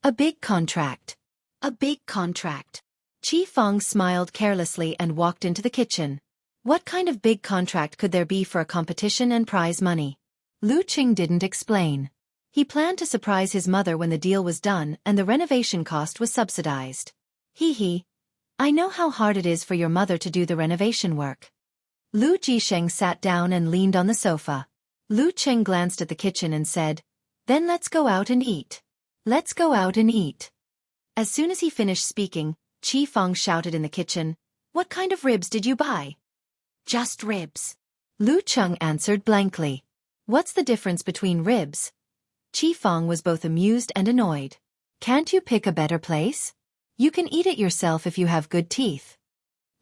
"A big contract. A big contract." Qi Feng smiled carelessly and walked into the kitchen. What kind of big contract could there be for a competition and prize money? Lu Cheng didn't explain. He planned to surprise his mother when the deal was done and the renovation cost was subsidized. Hee. I know how hard it is for your mother to do the renovation work. Lu Jisheng sat down and leaned on the sofa. Lu Cheng glanced at the kitchen and said, "Then let's go out and eat. Let's go out and eat." As soon as he finished speaking, Qi Feng shouted in the kitchen, "What kind of ribs did you buy?" "Just ribs." Lu Cheng answered blankly. "What's the difference between ribs?" Qi Feng was both amused and annoyed. "Can't you pick a better place?" You can eat it yourself if you have good teeth.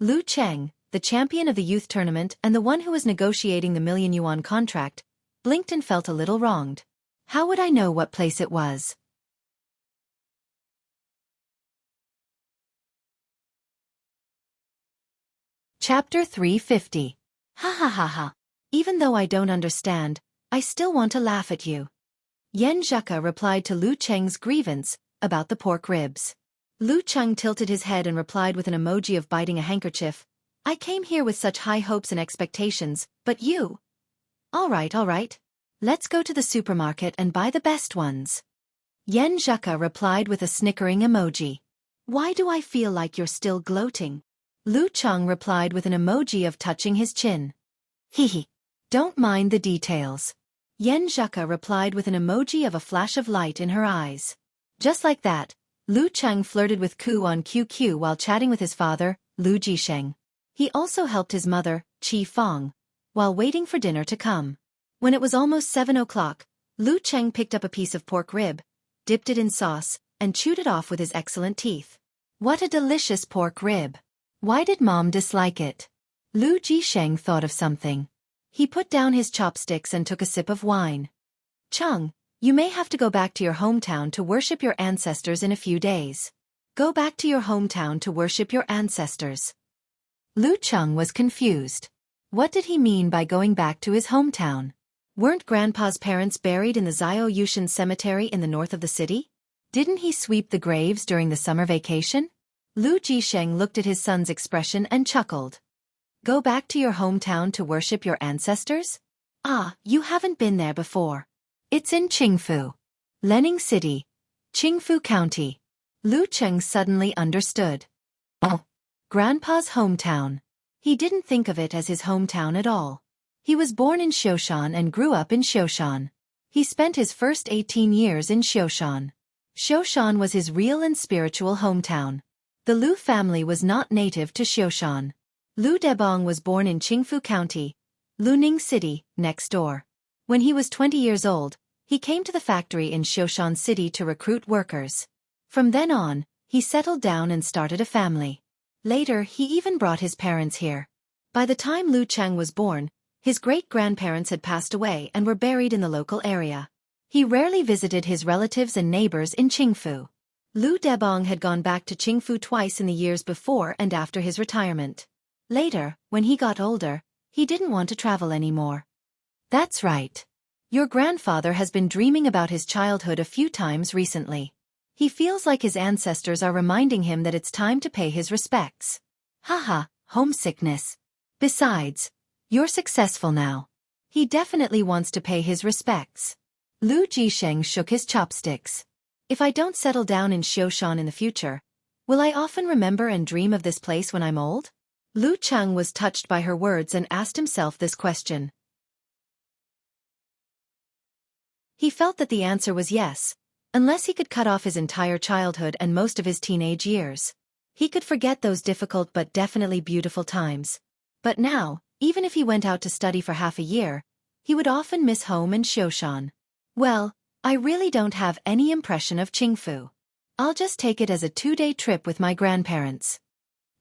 Lu Cheng, the champion of the youth tournament and the one who was negotiating the million-yuan contract, blinked and felt a little wronged. How would I know what place it was? Chapter 350. Ha ha ha ha. Even though I don't understand, I still want to laugh at you. Yan Zheka replied to Lu Cheng's grievance about the pork ribs. Lu Cheng tilted his head and replied with an emoji of biting a handkerchief. I came here with such high hopes and expectations, but you... All right. Let's go to the supermarket and buy the best ones. Yan Zheka replied with a snickering emoji. Why do I feel like you're still gloating? Lu Cheng replied with an emoji of touching his chin. Hehe. Don't mind the details. Yan Zheka replied with an emoji of a flash of light in her eyes. Just like that, Lu Cheng flirted with Ku on QQ while chatting with his father, Lu Jisheng. He also helped his mother, Xiaofan, while waiting for dinner to come. When it was almost 7 o'clock, Lu Cheng picked up a piece of pork rib, dipped it in sauce, and chewed it off with his excellent teeth. What a delicious pork rib! Why did Mom dislike it? Lu Jisheng thought of something. He put down his chopsticks and took a sip of wine. Cheng, you may have to go back to your hometown to worship your ancestors in a few days. Go back to your hometown to worship your ancestors. Lu Cheng was confused. What did he mean by going back to his hometown? Weren't Grandpa's parents buried in the Zhao Yushan cemetery in the north of the city? Didn't he sweep the graves during the summer vacation? Lu Jisheng looked at his son's expression and chuckled. Go back to your hometown to worship your ancestors? Ah, you haven't been there before. It's in Qingfu. Lening City, Qingfu County. Lu Cheng suddenly understood. Oh, Grandpa's hometown. He didn't think of it as his hometown at all. He was born in Xiaofan and grew up in Xiaofan. He spent his first 18 years in Xiaofan. Xiaofan was his real and spiritual hometown. The Lu family was not native to Xiaofan. Lu Debong was born in Qingfu County, Luning City, next door. When he was 20 years old, he came to the factory in Xiaoshan City to recruit workers. From then on, he settled down and started a family. Later, he even brought his parents here. By the time Lu Cheng was born, his great-grandparents had passed away and were buried in the local area. He rarely visited his relatives and neighbors in Qingfu. Lu Debong had gone back to Qingfu twice in the years before and after his retirement. Later, when he got older, he didn't want to travel anymore. That's right. Your grandfather has been dreaming about his childhood a few times recently. He feels like his ancestors are reminding him that it's time to pay his respects. Haha, homesickness. Besides, you're successful now. He definitely wants to pay his respects. Lu Jisheng shook his chopsticks. If I don't settle down in Xiaoshan in the future, will I often remember and dream of this place when I'm old? Lu Cheng was touched by her words and asked himself this question. He felt that the answer was yes, unless he could cut off his entire childhood and most of his teenage years. He could forget those difficult but definitely beautiful times. But now, even if he went out to study for half a year, he would often miss home and Xiaoshan. Well, I really don't have any impression of Qingfu. I'll just take it as a 2-day trip with my grandparents.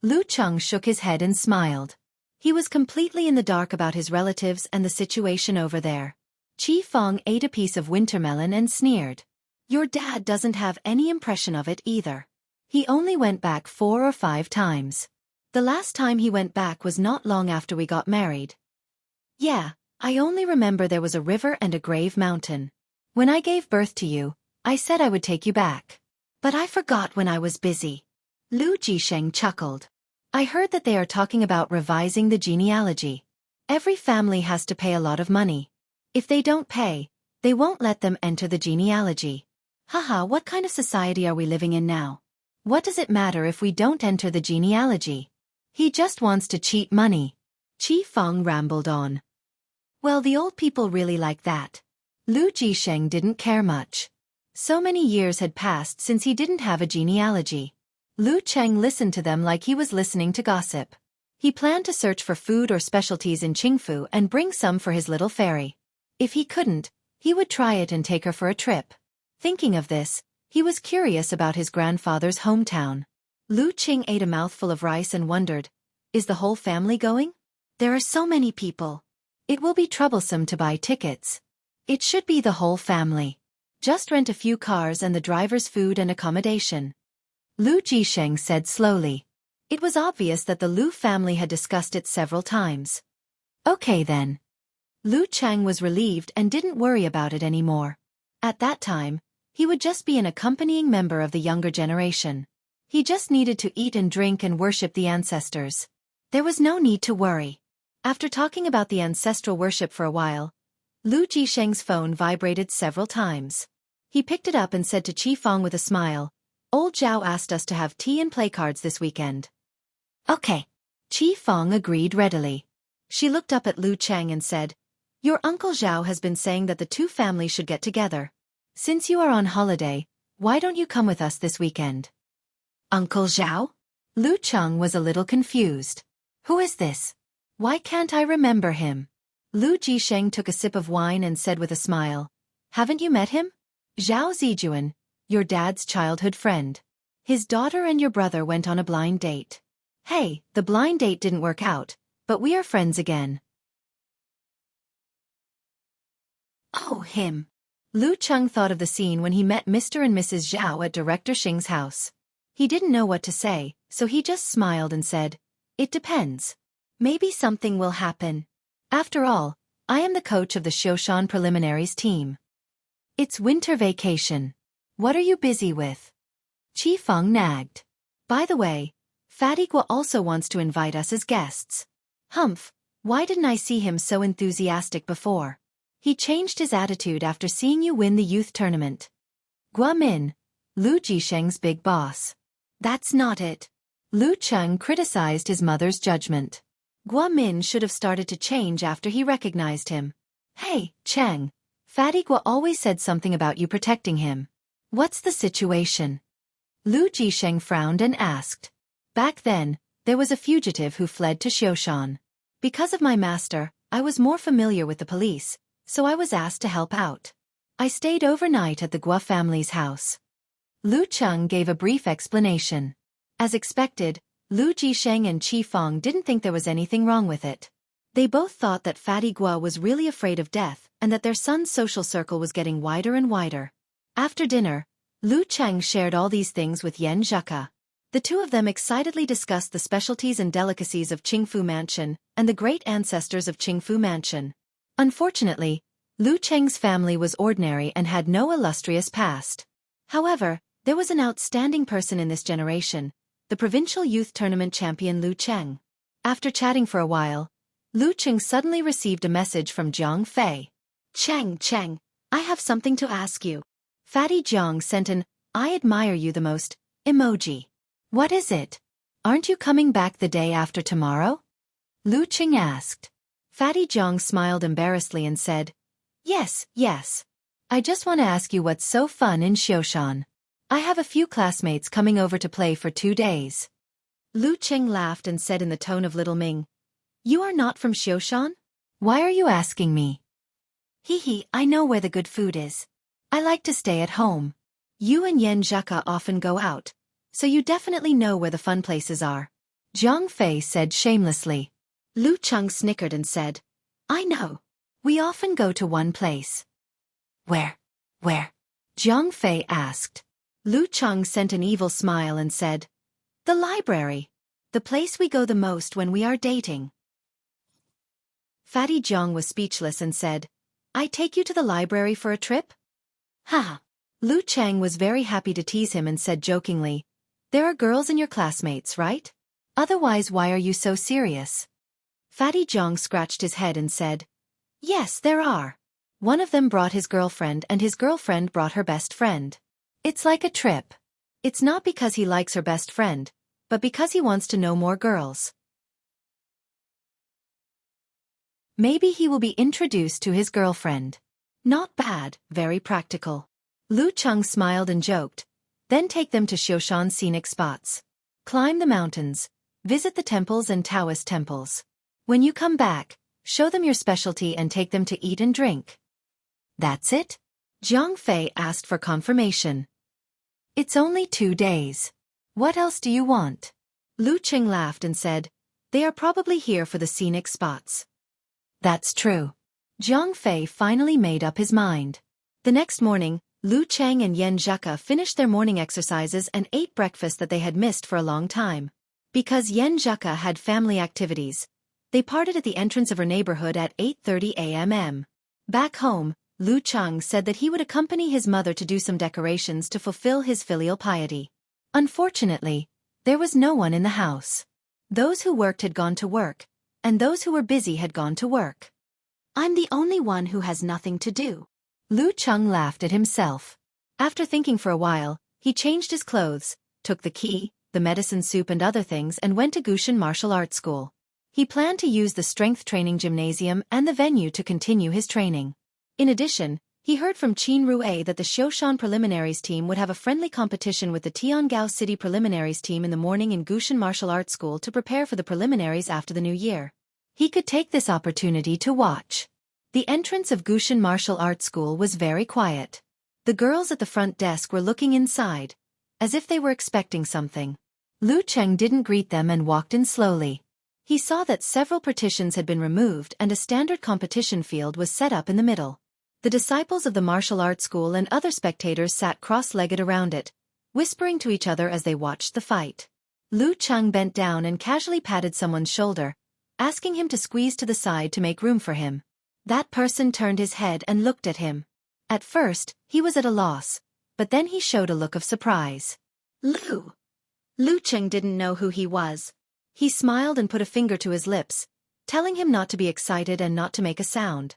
Lu Cheng shook his head and smiled. He was completely in the dark about his relatives and the situation over there. Qi Feng ate a piece of wintermelon and sneered. Your dad doesn't have any impression of it either. He only went back 4 or 5 times. The last time he went back was not long after we got married. Yeah, I only remember there was a river and a grave mountain. When I gave birth to you, I said I would take you back. But I forgot when I was busy. Lu Jisheng chuckled. I heard that they are talking about revising the genealogy. Every family has to pay a lot of money. If they don't pay, they won't let them enter the genealogy. Haha, what kind of society are we living in now? What does it matter if we don't enter the genealogy? He just wants to cheat money. Qi Feng rambled on. Well, the old people really like that. Lu Jisheng didn't care much. So many years had passed since he didn't have a genealogy. Lu Cheng listened to them like he was listening to gossip. He planned to search for food or specialties in Qingfu and bring some for his little fairy. If he couldn't, he would try it and take her for a trip. Thinking of this, he was curious about his grandfather's hometown. Lu Qing ate a mouthful of rice and wondered, is the whole family going? There are so many people. It will be troublesome to buy tickets. It should be the whole family. Just rent a few cars and the driver's food and accommodation. Lu Jisheng said slowly. It was obvious that the Lu family had discussed it several times. Okay then. Lu Chang was relieved and didn't worry about it anymore. At that time, he would just be an accompanying member of the younger generation. He just needed to eat and drink and worship the ancestors. There was no need to worry. After talking about the ancestral worship for a while, Lu Jisheng's phone vibrated several times. He picked it up and said to Qi Fong with a smile, Old Zhao asked us to have tea and play cards this weekend. Okay. Qi Fong agreed readily. She looked up at Lu Chang and said, Your Uncle Zhao has been saying that the two families should get together. Since you are on holiday, why don't you come with us this weekend? Uncle Zhao? Lu Chang was a little confused. Who is this? Why can't I remember him? Lu Jisheng took a sip of wine and said with a smile, Haven't you met him? Zhao Zijuan, your dad's childhood friend. His daughter and your brother went on a blind date. Hey, the blind date didn't work out, but we are friends again. Oh, him. Lu Cheng thought of the scene when he met Mr. and Mrs. Zhao at Director Xing's house. He didn't know what to say, so he just smiled and said, It depends. Maybe something will happen. After all, I am the coach of the Xiaofan preliminaries team. It's winter vacation. What are you busy with? Qi Feng nagged. By the way, Fatty Gua also wants to invite us as guests. Humph, why didn't I see him so enthusiastic before? He changed his attitude after seeing you win the youth tournament. Gua Min, Lu Jisheng's big boss. That's not it. Lu Cheng criticized his mother's judgment. Gua Min should have started to change after he recognized him. Hey, Cheng, Fatty Gua always said something about you protecting him. What's the situation? Lu Jisheng frowned and asked. Back then, there was a fugitive who fled to Xiaoshan. Because of my master, I was more familiar with the police, so I was asked to help out. I stayed overnight at the Gua family's house. Lu Cheng gave a brief explanation. As expected, Lu Jisheng and Qi Fong didn't think there was anything wrong with it. They both thought that Fatty Gua was really afraid of death and that their son's social circle was getting wider and wider. After dinner, Lu Cheng shared all these things with Yan Zheka. The two of them excitedly discussed the specialties and delicacies of Qingfu Mansion and the great ancestors of Qingfu Mansion. Unfortunately, Lu Cheng's family was ordinary and had no illustrious past. However, there was an outstanding person in this generation, the provincial youth tournament champion Lu Cheng. After chatting for a while, Lu Cheng suddenly received a message from Jiang Fei. Cheng, I have something to ask you. Fatty Jiang sent an I admire you the most emoji. What is it? Aren't you coming back the day after tomorrow? Lu Cheng asked. Fatty Jiang smiled embarrassedly and said, Yes. I just want to ask you what's so fun in Xiaoshan. I have a few classmates coming over to play for 2 days. Lu Cheng laughed and said in the tone of Little Ming, You are not from Xiaoshan? Why are you asking me? Hee, I know where the good food is. I like to stay at home. You and Yan Zheka often go out, so you definitely know where the fun places are. Jiang Fei said shamelessly. Lu Cheng snickered and said, I know. We often go to one place. Where? Jiang Fei asked. Lu Cheng sent an evil smile and said, The library. The place we go the most when we are dating. Fatty Jiang was speechless and said, I take you to the library for a trip? Ha! Lu Cheng was very happy to tease him and said jokingly, There are girls in your classmates, right? Otherwise why are you so serious? Fatty Jiang scratched his head and said, Yes, there are. One of them brought his girlfriend and his girlfriend brought her best friend. It's like a trip. It's not because he likes her best friend, but because he wants to know more girls. Maybe he will be introduced to his girlfriend. Not bad, very practical. Lu Cheng smiled and joked. Then take them to Xiaoshan scenic spots. Climb the mountains. Visit the temples and Taoist temples. When you come back, show them your specialty and take them to eat and drink. That's it? Jiang Fei asked for confirmation. It's only 2 days. What else do you want? Lu Qing laughed and said, they are probably here for the scenic spots. That's true. Zhang Fei finally made up his mind. The next morning, Lu Cheng and Yan Zheka finished their morning exercises and ate breakfast that they had missed for a long time. Because Yan Zheka had family activities, they parted at the entrance of her neighborhood at 8:30 a.m. Back home, Lu Cheng said that he would accompany his mother to do some decorations to fulfill his filial piety. Unfortunately, there was no one in the house. Those who worked had gone to work, and those who were busy had gone to work. I'm the only one who has nothing to do. Lu Cheng laughed at himself. After thinking for a while, he changed his clothes, took the key, the medicine soup and other things and went to Gushan Martial Arts School. He planned to use the strength training gymnasium and the venue to continue his training. In addition, he heard from Qin Rue that the Xiaofan preliminaries team would have a friendly competition with the Tiangao City preliminaries team in the morning in Gushan Martial Arts School to prepare for the preliminaries after the new year. He could take this opportunity to watch. The entrance of Gushan Martial Arts School was very quiet. The girls at the front desk were looking inside, as if they were expecting something. Lu Cheng didn't greet them and walked in slowly. He saw that several partitions had been removed and a standard competition field was set up in the middle. The disciples of the martial arts school and other spectators sat cross-legged around it, whispering to each other as they watched the fight. Lu Cheng bent down and casually patted someone's shoulder, asking him to squeeze to the side to make room for him. That person turned his head and looked at him. At first, he was at a loss, but then he showed a look of surprise. Lu Cheng didn't know who he was. He smiled and put a finger to his lips, telling him not to be excited and not to make a sound.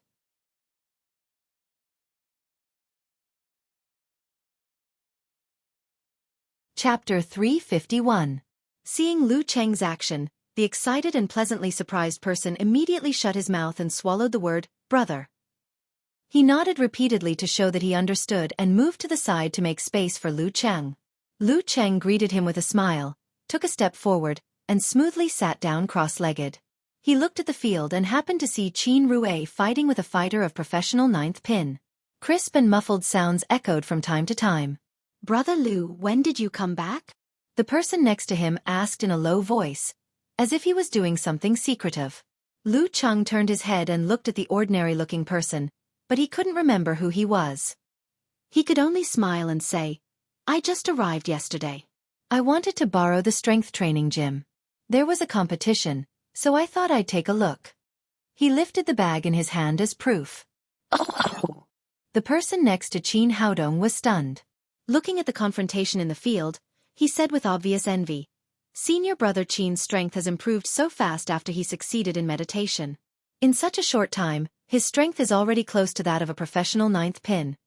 Chapter 351. Seeing Lu Cheng's action, the excited and pleasantly surprised person immediately shut his mouth and swallowed the word, brother. He nodded repeatedly to show that he understood and moved to the side to make space for Lu Cheng. Lu Cheng greeted him with a smile, took a step forward, and smoothly sat down cross-legged. He looked at the field and happened to see Qin Rue fighting with a fighter of professional ninth pin. Crisp and muffled sounds echoed from time to time. Brother Lu, when did you come back? The person next to him asked in a low voice, as if he was doing something secretive. Lu Cheng turned his head and looked at the ordinary-looking person, but he couldn't remember who he was. He could only smile and say, I just arrived yesterday. I wanted to borrow the strength training gym. There was a competition, so I thought I'd take a look. He lifted the bag in his hand as proof. Oh! The person next to Qin Haodong was stunned. Looking at the confrontation in the field, he said with obvious envy, Senior brother Qin's strength has improved so fast after he succeeded in meditation. In such a short time, his strength is already close to that of a professional ninth pin.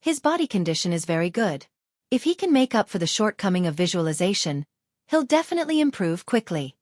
His body condition is very good. If he can make up for the shortcoming of visualization, he'll definitely improve quickly.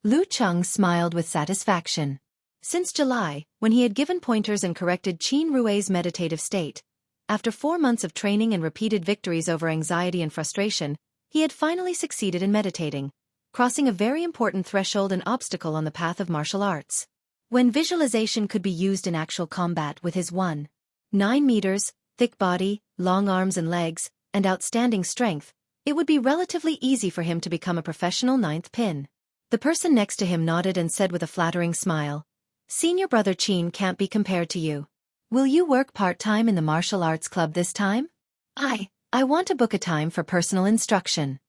Lu Cheng smiled with satisfaction. Since July, when he had given pointers and corrected Qin Rue's meditative state, after 4 months of training and repeated victories over anxiety and frustration, he had finally succeeded in meditating, crossing a very important threshold and obstacle on the path of martial arts. When visualization could be used in actual combat with his 1.9 meters, thick body, long arms and legs, and outstanding strength, it would be relatively easy for him to become a professional ninth pin. The person next to him nodded and said with a flattering smile, Senior brother Qin can't be compared to you. Will you work part-time in the martial arts club this time? I want to book a time for personal instruction.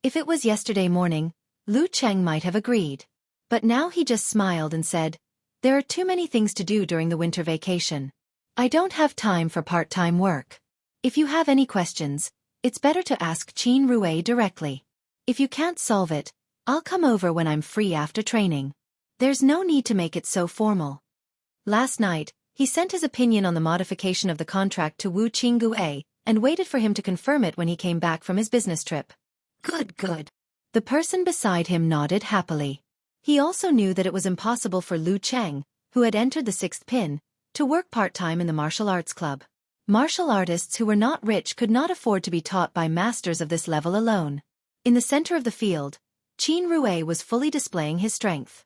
If it was yesterday morning, Lu Cheng might have agreed. But now he just smiled and said, there are too many things to do during the winter vacation. I don't have time for part-time work. If you have any questions, it's better to ask Qin Rue directly. If you can't solve it, I'll come over when I'm free after training. There's no need to make it so formal. Last night, he sent his opinion on the modification of the contract to Wu Qinggue and waited for him to confirm it when he came back from his business trip. Good. The person beside him nodded happily. He also knew that it was impossible for Lu Cheng, who had entered the 6th pin, to work part-time in the martial arts club. Martial artists who were not rich could not afford to be taught by masters of this level alone. In the center of the field, Qin Rue was fully displaying his strength.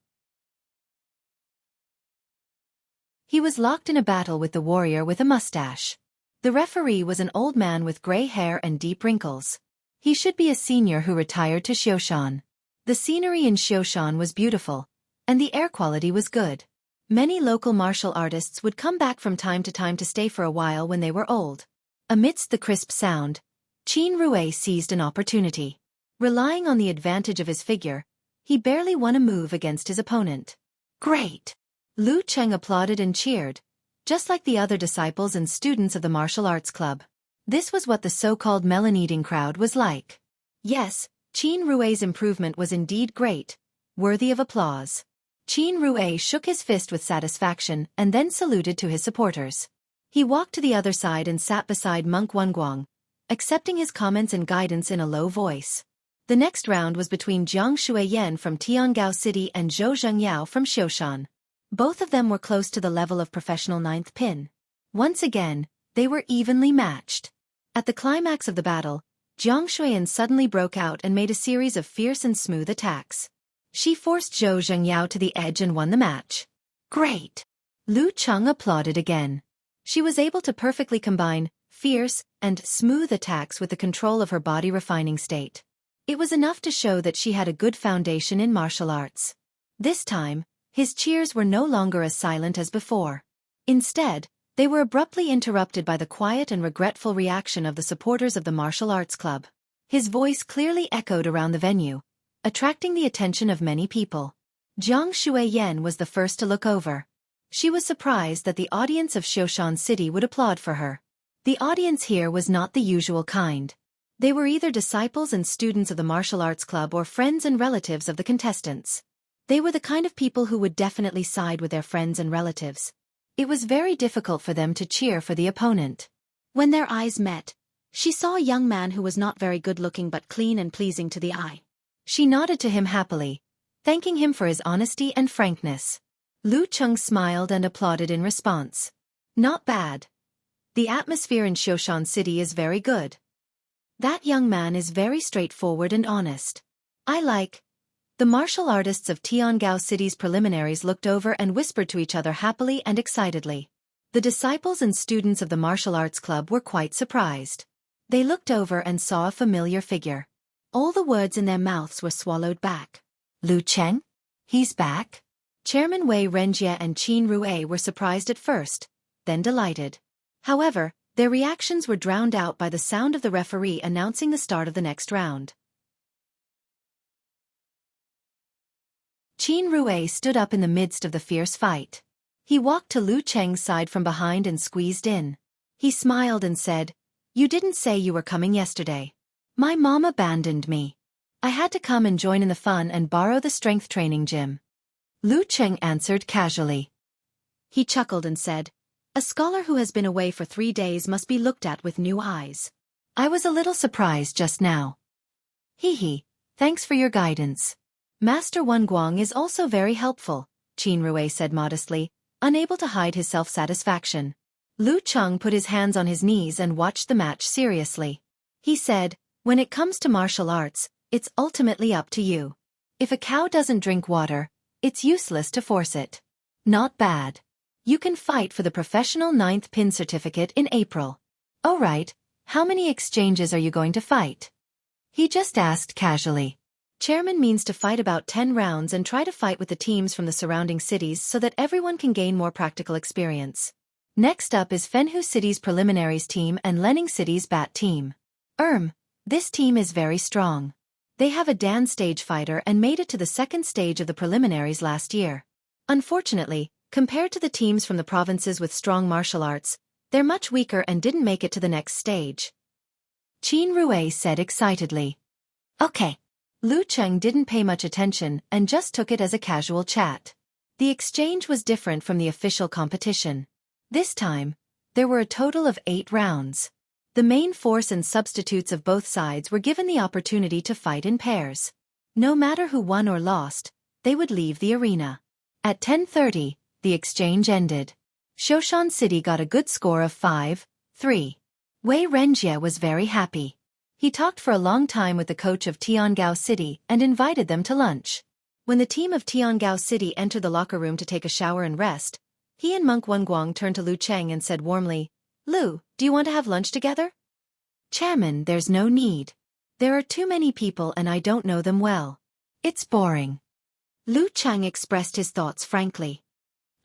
He was locked in a battle with the warrior with a mustache. The referee was an old man with gray hair and deep wrinkles. He should be a senior who retired to Xiaofan. The scenery in Xiaofan was beautiful, and the air quality was good. Many local martial artists would come back from time to stay for a while when they were old. Amidst the crisp sound, Qin Rui seized an opportunity. Relying on the advantage of his figure, he barely won a move against his opponent. Great! Lu Cheng applauded and cheered, just like the other disciples and students of the martial arts club. This was what the so-called melon-eating crowd was like. Yes, Qin Rui's improvement was indeed great, worthy of applause. Qin Rui shook his fist with satisfaction and then saluted to his supporters. He walked to the other side and sat beside Monk Wenguang, accepting his comments and guidance in a low voice. The next round was between Jiang Shuiyan from Tiangao City and Zhou Zhengyao from Xiaoshan. Both of them were close to the level of professional ninth pin. Once again, they were evenly matched. At the climax of the battle, Jiang Shuiyan suddenly broke out and made a series of fierce and smooth attacks. She forced Zhou Zhengyao to the edge and won the match. Great! Lu Cheng applauded again. She was able to perfectly combine fierce and smooth attacks with the control of her body refining state. It was enough to show that she had a good foundation in martial arts. This time, his cheers were no longer as silent as before. Instead, they were abruptly interrupted by the quiet and regretful reaction of the supporters of the martial arts club. His voice clearly echoed around the venue, attracting the attention of many people. Jiang Shuiyan was the first to look over. She was surprised that the audience of Xiaoshan City would applaud for her. The audience here was not the usual kind. They were either disciples and students of the martial arts club or friends and relatives of the contestants. They were the kind of people who would definitely side with their friends and relatives. It was very difficult for them to cheer for the opponent. When their eyes met, she saw a young man who was not very good-looking but clean and pleasing to the eye. She nodded to him happily, thanking him for his honesty and frankness. Lu Cheng smiled and applauded in response. Not bad. The atmosphere in Xiaoshan City is very good. That young man is very straightforward and honest. I like. The martial artists of Tiangao City's preliminaries looked over and whispered to each other happily and excitedly. The disciples and students of the martial arts club were quite surprised. They looked over and saw a familiar figure. All the words in their mouths were swallowed back. Lu Cheng? He's back? Chairman Wei Renjie and Qin Rui were surprised at first, then delighted. However, their reactions were drowned out by the sound of the referee announcing the start of the next round. Qin Rui stood up in the midst of the fierce fight. He walked to Lu Cheng's side from behind and squeezed in. He smiled and said, "You didn't say you were coming yesterday. My mom abandoned me. I had to come and join in the fun and borrow the strength training gym." Lu Cheng answered casually. He chuckled and said, "A scholar who has been away for 3 days must be looked at with new eyes. I was a little surprised just now." Hee, thanks for your guidance. Master Wenguang is also very helpful, Qin Rui said modestly, unable to hide his self-satisfaction. Lu Cheng put his hands on his knees and watched the match seriously. He said, "When it comes to martial arts, it's ultimately up to you. If a cow doesn't drink water, it's useless to force it. Not bad. You can fight for the professional 9th pin certificate in April. Oh right, how many exchanges are you going to fight?" He just asked casually. Chairman means to fight about 10 rounds and try to fight with the teams from the surrounding cities so that everyone can gain more practical experience. Next up is Fenhu City's preliminaries team and Lenning City's bat team. This team is very strong. They have a Dan stage fighter and made it to the second stage of the preliminaries last year. Unfortunately, compared to the teams from the provinces with strong martial arts, they're much weaker and didn't make it to the next stage. Qin Rui said excitedly. Okay. Lu Cheng didn't pay much attention and just took it as a casual chat. The exchange was different from the official competition. This time, there were a total of 8 rounds. The main force and substitutes of both sides were given the opportunity to fight in pairs. No matter who won or lost, they would leave the arena. At 10:30, the exchange ended. Xiaoshan City got a good score of 5-3. Wei Renjie was very happy. He talked for a long time with the coach of Tiangao City and invited them to lunch. When the team of Tiangao City entered the locker room to take a shower and rest, he and Monk Wenguang turned to Lu Cheng and said warmly, "Lu, do you want to have lunch together?" "Chairman, there's no need. There are too many people and I don't know them well. It's boring. Lu Chang expressed his thoughts frankly.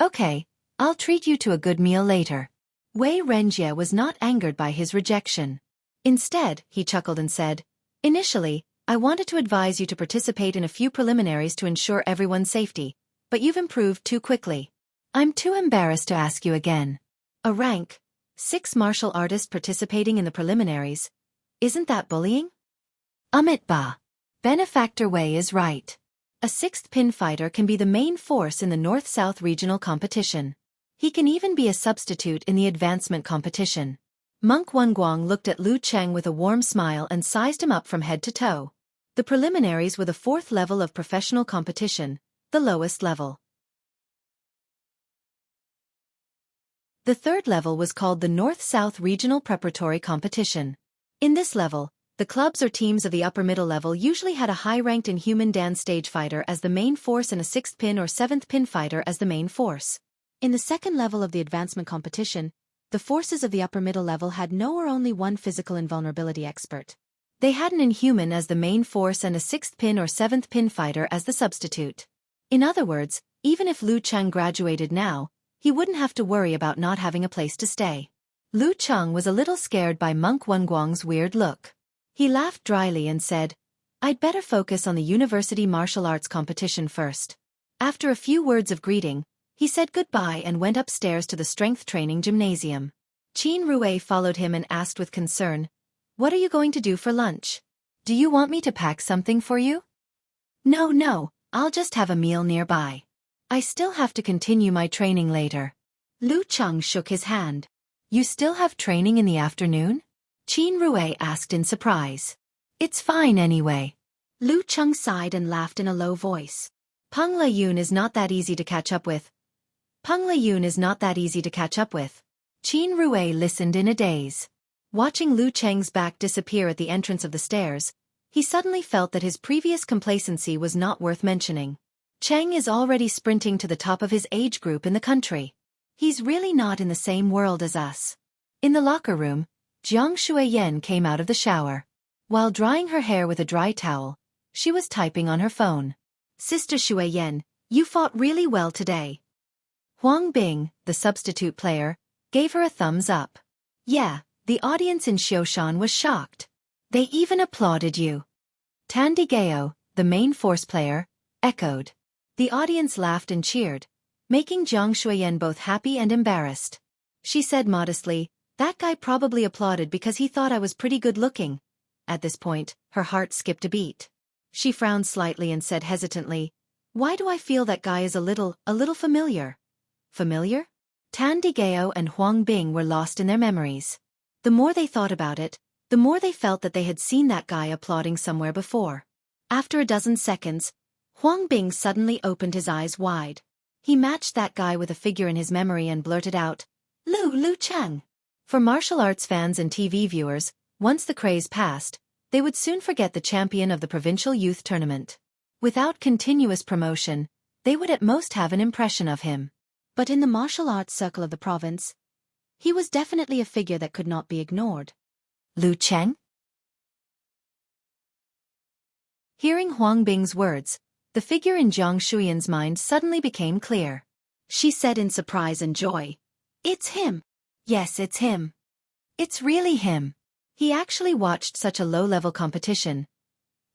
Okay, I'll treat you to a good meal later. Wei Renjie was not angered by his rejection. Instead, he chuckled and said, Initially, I wanted to advise you to participate in a few preliminaries to ensure everyone's safety, but you've improved too quickly. I'm too embarrassed to ask you again. A rank 6 martial artist participating in the preliminaries. Isn't that bullying? Amit Ba. Benefactor Wei is right. A 6th pin fighter can be the main force in the North-South regional competition. He can even be a substitute in the advancement competition. Monk Wenguang looked at Lu Cheng with a warm smile and sized him up from head to toe. The preliminaries were the 4th level of professional competition, the lowest level. The 3rd level was called the North-South Regional Preparatory Competition. In this level, the clubs or teams of the upper-middle level usually had a high-ranked inhuman dance stage fighter as the main force and a 6th pin or 7th pin fighter as the main force. In the 2nd level of the advancement competition, the forces of the upper-middle level had no or only one physical invulnerability expert. They had an inhuman as the main force and a 6th pin or 7th pin fighter as the substitute. In other words, even if Lu Cheng graduated now, he wouldn't have to worry about not having a place to stay. Lu Cheng was a little scared by Monk Wenguang's weird look. He laughed dryly and said, I'd better focus on the university martial arts competition first. After a few words of greeting, he said goodbye and went upstairs to the strength training gymnasium. Qin Rui followed him and asked with concern, What are you going to do for lunch? Do you want me to pack something for you? No, I'll just have a meal nearby. I still have to continue my training later. Lu Cheng shook his hand. You still have training in the afternoon? Qin Rui asked in surprise. It's fine anyway. Lu Cheng sighed and laughed in a low voice. Peng Liyun is not that easy to catch up with. Qin Rui listened in a daze. Watching Lu Cheng's back disappear at the entrance of the stairs, he suddenly felt that his previous complacency was not worth mentioning. Cheng is already sprinting to the top of his age group in the country. He's really not in the same world as us. In the locker room, Jiang Shuiyan came out of the shower. While drying her hair with a dry towel, she was typing on her phone. Sister Shuiyan, you fought really well today. Huang Bing, the substitute player, gave her a thumbs up. Yeah, the audience in Xiaofan was shocked. They even applauded you. Tan Digao, the main force player, echoed. The audience laughed and cheered, making Jiang Shuiyan both happy and embarrassed. She said modestly, That guy probably applauded because he thought I was pretty good looking. At this point, her heart skipped a beat. She frowned slightly and said hesitantly, Why do I feel that guy is a little familiar? Familiar? Tan Digao and Huang Bing were lost in their memories. The more they thought about it, the more they felt that they had seen that guy applauding somewhere before. After a dozen seconds, Huang Bing suddenly opened his eyes wide. He matched that guy with a figure in his memory and blurted out, Lu Cheng. For martial arts fans and TV viewers, once the craze passed, they would soon forget the champion of the provincial youth tournament. Without continuous promotion, they would at most have an impression of him. But in the martial arts circle of the province, he was definitely a figure that could not be ignored. Lu Cheng? Hearing Huang Bing's words, the figure in Jiang Shuiyan's mind suddenly became clear. She said in surprise and joy, It's him. Yes, it's him. It's really him. He actually watched such a low-level competition.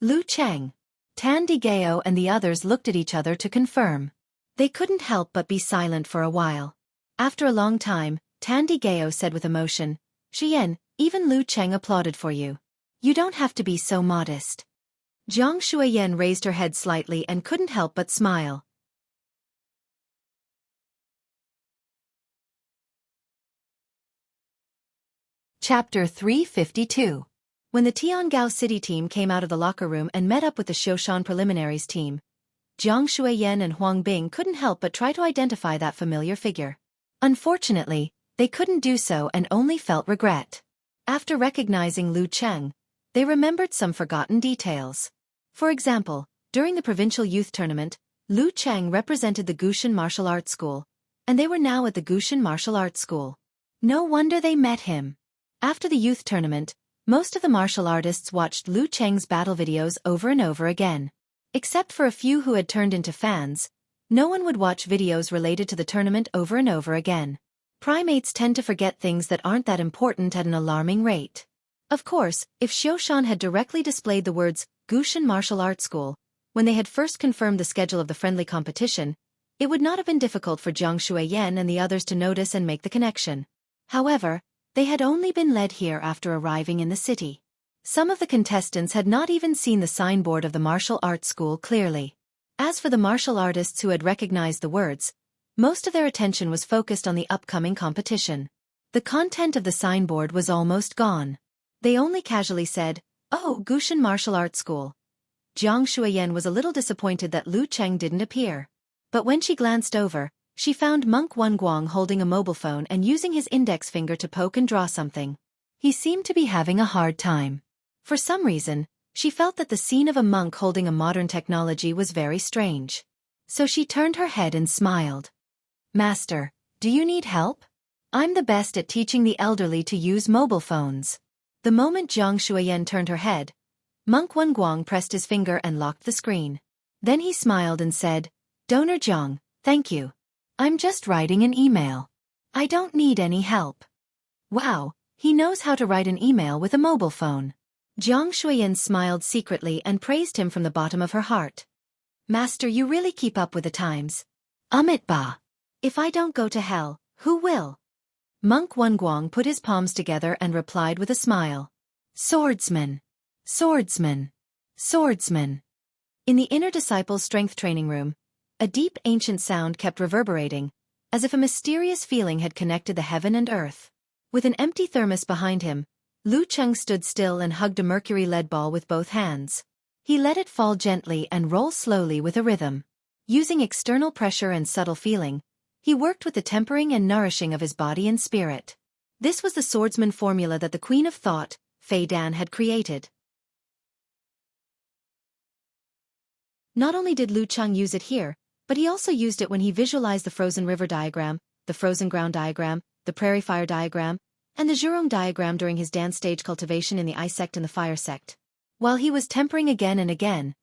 Lu Cheng, Tan Digao and the others looked at each other to confirm. They couldn't help but be silent for a while. After a long time, Tan Digao said with emotion, Xian, even Lu Cheng applauded for you. You don't have to be so modest. Jiang Shuiyan raised her head slightly and couldn't help but smile. Chapter 352. When the Tiangao City team came out of the locker room and met up with the Xiaofan preliminaries team, Jiang Shuiyan and Huang Bing couldn't help but try to identify that familiar figure. Unfortunately, they couldn't do so and only felt regret. After recognizing Lu Cheng, they remembered some forgotten details. For example, during the provincial youth tournament, Lu Cheng represented the Gushan Martial Arts School, and they were now at the Gushan Martial Arts School. No wonder they met him. After the youth tournament, Most of the martial artists watched Lu Cheng's battle videos over and over again. Except for a few who had turned into fans, no one would watch videos related to the tournament over and over again. Primates tend to forget things that aren't that important at an alarming rate. Of course, if Xiaofan had directly displayed the words, Gushan Martial Arts School, when they had first confirmed the schedule of the friendly competition, it would not have been difficult for Jiang Shuiyan and the others to notice and make the connection. However, they had only been led here after arriving in the city. Some of the contestants had not even seen the signboard of the martial arts school clearly. As for the martial artists who had recognized the words, most of their attention was focused on the upcoming competition. The content of the signboard was almost gone. They only casually said, "Oh, Gushan Martial Arts School." Jiang Shuiyan was a little disappointed that Lu Cheng didn't appear. But when she glanced over, she found Monk Wenguang holding a mobile phone and using his index finger to poke and draw something. He seemed to be having a hard time. For some reason, she felt that the scene of a monk holding a modern technology was very strange. So she turned her head and smiled. "Master, do you need help? I'm the best at teaching the elderly to use mobile phones." The moment Jiang Shuiyan turned her head, Monk Wenguang pressed his finger and locked the screen. Then he smiled and said, "Donor Jiang, thank you. I'm just writing an email. I don't need any help." Wow, he knows how to write an email with a mobile phone. Jiang Shuiyan smiled secretly and praised him from the bottom of her heart. "Master, you really keep up with the times. Amit ba. If I don't go to hell, who will?" Monk Wenguang put his palms together and replied with a smile. "Swordsman. Swordsman. Swordsman." In the inner disciples' strength training room, a deep ancient sound kept reverberating, as if a mysterious feeling had connected the heaven and earth. With an empty thermos behind him, Lu Cheng stood still and hugged a mercury lead ball with both hands. He let it fall gently and roll slowly with a rhythm. Using external pressure and subtle feeling, he worked with the tempering and nourishing of his body and spirit. This was the swordsman formula that the Queen of Thought, Fei Dan, had created. Not only did Lu Cheng use it here, but he also used it when he visualized the frozen river diagram, the frozen ground diagram, the prairie fire diagram, and the Zhurong diagram during his dance stage cultivation in the ice sect and the fire sect. While he was tempering again and again,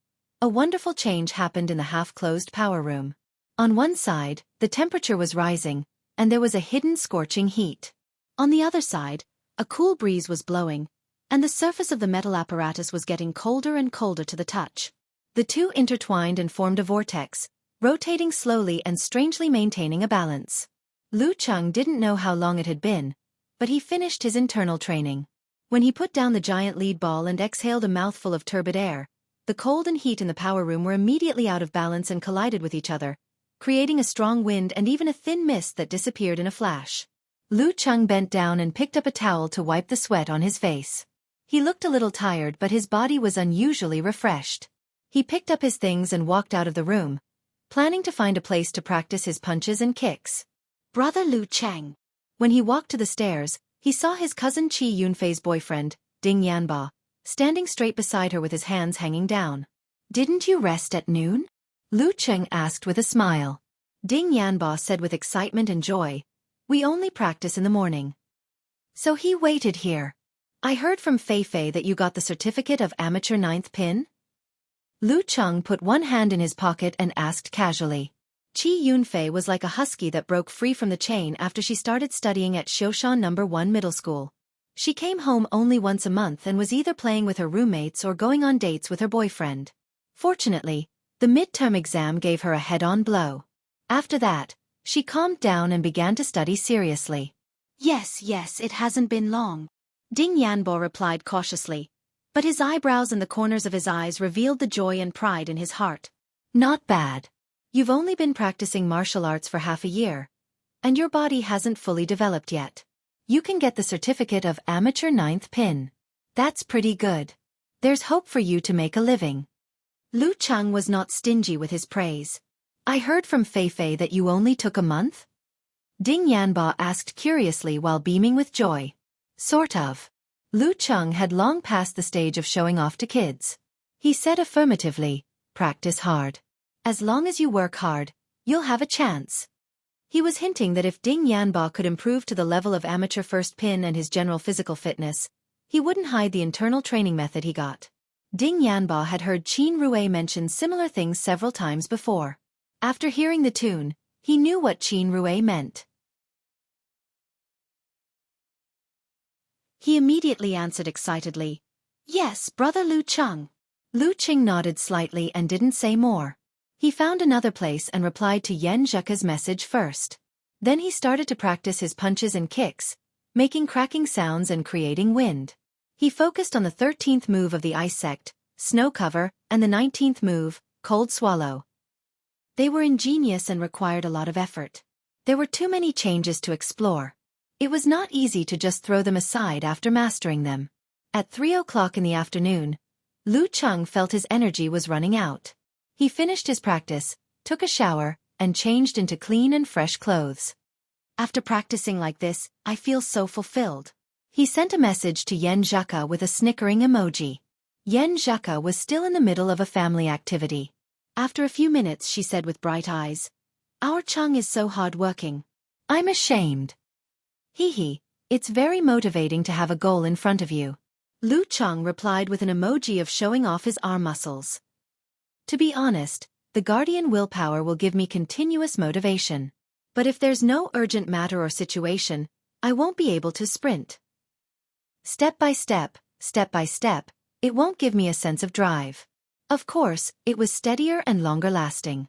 a wonderful change happened in the half-closed power room. On one side, the temperature was rising, and there was a hidden scorching heat. On the other side, a cool breeze was blowing, and the surface of the metal apparatus was getting colder and colder to the touch. The two intertwined and formed a vortex, rotating slowly and strangely maintaining a balance. Lu Cheng didn't know how long it had been, but he finished his internal training. When he put down the giant lead ball and exhaled a mouthful of turbid air, the cold and heat in the power room were immediately out of balance and collided with each other, creating a strong wind and even a thin mist that disappeared in a flash. Lu Cheng bent down and picked up a towel to wipe the sweat on his face. He looked a little tired, but his body was unusually refreshed. He picked up his things and walked out of the room, planning to find a place to practice his punches and kicks. Brother Lu Cheng. When he walked to the stairs, he saw his cousin Qi Yunfei's boyfriend, Ding Yanba, standing straight beside her with his hands hanging down. "Didn't you rest at noon?" Lu Cheng asked with a smile. Ding Yanba said with excitement and joy, "We only practice in the morning." "So he waited here. I heard from Fei Fei that you got the certificate of amateur 9th pin?" Lu Cheng put one hand in his pocket and asked casually. Qi Yunfei was like a husky that broke free from the chain after she started studying at Xiaoshan No. 1 middle school. She came home only once a month and was either playing with her roommates or going on dates with her boyfriend. Fortunately, the midterm exam gave her a head-on blow. After that, she calmed down and began to study seriously. Yes, it hasn't been long," Ding Yanbo replied cautiously, but his eyebrows and the corners of his eyes revealed the joy and pride in his heart. "Not bad. You've only been practicing martial arts for half a year, and your body hasn't fully developed yet. You can get the certificate of amateur 9th pin. That's pretty good. There's hope for you to make a living." Lu Cheng was not stingy with his praise. "I heard from Fei Fei that you only took a month?" Ding Yanba asked curiously while beaming with joy. "Sort of." Lu Cheng had long passed the stage of showing off to kids. He said affirmatively, "Practice hard. As long as you work hard, you'll have a chance." He was hinting that if Ding Yanba could improve to the level of amateur first pin and his general physical fitness, He wouldn't hide the internal training method he got. Ding Yanba had heard Qin Rui mention similar things several times before. After hearing the tune, he knew what Qin Rui meant. He immediately answered excitedly, "Yes, brother Lu Cheng." Lu Qing nodded slightly and didn't say more. He found another place and replied to Yen Zheka's message first. Then he started to practice his punches and kicks, making cracking sounds and creating wind. He focused on the 13th move of the ice sect, Snow Cover, and the 19th move, Cold Swallow. They were ingenious and required a lot of effort. There were too many changes to explore. It was not easy to just throw them aside after mastering them. At 3 o'clock in the afternoon, Lu Cheng felt his energy was running out. He finished his practice, took a shower, and changed into clean and fresh clothes. After practicing like this, I feel so fulfilled. He sent a message to Yen Zheka with a snickering emoji. Yen Zheka was still in the middle of a family activity. After a few minutes she said with bright eyes, "Our Cheng is so hard-working. I'm ashamed." Hee, it's very motivating to have a goal in front of you. Lu Cheng replied with an emoji of showing off his arm muscles. To be honest, the guardian willpower will give me continuous motivation. But if there's no urgent matter or situation, I won't be able to sprint. Step by step, it won't give me a sense of drive. Of course, it was steadier and longer lasting.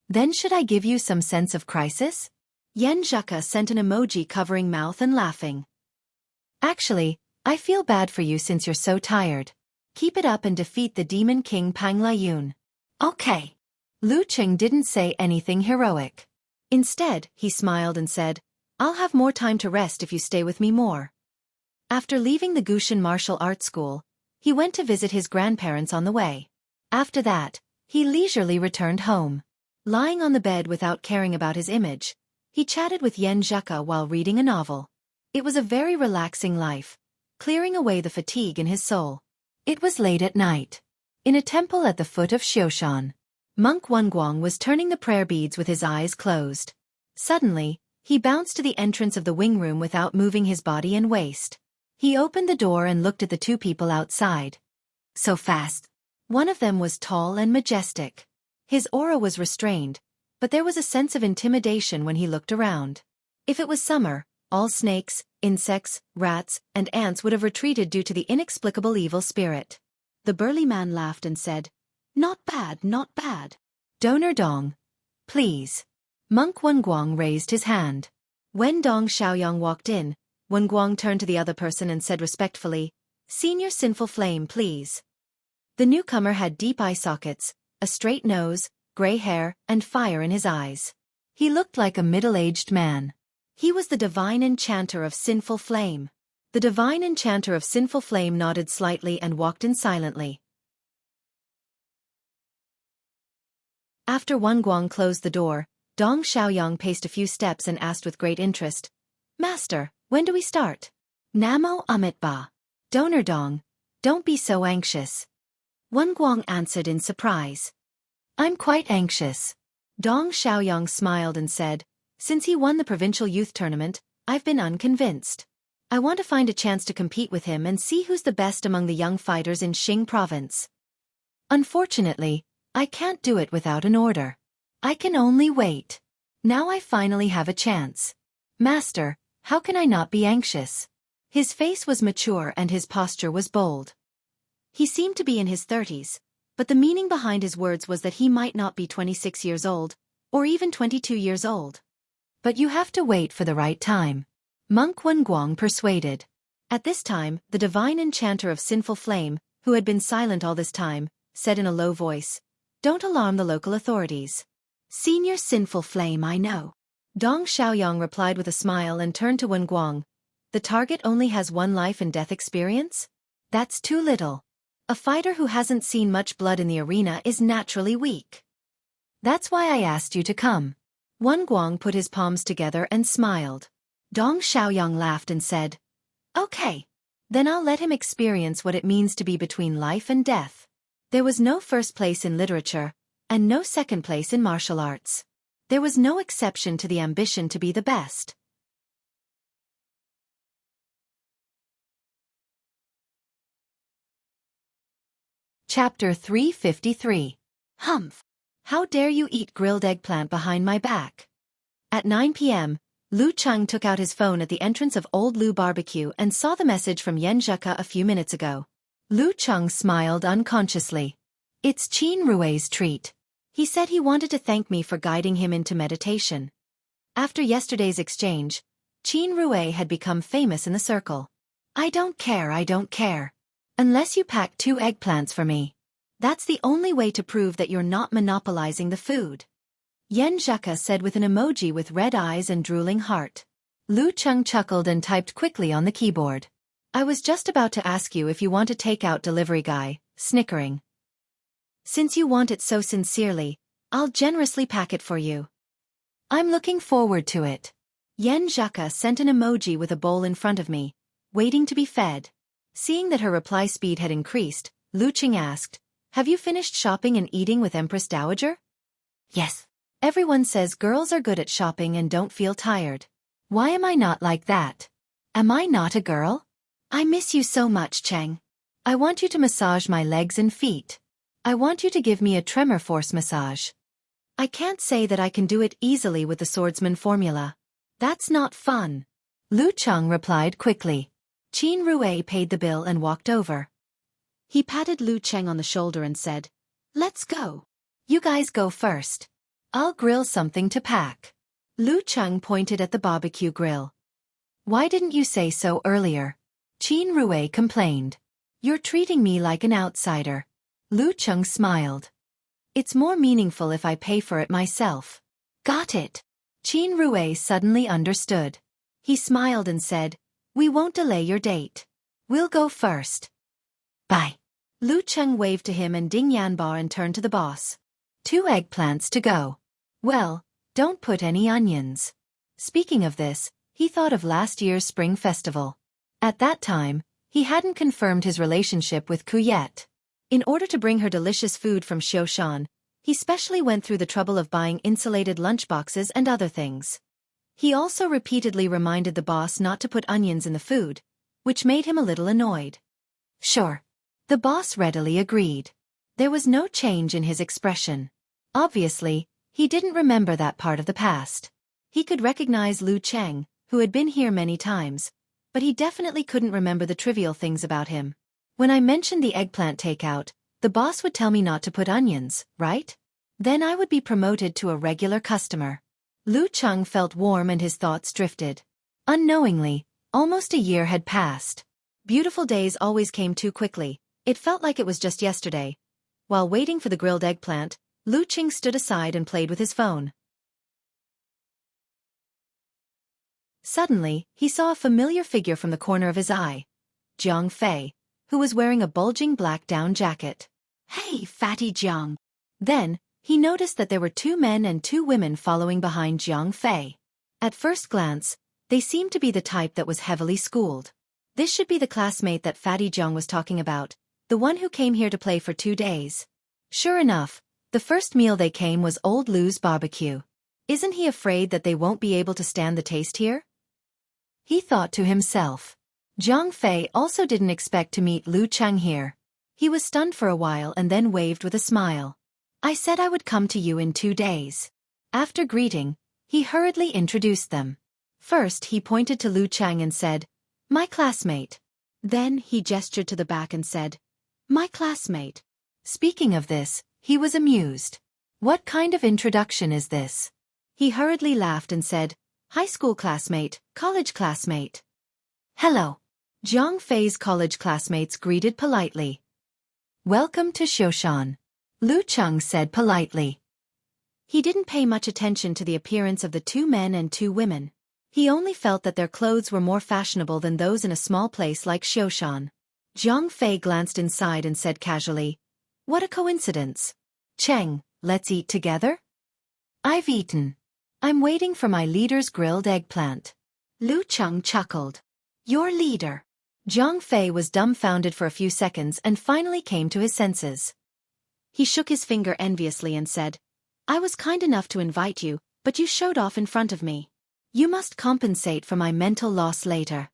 Then should I give you some sense of crisis? Yen Zheka sent an emoji covering mouth and laughing. Actually, I feel bad for you since you're so tired. Keep it up and defeat the Demon King Pang Layun. Okay. Lu Qing didn't say anything heroic. Instead, he smiled and said, "I'll have more time to rest if you stay with me more." After leaving the Gushan Martial Arts School, he went to visit his grandparents on the way. After that, he leisurely returned home. Lying on the bed without caring about his image, he chatted with Yen Zheka while reading a novel. It was a very relaxing life, clearing away the fatigue in his soul. It was late at night. In a temple at the foot of Xiaofan, Monk Wenguang was turning the prayer beads with his eyes closed. Suddenly, he bounced to the entrance of the wing room without moving his body and waist. He opened the door and looked at the two people outside. So fast. One of them was tall and majestic. His aura was restrained, but there was a sense of intimidation when he looked around. If it was summer, all snakes, insects, rats, and ants would have retreated due to the inexplicable evil spirit. The burly man laughed and said, "Not bad, not bad. Donor Dong. Please." Monk Wenguang raised his hand. When Dong Xiaoyang walked in, Wenguang turned to the other person and said respectfully, "Senior Sinful Flame, please." The newcomer had deep eye sockets, a straight nose, gray hair, and fire in his eyes. He looked like a middle-aged man. He was the divine enchanter of Sinful Flame. The divine enchanter of Sinful Flame nodded slightly and walked in silently. After Wenguang closed the door, Dong Xiaoyang paced a few steps and asked with great interest, "Master, when do we start?" "Namo Amitba. Donor Dong, don't be so anxious." Wenguang answered in surprise. "I'm quite anxious." Dong Xiaoyang smiled and said, "Since he won the provincial youth tournament, I've been unconvinced. I want to find a chance to compete with him and see who's the best among the young fighters in Xing province. Unfortunately, I can't do it without an order. I can only wait. Now I finally have a chance. Master, how can I not be anxious?" His face was mature and his posture was bold. He seemed to be in his 30s, but the meaning behind his words was that he might not be 26 years old, or even 22 years old. "But you have to wait for the right time," Monk Wenguang persuaded. At this time, the divine enchanter of Sinful Flame, who had been silent all this time, said in a low voice, "Don't alarm the local authorities. Senior Sinful Flame, I know." Dong Xiaoyang replied with a smile and turned to Wenguang. "The target only has one life and death experience? That's too little. A fighter who hasn't seen much blood in the arena is naturally weak. That's why I asked you to come." Wenguang put his palms together and smiled. Dong Xiaoyang laughed and said, "Okay. Then I'll let him experience what it means to be between life and death." There was no first place in literature, and no second place in martial arts. There was no exception to the ambition to be the best. Chapter 353. Humph! How dare you eat grilled eggplant behind my back? At 9 p.m., Lu Cheng took out his phone at the entrance of Old Lu Barbecue and saw the message from Yen Zheka a few minutes ago. Lu Cheng smiled unconsciously. It's Qin Rui's treat. He said he wanted to thank me for guiding him into meditation. After yesterday's exchange, Qin Rui had become famous in the circle. I don't care. Unless you pack 2 eggplants for me. That's the only way to prove that you're not monopolizing the food. Yen Zheka said with an emoji with red eyes and drooling heart. Lu Cheng chuckled and typed quickly on the keyboard. I was just about to ask you if you want a takeout delivery guy, snickering. Since you want it so sincerely, I'll generously pack it for you. I'm looking forward to it. Yen Zheka sent an emoji with a bowl in front of me, waiting to be fed. Seeing that her reply speed had increased, Lu Cheng asked, Have you finished shopping and eating with Empress Dowager? Yes. Everyone says girls are good at shopping and don't feel tired. Why am I not like that? Am I not a girl? I miss you so much, Cheng. I want you to massage my legs and feet. I want you to give me a tremor force massage. I can't say that I can do it easily with the swordsman formula. That's not fun. Lu Cheng replied quickly. Qin Rui paid the bill and walked over. He patted Lu Cheng on the shoulder and said, Let's go. You guys go first. I'll grill something to pack. Lu Cheng pointed at the barbecue grill. Why didn't you say so earlier? Qin Rui complained. You're treating me like an outsider. Lu Cheng smiled. It's more meaningful if I pay for it myself. Got it. Qin Rui suddenly understood. He smiled and said, We won't delay your date. We'll go first. Bye. Lu Cheng waved to him and Ding Yanbar and turned to the boss. 2 eggplants to go. Well, don't put any onions. Speaking of this, he thought of last year's spring festival. At that time, he hadn't confirmed his relationship with Ku yet. In order to bring her delicious food from Xiaofan, he specially went through the trouble of buying insulated lunchboxes and other things. He also repeatedly reminded the boss not to put onions in the food, which made him a little annoyed. Sure. The boss readily agreed. There was no change in his expression. Obviously, he didn't remember that part of the past. He could recognize Lu Cheng, who had been here many times, but he definitely couldn't remember the trivial things about him. When I mentioned the eggplant takeout, the boss would tell me not to put onions, right? Then I would be promoted to a regular customer. Lu Cheng felt warm and his thoughts drifted. Unknowingly, almost a year had passed. Beautiful days always came too quickly. It felt like it was just yesterday. While waiting for the grilled eggplant, Lu Cheng stood aside and played with his phone. Suddenly, he saw a familiar figure from the corner of his eye. Jiang Fei, who was wearing a bulging black down jacket. Hey, fatty Jiang. Then, he noticed that there were 2 men and 2 women following behind Jiang Fei. At first glance, they seemed to be the type that was heavily schooled. This should be the classmate that Fatty Jiang was talking about, the one who came here to play for 2 days. Sure enough, the first meal they came was Old Lu's barbecue. Isn't he afraid that they won't be able to stand the taste here? He thought to himself. Jiang Fei also didn't expect to meet Lu Cheng here. He was stunned for a while and then waved with a smile. I said I would come to you in 2 days. After greeting, he hurriedly introduced them. First he pointed to Lu Cheng and said, My classmate. Then he gestured to the back and said, My classmate. Speaking of this, he was amused. What kind of introduction is this? He hurriedly laughed and said, High school classmate, college classmate. Hello. Jiang Fei's college classmates greeted politely. Welcome to Xiaofan. Lu Cheng said politely. He didn't pay much attention to the appearance of the 2 men and 2 women. He only felt that their clothes were more fashionable than those in a small place like Xiaofan. Jiang Fei glanced inside and said casually, What a coincidence. Cheng, let's eat together? I've eaten. I'm waiting for my leader's grilled eggplant. Lu Cheng chuckled. Your leader. Jiang Fei was dumbfounded for a few seconds and finally came to his senses. He shook his finger enviously and said, I was kind enough to invite you, but you showed off in front of me. You must compensate for my mental loss later.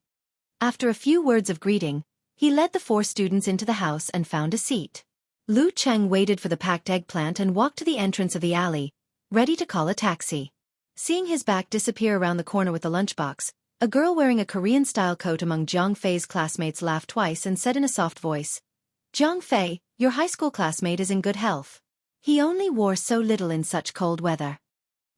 After a few words of greeting, he led the 4 students into the house and found a seat. Lu Cheng waited for the packed eggplant and walked to the entrance of the alley, ready to call a taxi. Seeing his back disappear around the corner with the lunchbox, a girl wearing a Korean-style coat among Jiang Fei's classmates laughed twice and said in a soft voice, "Jiang Fei, your high school classmate is in good health. He only wore so little in such cold weather."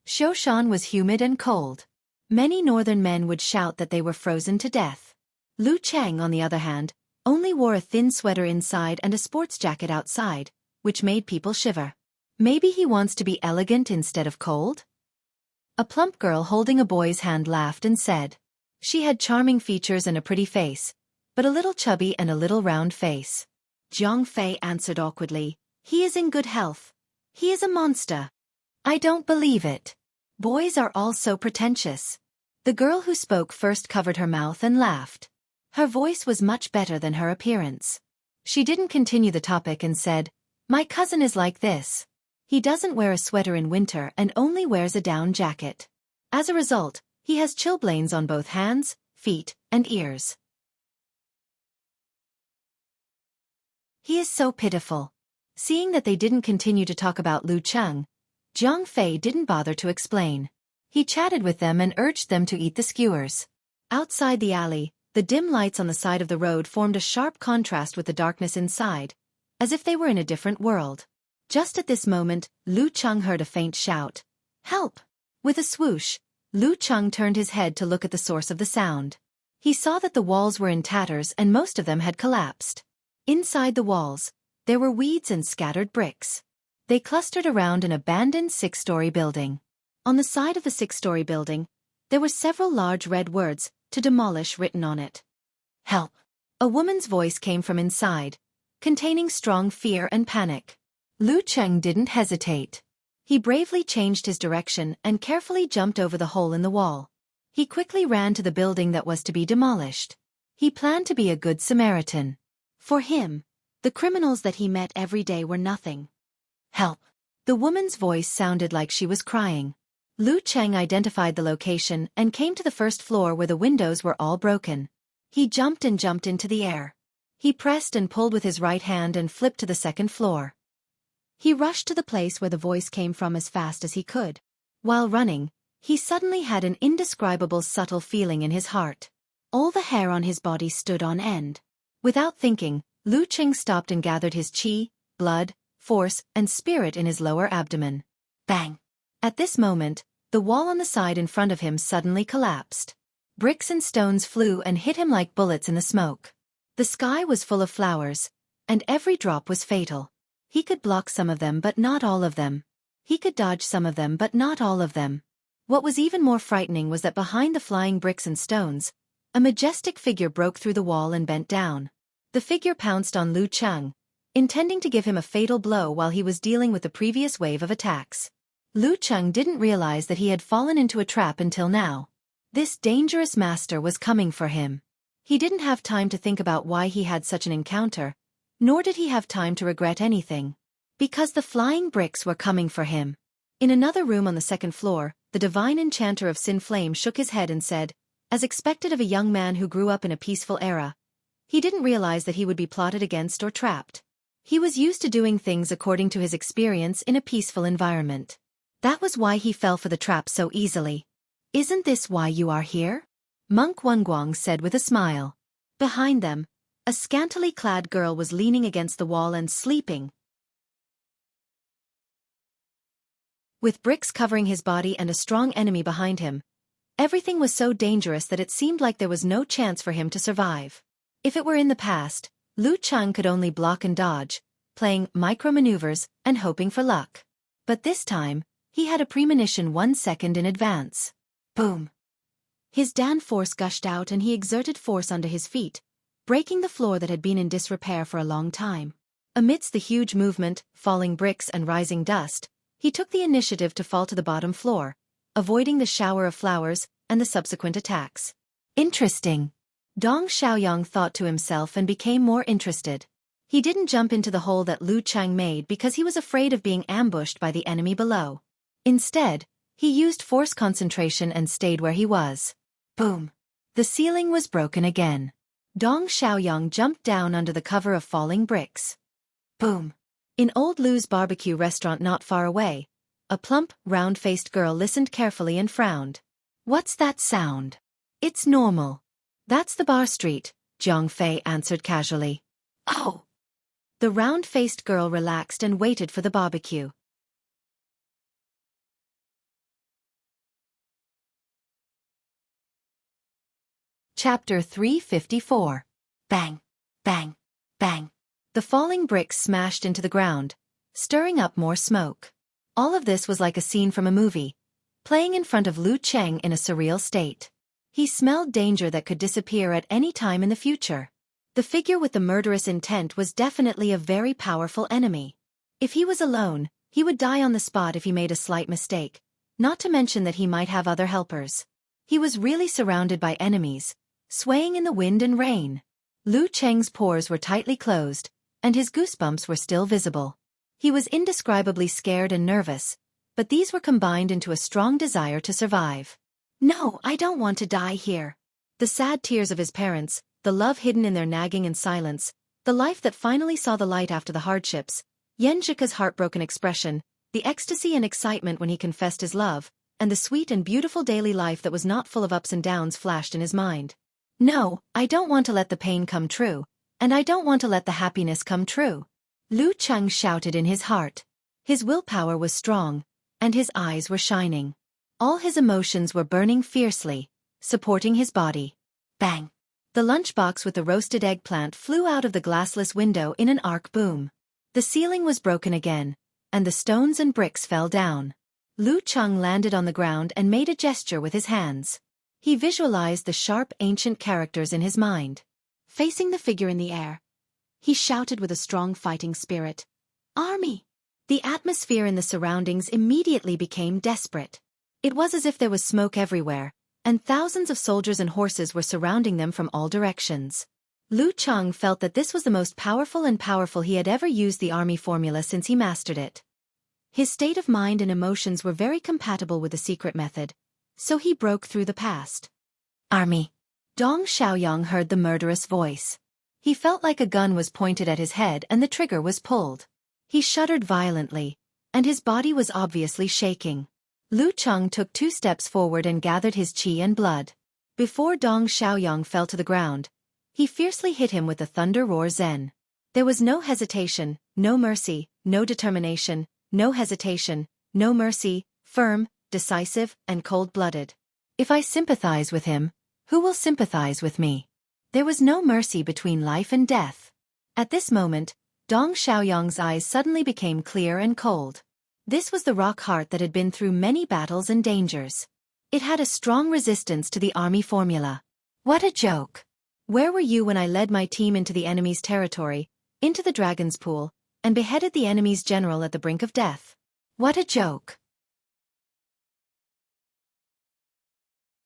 Xiaofan was humid and cold. Many northern men would shout that they were frozen to death. Lu Cheng, on the other hand, only wore a thin sweater inside and a sports jacket outside, which made people shiver. Maybe he wants to be elegant instead of cold? A plump girl holding a boy's hand laughed and said. She had charming features and a pretty face, but a little chubby and a little round face. Jiang Fei answered awkwardly, "He is in good health. He is a monster." "I don't believe it. Boys are all so pretentious." The girl who spoke first covered her mouth and laughed. Her voice was much better than her appearance. She didn't continue the topic and said, "My cousin is like this. He doesn't wear a sweater in winter and only wears a down jacket. As a result, he has chilblains on both hands, feet, and ears. He is so pitiful." Seeing that they didn't continue to talk about Lu Cheng, Jiang Fei didn't bother to explain. He chatted with them and urged them to eat the skewers. Outside the alley, the dim lights on the side of the road formed a sharp contrast with the darkness inside, as if they were in a different world. Just at this moment, Lu Cheng heard a faint shout. "Help!" With a swoosh, Lu Cheng turned his head to look at the source of the sound. He saw that the walls were in tatters and most of them had collapsed. Inside the walls, there were weeds and scattered bricks. They clustered around an abandoned six-story building. On the side of the six-story building, there were several large red words, "To demolish," written on it. "Help!" A woman's voice came from inside, containing strong fear and panic. Lu Cheng didn't hesitate. He bravely changed his direction and carefully jumped over the hole in the wall. He quickly ran to the building that was to be demolished. He planned to be a good Samaritan. For him, the criminals that he met every day were nothing. "Help!" The woman's voice sounded like she was crying. Lu Cheng identified the location and came to the first floor where the windows were all broken. He jumped into the air. He pressed and pulled with his right hand and flipped to the second floor. He rushed to the place where the voice came from as fast as he could. While running, he suddenly had an indescribable subtle feeling in his heart. All the hair on his body stood on end. Without thinking, Lu Cheng stopped and gathered his qi, blood, force, and spirit in his lower abdomen. Bang! At this moment, the wall on the side in front of him suddenly collapsed. Bricks and stones flew and hit him like bullets in the smoke. The sky was full of flowers, and every drop was fatal. He could block some of them but not all of them. He could dodge some of them but not all of them. What was even more frightening was that behind the flying bricks and stones, a majestic figure broke through the wall and bent down. The figure pounced on Lu Cheng, intending to give him a fatal blow while he was dealing with the previous wave of attacks. Lu Cheng didn't realize that he had fallen into a trap until now. This dangerous master was coming for him. He didn't have time to think about why he had such an encounter, nor did he have time to regret anything. Because the flying bricks were coming for him. In another room on the second floor, the divine enchanter of Sin Flame shook his head and said, as expected of a young man who grew up in a peaceful era, he didn't realize that he would be plotted against or trapped. He was used to doing things according to his experience in a peaceful environment. That was why he fell for the trap so easily. "Isn't this why you are here?" Monk Wenguang said with a smile. Behind them, a scantily clad girl was leaning against the wall and sleeping. With bricks covering his body and a strong enemy behind him, everything was so dangerous that it seemed like there was no chance for him to survive. If it were in the past, Lu Cheng could only block and dodge, playing micro-maneuvers and hoping for luck. But this time, he had a premonition 1 second in advance. Boom! His Dan force gushed out and he exerted force under his feet, breaking the floor that had been in disrepair for a long time. Amidst the huge movement, falling bricks and rising dust, he took the initiative to fall to the bottom floor, avoiding the shower of flowers and the subsequent attacks. Interesting. Dong Xiaoyang thought to himself and became more interested. He didn't jump into the hole that Lu Cheng made because he was afraid of being ambushed by the enemy below. Instead, he used force concentration and stayed where he was. Boom! The ceiling was broken again. Dong Xiaoyang jumped down under the cover of falling bricks. Boom! In old Lou's barbecue restaurant not far away, a plump, round-faced girl listened carefully and frowned. What's that sound? It's normal. That's the bar street, Jiang Fei answered casually. Oh. The round-faced girl relaxed and waited for the barbecue. Chapter 354. Bang, bang, bang. The falling bricks smashed into the ground, stirring up more smoke. All of this was like a scene from a movie, playing in front of Lu Cheng in a surreal state. He smelled danger that could disappear at any time in the future. The figure with the murderous intent was definitely a very powerful enemy. If he was alone, he would die on the spot if he made a slight mistake, not to mention that he might have other helpers. He was really surrounded by enemies, swaying in the wind and rain. Lu Cheng's pores were tightly closed, and his goosebumps were still visible. He was indescribably scared and nervous, but these were combined into a strong desire to survive. No, I don't want to die here. The sad tears of his parents, the love hidden in their nagging and silence, the life that finally saw the light after the hardships, Yan Zhika's heartbroken expression, the ecstasy and excitement when he confessed his love, and the sweet and beautiful daily life that was not full of ups and downs flashed in his mind. No, I don't want to let the pain come true, and I don't want to let the happiness come true. Lu Cheng shouted in his heart. His willpower was strong, and his eyes were shining. All his emotions were burning fiercely, supporting his body. Bang! The lunchbox with the roasted eggplant flew out of the glassless window in an arc boom. The ceiling was broken again, and the stones and bricks fell down. Lu Cheng landed on the ground and made a gesture with his hands. He visualized the sharp ancient characters in his mind. Facing the figure in the air, he shouted with a strong fighting spirit, "Army!" The atmosphere in the surroundings immediately became desperate. It was as if there was smoke everywhere, and thousands of soldiers and horses were surrounding them from all directions. Lu Cheng felt that this was the most powerful he had ever used the army formula since he mastered it. His state of mind and emotions were very compatible with the secret method, so he broke through the past. Army. Dong Xiaoyang heard the murderous voice. He felt like a gun was pointed at his head and the trigger was pulled. He shuddered violently, and his body was obviously shaking. Lu Cheng took 2 steps forward and gathered his qi and blood. Before Dong Xiaoyang fell to the ground, he fiercely hit him with the Thunder Roar Zen. There was no hesitation, no mercy, no determination, no hesitation, no mercy, firm, decisive, and cold-blooded. If I sympathize with him, who will sympathize with me? There was no mercy between life and death. At this moment, Dong Xiaoyang's eyes suddenly became clear and cold. This was the rock heart that had been through many battles and dangers. It had a strong resistance to the army formula. What a joke! Where were you when I led my team into the enemy's territory, into the dragon's pool, and beheaded the enemy's general at the brink of death? What a joke!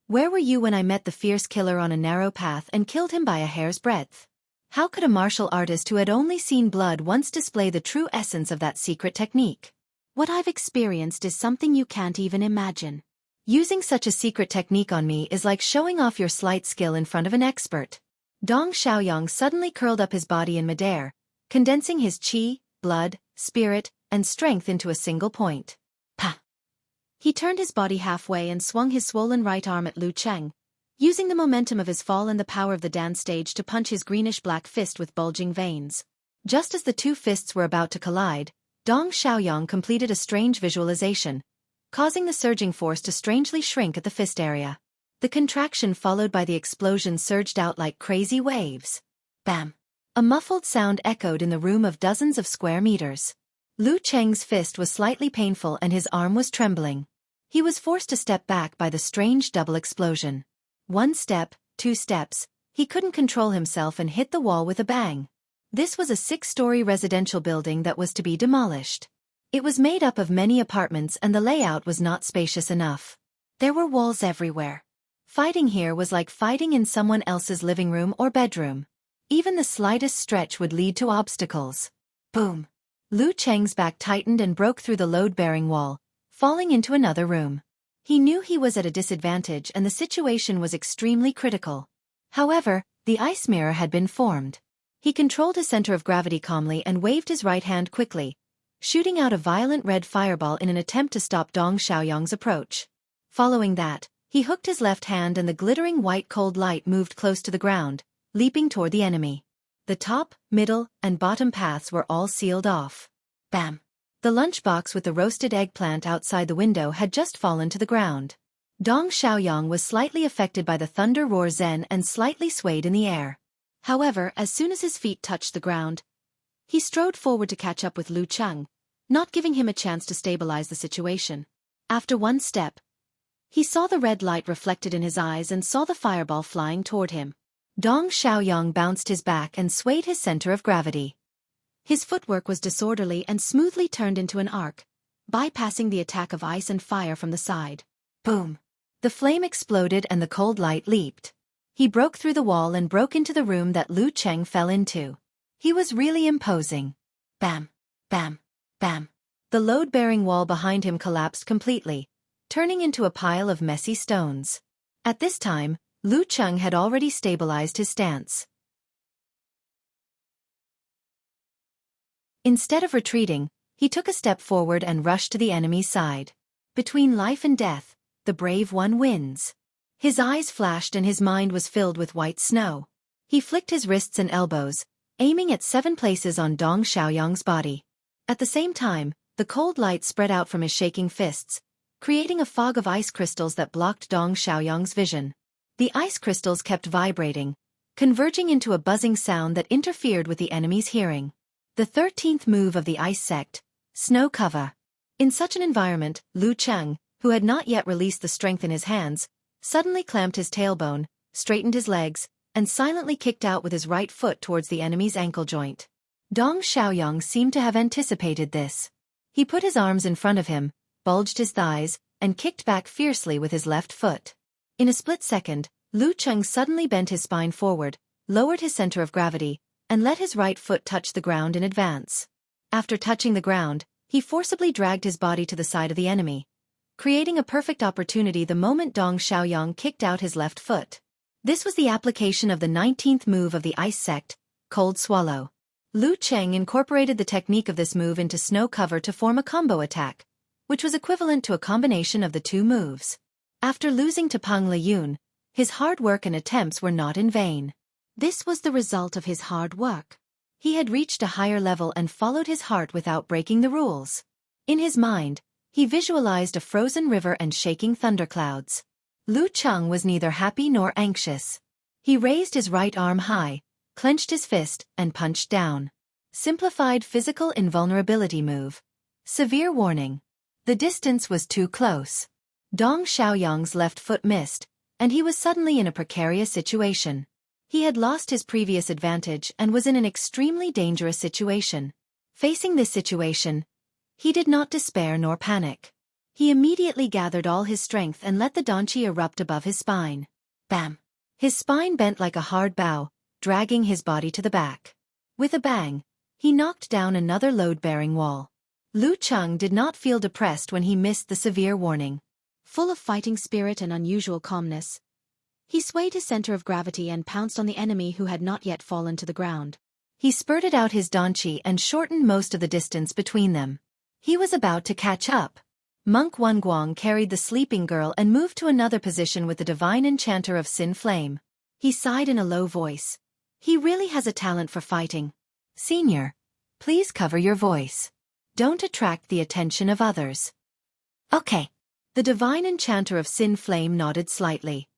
Where were you when I met the fierce killer on a narrow path and killed him by a hair's breadth? How could a martial artist who had only seen blood once display the true essence of that secret technique? What I've experienced is something you can't even imagine. Using such a secret technique on me is like showing off your slight skill in front of an expert. Dong Xiaoyang suddenly curled up his body in midair, condensing his qi, blood, spirit, and strength into a single point. Pa! He turned his body halfway and swung his swollen right arm at Lu Cheng, using the momentum of his fall and the power of the dance stage to punch his greenish-black fist with bulging veins. Just as the 2 fists were about to collide, Dong Xiaoyang completed a strange visualization, causing the surging force to strangely shrink at the fist area. The contraction followed by the explosion surged out like crazy waves. Bam! A muffled sound echoed in the room of dozens of square meters. Lu Cheng's fist was slightly painful and his arm was trembling. He was forced to step back by the strange double explosion. 1 step, 2 steps, he couldn't control himself and hit the wall with a bang. This was a 6-story residential building that was to be demolished. It was made up of many apartments and the layout was not spacious enough. There were walls everywhere. Fighting here was like fighting in someone else's living room or bedroom. Even the slightest stretch would lead to obstacles. Boom! Lu Cheng's back tightened and broke through the load-bearing wall, falling into another room. He knew he was at a disadvantage and the situation was extremely critical. However, the ice mirror had been formed. He controlled his center of gravity calmly and waved his right hand quickly, shooting out a violent red fireball in an attempt to stop Dong Xiaoyang's approach. Following that, he hooked his left hand and the glittering white cold light moved close to the ground, leaping toward the enemy. The top, middle, and bottom paths were all sealed off. Bam! The lunchbox with the roasted eggplant outside the window had just fallen to the ground. Dong Xiaoyang was slightly affected by the thunder roar Zen and slightly swayed in the air. However, as soon as his feet touched the ground, he strode forward to catch up with Lu Cheng, not giving him a chance to stabilize the situation. After one step, he saw the red light reflected in his eyes and saw the fireball flying toward him. Dong Xiaoyang bounced his back and swayed his center of gravity. His footwork was disorderly and smoothly turned into an arc, bypassing the attack of ice and fire from the side. Boom! The flame exploded and the cold light leaped. He broke through the wall and broke into the room that Lu Cheng fell into. He was really imposing. Bam! Bam! Bam! The load-bearing wall behind him collapsed completely, turning into a pile of messy stones. At this time, Lu Cheng had already stabilized his stance. Instead of retreating, he took a step forward and rushed to the enemy's side. Between life and death, the brave one wins. His eyes flashed and his mind was filled with white snow. He flicked his wrists and elbows, aiming at 7 places on Dong Xiaoyang's body. At the same time, the cold light spread out from his shaking fists, creating a fog of ice crystals that blocked Dong Xiaoyang's vision. The ice crystals kept vibrating, converging into a buzzing sound that interfered with the enemy's hearing. The 13th move of the ice sect, Snow Cover. In such an environment, Lu Cheng, who had not yet released the strength in his hands, suddenly clamped his tailbone, straightened his legs, and silently kicked out with his right foot towards the enemy's ankle joint. Dong Xiaoyang seemed to have anticipated this. He put his arms in front of him, bulged his thighs, and kicked back fiercely with his left foot. In a split second, Lu Cheng suddenly bent his spine forward, lowered his center of gravity, and let his right foot touch the ground in advance. After touching the ground, he forcibly dragged his body to the side of the enemy, creating a perfect opportunity the moment Dong Xiaoyang kicked out his left foot. This was the application of the 19th move of the ice sect, Cold Swallow. Lu Cheng incorporated the technique of this move into Snow Cover to form a combo attack, which was equivalent to a combination of the 2 moves. After losing to Peng Liyun, his hard work and attempts were not in vain. This was the result of his hard work. He had reached a higher level and followed his heart without breaking the rules. In his mind, he visualized a frozen river and shaking thunderclouds. Lu Cheng was neither happy nor anxious. He raised his right arm high, clenched his fist, and punched down. Simplified physical invulnerability move. Severe warning. The distance was too close. Dong Xiaoyang's left foot missed, and he was suddenly in a precarious situation. He had lost his previous advantage and was in an extremely dangerous situation. Facing this situation, he did not despair nor panic. He immediately gathered all his strength and let the danqi erupt above his spine. Bam! His spine bent like a hard bow, dragging his body to the back. With a bang, he knocked down another load-bearing wall. Lu Cheng did not feel depressed when he missed the severe warning. Full of fighting spirit and unusual calmness, he swayed his center of gravity and pounced on the enemy who had not yet fallen to the ground. He spurted out his danqi and shortened most of the distance between them. He was about to catch up. Monk Wenguang carried the sleeping girl and moved to another position with the divine enchanter of Sin Flame. He sighed in a low voice. He really has a talent for fighting. Senior, please cover your voice. Don't attract the attention of others. Okay. The divine enchanter of Sin Flame nodded slightly.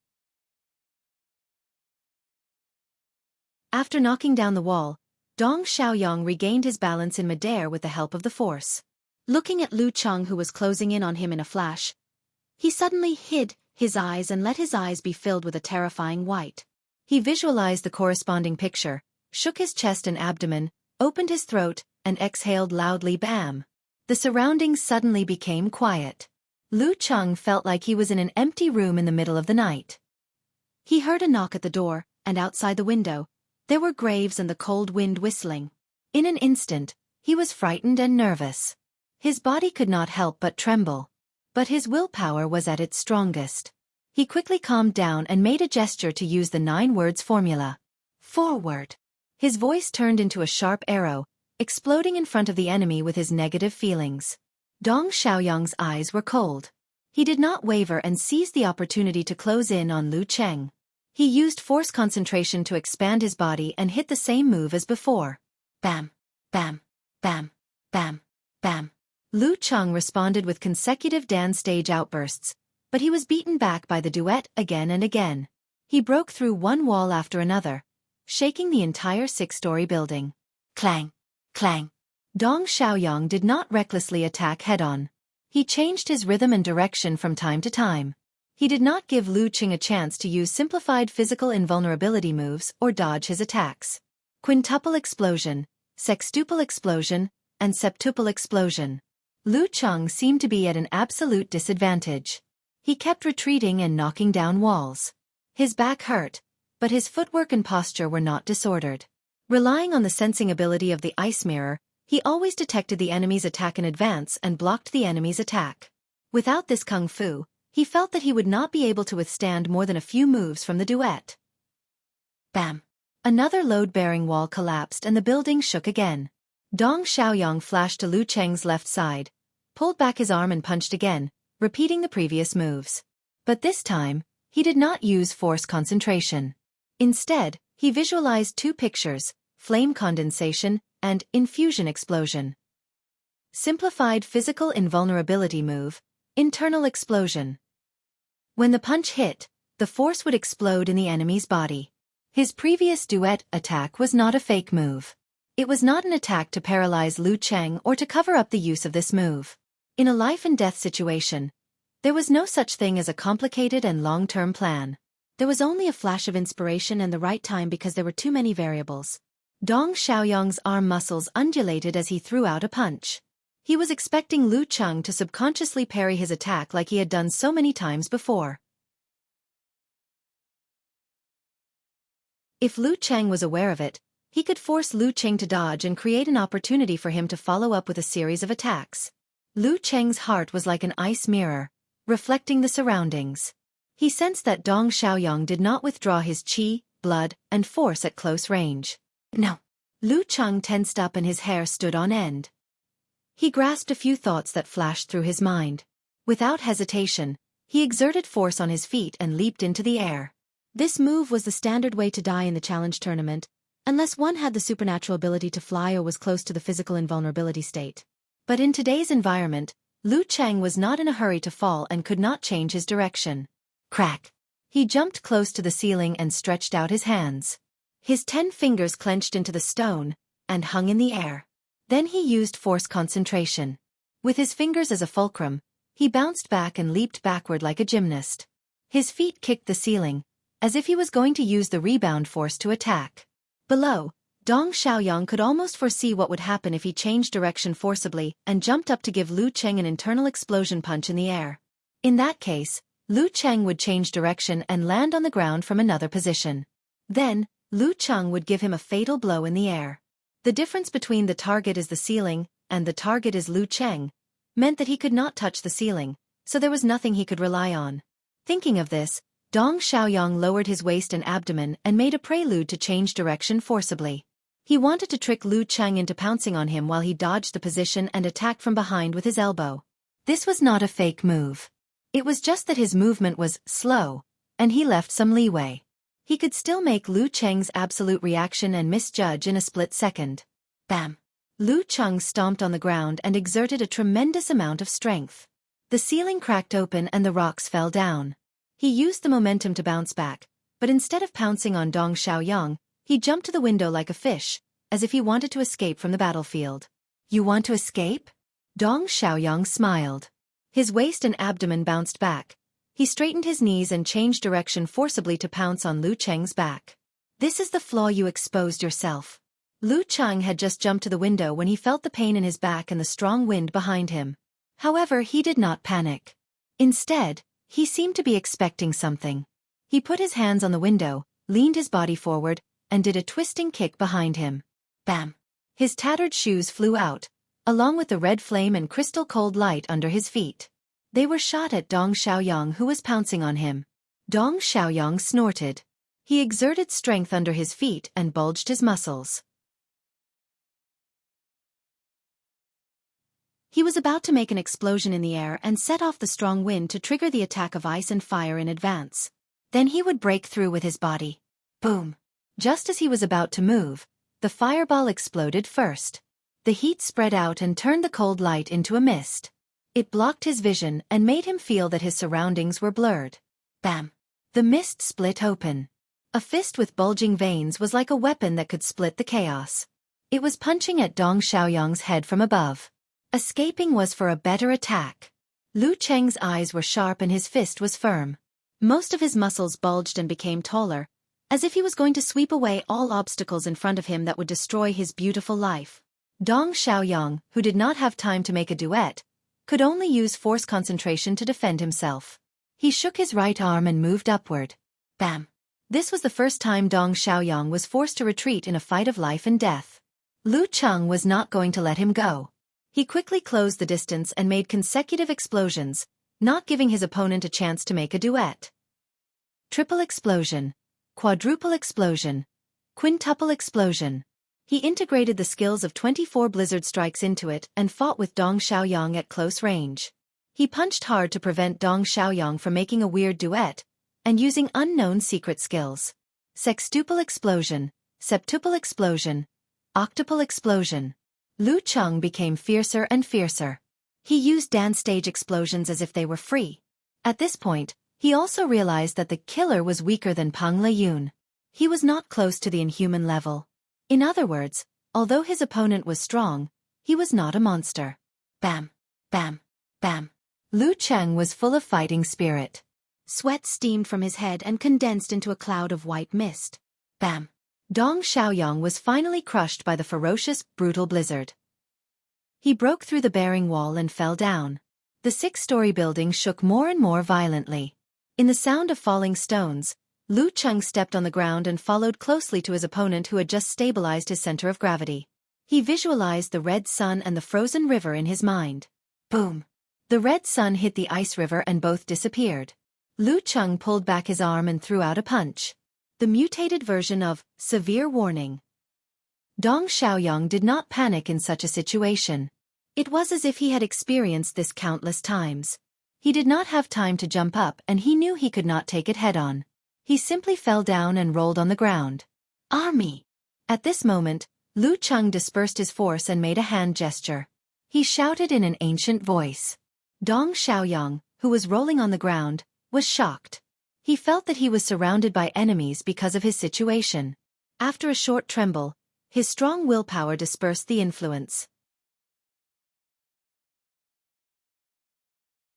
After knocking down the wall, Dong Xiaoyang regained his balance in midair with the help of the force. Looking at Lu Cheng who was closing in on him in a flash, he suddenly hid his eyes and let his eyes be filled with a terrifying white. He visualized the corresponding picture, shook his chest and abdomen, opened his throat, and exhaled loudly. Bam! The surroundings suddenly became quiet. Lu Cheng felt like he was in an empty room in the middle of the night. He heard a knock at the door, and outside the window, there were graves and the cold wind whistling. In an instant, he was frightened and nervous. His body could not help but tremble. But his willpower was at its strongest. He quickly calmed down and made a gesture to use the 9 words formula. Forward. His voice turned into a sharp arrow, exploding in front of the enemy with his negative feelings. Dong Xiaoyang's eyes were cold. He did not waver and seized the opportunity to close in on Lu Cheng. He used force concentration to expand his body and hit the same move as before. Bam, bam, bam, bam, bam. Lu Cheng responded with consecutive dance stage outbursts, but he was beaten back by the duet again and again. He broke through one wall after another, shaking the entire 6-story building. Clang, clang. Dong Xiaoyang did not recklessly attack head-on. He changed his rhythm and direction from time to time. He did not give Lu Cheng a chance to use simplified physical invulnerability moves or dodge his attacks. Quintuple explosion, sextuple explosion, and septuple explosion. Lu Cheng seemed to be at an absolute disadvantage. He kept retreating and knocking down walls. His back hurt, but his footwork and posture were not disordered. Relying on the sensing ability of the ice mirror, he always detected the enemy's attack in advance and blocked the enemy's attack. Without this kung fu, he felt that he would not be able to withstand more than a few moves from the duet. Bam! Another load-bearing wall collapsed and the building shook again. Dong Xiaoyang flashed to Lu Cheng's left side, pulled back his arm and punched again, repeating the previous moves. But this time, he did not use force concentration. Instead, he visualized 2 pictures, flame condensation and infusion explosion. Simplified physical invulnerability move, internal explosion. When the punch hit, the force would explode in the enemy's body. His previous duet attack was not a fake move. It was not an attack to paralyze Lu Cheng or to cover up the use of this move. In a life-and-death situation, there was no such thing as a complicated and long-term plan. There was only a flash of inspiration and the right time because there were too many variables. Dong Xiaoyang's arm muscles undulated as he threw out a punch. He was expecting Lu Cheng to subconsciously parry his attack like he had done so many times before. If Lu Cheng was aware of it, he could force Lu Cheng to dodge and create an opportunity for him to follow up with a series of attacks. Lu Cheng's heart was like an ice mirror, reflecting the surroundings. He sensed that Dong Xiaoyang did not withdraw his qi, blood, and force at close range. No. Lu Cheng tensed up and his hair stood on end. He grasped a few thoughts that flashed through his mind. Without hesitation, he exerted force on his feet and leaped into the air. This move was the standard way to die in the challenge tournament, unless one had the supernatural ability to fly or was close to the physical invulnerability state. But in today's environment, Lu Cheng was not in a hurry to fall and could not change his direction. Crack! He jumped close to the ceiling and stretched out his hands. His 10 fingers clenched into the stone and hung in the air. Then he used force concentration. With his fingers as a fulcrum, he bounced back and leaped backward like a gymnast. His feet kicked the ceiling, as if he was going to use the rebound force to attack. Below, Dong Xiaoyang could almost foresee what would happen if he changed direction forcibly and jumped up to give Lu Cheng an internal explosion punch in the air. In that case, Lu Cheng would change direction and land on the ground from another position. Then, Lu Cheng would give him a fatal blow in the air. The difference between the target is the ceiling and the target is Lu Cheng meant that he could not touch the ceiling, so there was nothing he could rely on. Thinking of this, Dong Xiaoyang lowered his waist and abdomen and made a prelude to change direction forcibly. He wanted to trick Lu Cheng into pouncing on him while he dodged the position and attacked from behind with his elbow. This was not a fake move. It was just that his movement was slow, and he left some leeway. He could still make Lu Cheng's absolute reaction and misjudge in a split second. Bam! Lu Cheng stomped on the ground and exerted a tremendous amount of strength. The ceiling cracked open and the rocks fell down. He used the momentum to bounce back, but instead of pouncing on Dong Xiaoyang, he jumped to the window like a fish, as if he wanted to escape from the battlefield. You want to escape? Dong Xiaoyang smiled. His waist and abdomen bounced back. He straightened his knees and changed direction forcibly to pounce on Lu Cheng's back. This is the flaw you exposed yourself. Lu Cheng had just jumped to the window when he felt the pain in his back and the strong wind behind him. However, he did not panic. Instead, he seemed to be expecting something. He put his hands on the window, leaned his body forward, and did a twisting kick behind him. Bam! His tattered shoes flew out, along with the red flame and crystal-cold light under his feet. They were shot at Dong Xiaoyang, who was pouncing on him. Dong Xiaoyang snorted. He exerted strength under his feet and bulged his muscles. He was about to make an explosion in the air and set off the strong wind to trigger the attack of ice and fire in advance. Then he would break through with his body. Boom! Just as he was about to move, the fireball exploded first. The heat spread out and turned the cold light into a mist. It blocked his vision and made him feel that his surroundings were blurred. Bam! The mist split open. A fist with bulging veins was like a weapon that could split the chaos. It was punching at Dong Xiaoyang's head from above. Escaping was for a better attack. Lu Cheng's eyes were sharp and his fist was firm. Most of his muscles bulged and became taller, as if he was going to sweep away all obstacles in front of him that would destroy his beautiful life. Dong Xiaoyang, who did not have time to make a duet, could only use force concentration to defend himself. He shook his right arm and moved upward. Bam! This was the first time Dong Xiaoyang was forced to retreat in a fight of life and death. Lu Cheng was not going to let him go. He quickly closed the distance and made consecutive explosions, not giving his opponent a chance to make a duet. Triple explosion, quadruple explosion, quintuple explosion. He integrated the skills of 24 blizzard strikes into it and fought with Dong Xiaoyang at close range. He punched hard to prevent Dong Xiaoyang from making a weird duet and using unknown secret skills. Sextuple explosion, septuple explosion, octuple explosion. Lu Cheng became fiercer and fiercer. He used dance stage explosions as if they were free. At this point, he also realized that the killer was weaker than Pang Leyun. He was not close to the inhuman level. In other words, although his opponent was strong, he was not a monster. Bam! Bam! Bam! Lu Cheng was full of fighting spirit. Sweat steamed from his head and condensed into a cloud of white mist. Bam! Dong Xiaoyang was finally crushed by the ferocious, brutal blizzard. He broke through the bearing wall and fell down. The 6-story building shook more and more violently. In the sound of falling stones, Lu Cheng stepped on the ground and followed closely to his opponent who had just stabilized his center of gravity. He visualized the red sun and the frozen river in his mind. Boom! The red sun hit the ice river and both disappeared. Lu Cheng pulled back his arm and threw out a punch. The mutated version of severe warning. Dong Xiaoyang did not panic in such a situation. It was as if he had experienced this countless times. He did not have time to jump up and he knew he could not take it head-on. He simply fell down and rolled on the ground. Army! At this moment, Lu Cheng dispersed his force and made a hand gesture. He shouted in an ancient voice. Dong Xiaoyang, who was rolling on the ground, was shocked. He felt that he was surrounded by enemies because of his situation. After a short tremble, his strong willpower dispersed the influence.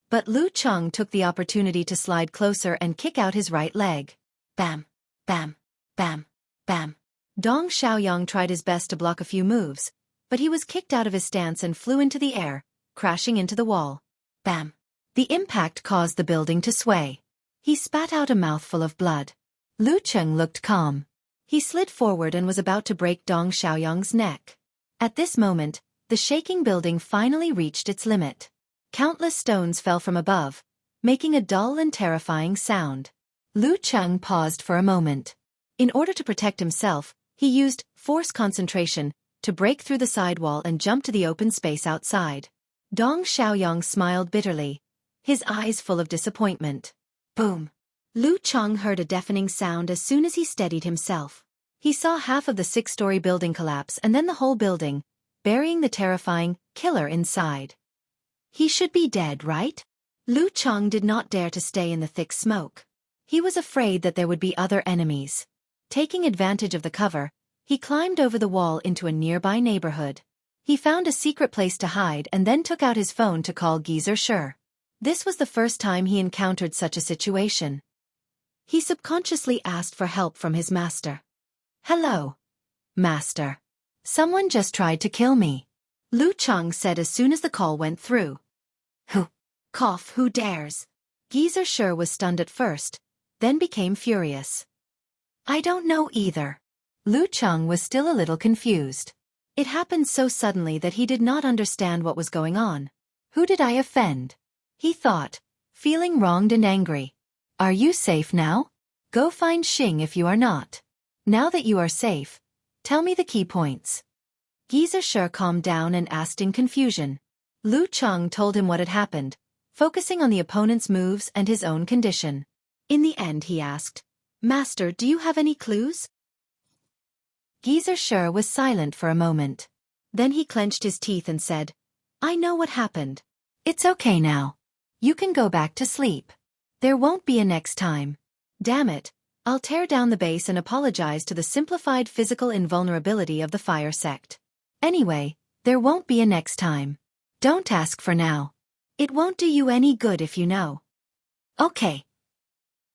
But Lu Cheng took the opportunity to slide closer and kick out his right leg. Bam! Bam! Bam! Bam! Dong Xiaoyang tried his best to block a few moves, but he was kicked out of his stance and flew into the air, crashing into the wall. Bam! The impact caused the building to sway. He spat out a mouthful of blood. Lu Cheng looked calm. He slid forward and was about to break Dong Xiaoyang's neck. At this moment, the shaking building finally reached its limit. Countless stones fell from above, making a dull and terrifying sound. Lu Cheng paused for a moment. In order to protect himself, he used force concentration to break through the sidewall and jump to the open space outside. Dong Xiaoyang smiled bitterly, his eyes full of disappointment. Boom! Lu Cheng heard a deafening sound as soon as he steadied himself. He saw half of the 6-story building collapse and then the whole building, burying the terrifying killer inside. He should be dead, right? Lu Cheng did not dare to stay in the thick smoke. He was afraid that there would be other enemies. Taking advantage of the cover, he climbed over the wall into a nearby neighborhood. He found a secret place to hide and then took out his phone to call Geezer Sure. This was the first time he encountered such a situation. He subconsciously asked for help from his master. Hello, master. Someone just tried to kill me, Lu Cheng said as soon as the call went through. Who dares? Geezer Sure was stunned at first, then became furious. I don't know either. Lu Cheng was still a little confused. It happened so suddenly that he did not understand what was going on. Who did I offend? He thought, feeling wronged and angry. Are you safe now? Go find Xing if you are not. Now that you are safe, tell me the key points. Geezer Shi calmed down and asked in confusion. Lu Cheng told him what had happened, focusing on the opponent's moves and his own condition. In the end he asked, Master, do you have any clues? Geezer Shi was silent for a moment. Then he clenched his teeth and said, I know what happened. It's okay now. You can go back to sleep. There won't be a next time. Damn it, I'll tear down the base and apologize to the simplified physical invulnerability of the fire sect. Anyway, there won't be a next time. Don't ask for now. It won't do you any good if you know. Okay.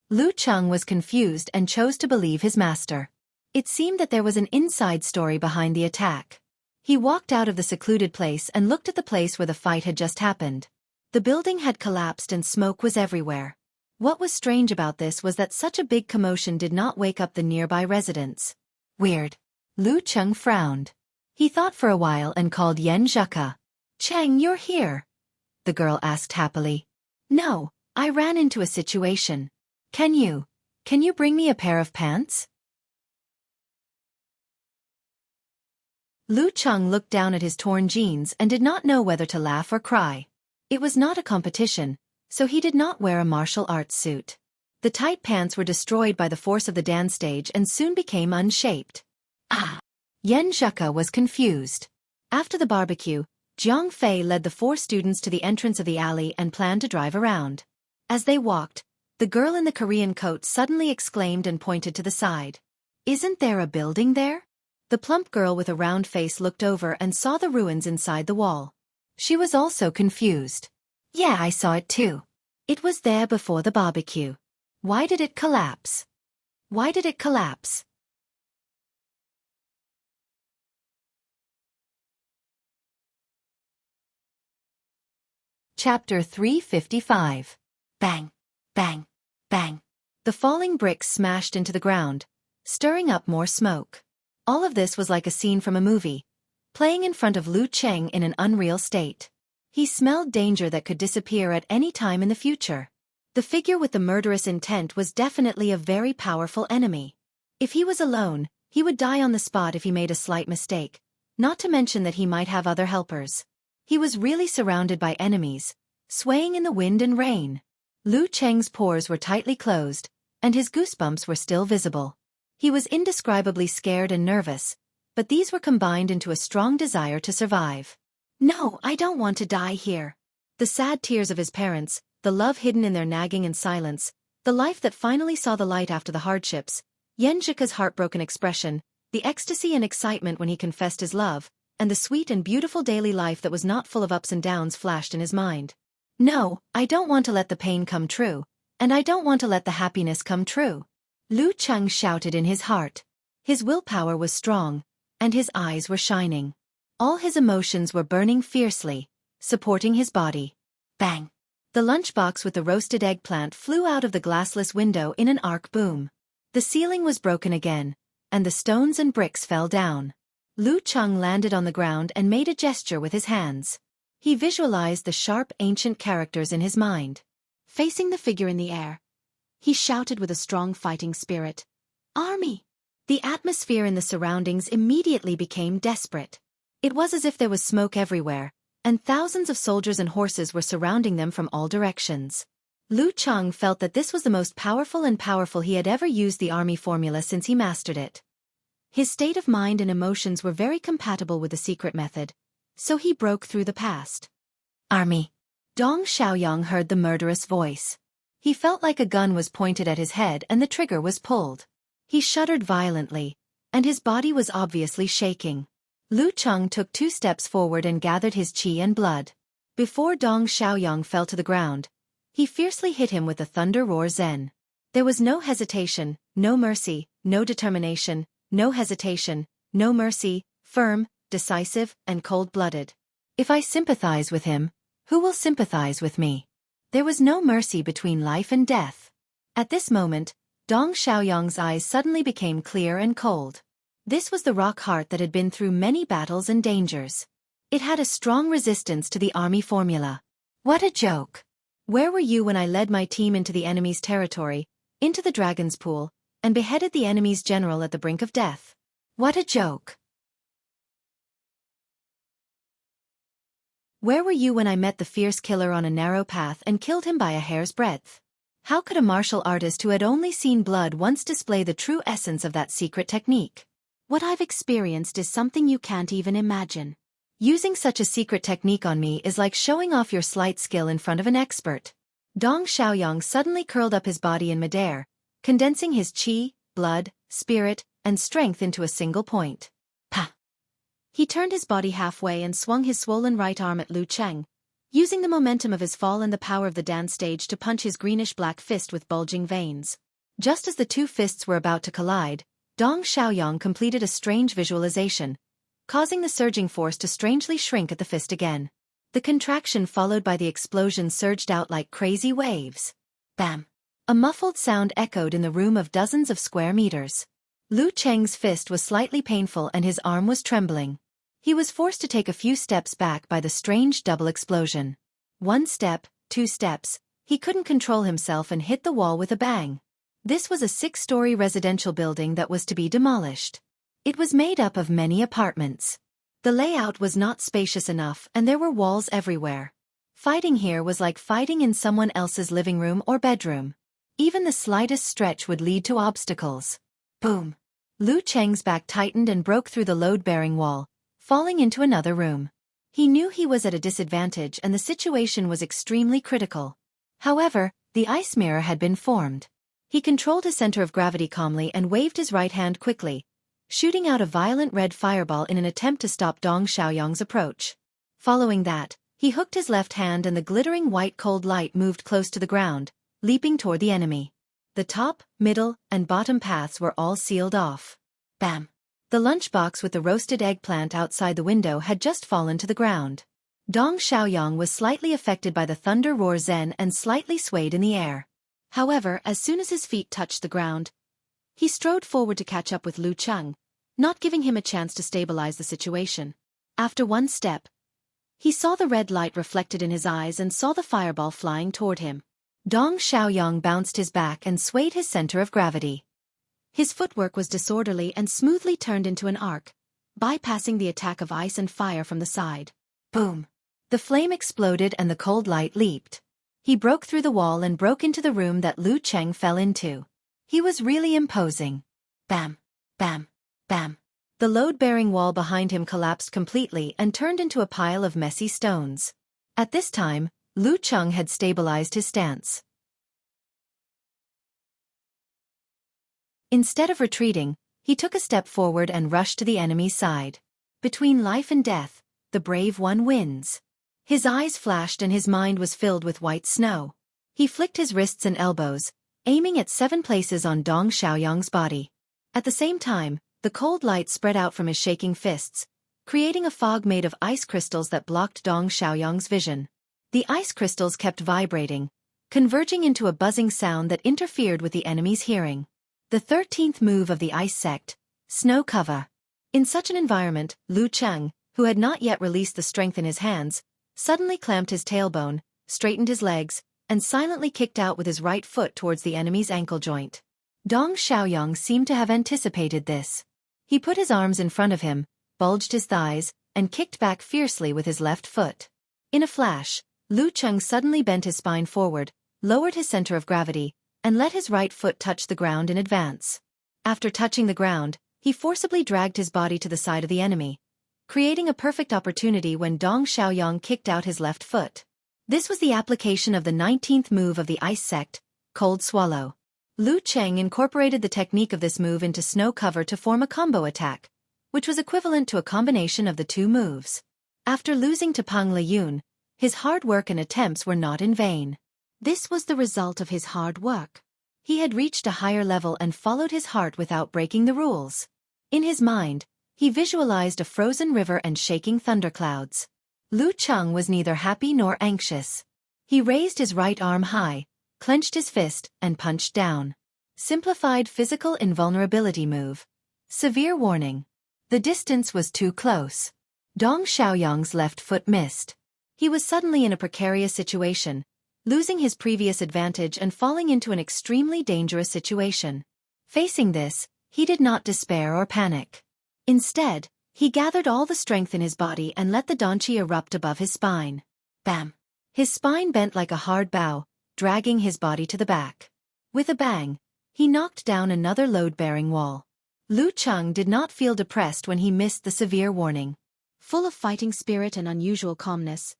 Lu Cheng was confused and chose to believe his master. It seemed that there was an inside story behind the attack. He walked out of the secluded place and looked at the place where the fight had just happened. The building had collapsed and smoke was everywhere. What was strange about this was that such a big commotion did not wake up the nearby residents. Weird. Lu Cheng frowned. He thought for a while and called Yen Zheka. Cheng, you're here? The girl asked happily. No, I ran into a situation. Can you bring me a pair of pants? Lu Cheng looked down at his torn jeans and did not know whether to laugh or cry. It was not a competition, so he did not wear a martial arts suit. The tight pants were destroyed by the force of the dance stage and soon became unshaped. Ah! Yen Zheka was confused. After the barbecue, Jiang Fei led the 4 students to the entrance of the alley and planned to drive around. As they walked, the girl in the Korean coat suddenly exclaimed and pointed to the side. Isn't there a building there? The plump girl with a round face looked over and saw the ruins inside the wall. She was also confused. Yeah, I saw it too. It was there before the barbecue. Why did it collapse? Why did it collapse? Chapter 355. Bang, bang, bang. The falling bricks smashed into the ground, stirring up more smoke. All of this was like a scene from a movie, playing in front of Lu Cheng in an unreal state. He smelled danger that could disappear at any time in the future. The figure with the murderous intent was definitely a very powerful enemy. If he was alone, he would die on the spot if he made a slight mistake, not to mention that he might have other helpers. He was really surrounded by enemies, swaying in the wind and rain. Lu Cheng's pores were tightly closed, and his goosebumps were still visible. He was indescribably scared and nervous, but these were combined into a strong desire to survive. No, I don't want to die here. The sad tears of his parents, the love hidden in their nagging and silence, the life that finally saw the light after the hardships, Yen Zheka's heartbroken expression, the ecstasy and excitement when he confessed his love, and the sweet and beautiful daily life that was not full of ups and downs flashed in his mind. No, I don't want to let the pain come true, and I don't want to let the happiness come true. Lu Cheng shouted in his heart. His willpower was strong, and his eyes were shining. All his emotions were burning fiercely, supporting his body. Bang! The lunchbox with the roasted eggplant flew out of the glassless window in an arc boom. The ceiling was broken again, and the stones and bricks fell down. Lu Cheng landed on the ground and made a gesture with his hands. He visualized the sharp ancient characters in his mind. Facing the figure in the air, he shouted with a strong fighting spirit, "Army!" The atmosphere in the surroundings immediately became desperate. It was as if there was smoke everywhere, and thousands of soldiers and horses were surrounding them from all directions. Lu Cheng felt that this was the most powerful he had ever used the army formula since he mastered it. His state of mind and emotions were very compatible with the secret method, so he broke through the past. Army. Dong Xiaoyang heard the murderous voice. He felt like a gun was pointed at his head and the trigger was pulled. He shuddered violently, and his body was obviously shaking. Lu Cheng took 2 steps forward and gathered his qi and blood. Before Dong Xiaoyang fell to the ground, he fiercely hit him with the thunder roar Zen. There was no hesitation, no mercy, no determination, no hesitation, no mercy, firm, decisive, and cold-blooded. If I sympathize with him, who will sympathize with me? There was no mercy between life and death. At this moment, Dong Xiaoyang's eyes suddenly became clear and cold. This was the rock heart that had been through many battles and dangers. It had a strong resistance to the army formula. What a joke! Where were you when I led my team into the enemy's territory, into the dragon's pool, and beheaded the enemy's general at the brink of death. What a joke! Where were you when I met the fierce killer on a narrow path and killed him by a hair's breadth? How could a martial artist who had only seen blood once display the true essence of that secret technique? What I've experienced is something you can't even imagine. Using such a secret technique on me is like showing off your sleight skill in front of an expert. Dong Xiaoyang suddenly curled up his body in midair, condensing his qi, blood, spirit, and strength into a single point. Pa! He turned his body halfway and swung his swollen right arm at Lu Cheng, using the momentum of his fall and the power of the dance stage to punch his greenish-black fist with bulging veins. Just as the two fists were about to collide, Dong Xiaoyang completed a strange visualization, causing the surging force to strangely shrink at the fist again. The contraction followed by the explosion surged out like crazy waves. Bam! A muffled sound echoed in the room of dozens of square meters. Lu Cheng's fist was slightly painful and his arm was trembling. He was forced to take a few steps back by the strange double explosion. 1 step, 2 steps, he couldn't control himself and hit the wall with a bang. This was a 6-story residential building that was to be demolished. It was made up of many apartments. The layout was not spacious enough and there were walls everywhere. Fighting here was like fighting in someone else's living room or bedroom. Even the slightest stretch would lead to obstacles. Boom! Lu Cheng's back tightened and broke through the load-bearing wall, falling into another room. He knew he was at a disadvantage and the situation was extremely critical. However, the ice mirror had been formed. He controlled his center of gravity calmly and waved his right hand quickly, shooting out a violent red fireball in an attempt to stop Dong Xiaoyang's approach. Following that, he hooked his left hand and the glittering white cold light moved close to the ground, leaping toward the enemy. The top, middle, and bottom paths were all sealed off. Bam! The lunchbox with the roasted eggplant outside the window had just fallen to the ground. Dong Xiaoyang was slightly affected by the thunder roar zen and slightly swayed in the air. However, as soon as his feet touched the ground, he strode forward to catch up with Lu Cheng, not giving him a chance to stabilize the situation. After 1 step, he saw the red light reflected in his eyes and saw the fireball flying toward him. Dong Xiaoyang bounced his back and swayed his center of gravity. His footwork was disorderly and smoothly turned into an arc, bypassing the attack of ice and fire from the side. Boom! The flame exploded and the cold light leaped. He broke through the wall and broke into the room that Lu Cheng fell into. He was really imposing. Bam! Bam! Bam! The load-bearing wall behind him collapsed completely and turned into a pile of messy stones. At this time, Lu Cheng had stabilized his stance. Instead of retreating, he took a step forward and rushed to the enemy's side. Between life and death, the brave one wins. His eyes flashed and his mind was filled with white snow. He flicked his wrists and elbows, aiming at 7 places on Dong Xiaoyang's body. At the same time, the cold light spread out from his shaking fists, creating a fog made of ice crystals that blocked Dong Xiaoyang's vision. The ice crystals kept vibrating, converging into a buzzing sound that interfered with the enemy's hearing. The 13th move of the ice sect, Snow Cover. In such an environment, Lu Cheng, who had not yet released the strength in his hands, suddenly clamped his tailbone, straightened his legs, and silently kicked out with his right foot towards the enemy's ankle joint. Dong Xiaoyang seemed to have anticipated this. He put his arms in front of him, bulged his thighs, and kicked back fiercely with his left foot. In a flash, Lu Cheng suddenly bent his spine forward, lowered his center of gravity, and let his right foot touch the ground in advance. After touching the ground, he forcibly dragged his body to the side of the enemy, creating a perfect opportunity when Dong Xiaoyang kicked out his left foot. This was the application of the 19th move of the ice sect, Cold Swallow. Lu Cheng incorporated the technique of this move into Snow Cover to form a combo attack, which was equivalent to a combination of the 2 moves. After losing to Pang Liyun, his hard work and attempts were not in vain. This was the result of his hard work. He had reached a higher level and followed his heart without breaking the rules. In his mind, he visualized a frozen river and shaking thunderclouds. Lu Cheng was neither happy nor anxious. He raised his right arm high, clenched his fist, and punched down. Simplified physical invulnerability move. Severe warning. The distance was too close. Dong Xiaoyang's left foot missed. He was suddenly in a precarious situation, losing his previous advantage and falling into an extremely dangerous situation. Facing this, he did not despair or panic. Instead, he gathered all the strength in his body and let the danqi erupt above his spine. Bam! His spine bent like a hard bow, dragging his body to the back. With a bang, he knocked down another load-bearing wall. Lu Cheng did not feel depressed when he missed the severe warning. Full of fighting spirit and unusual calmness,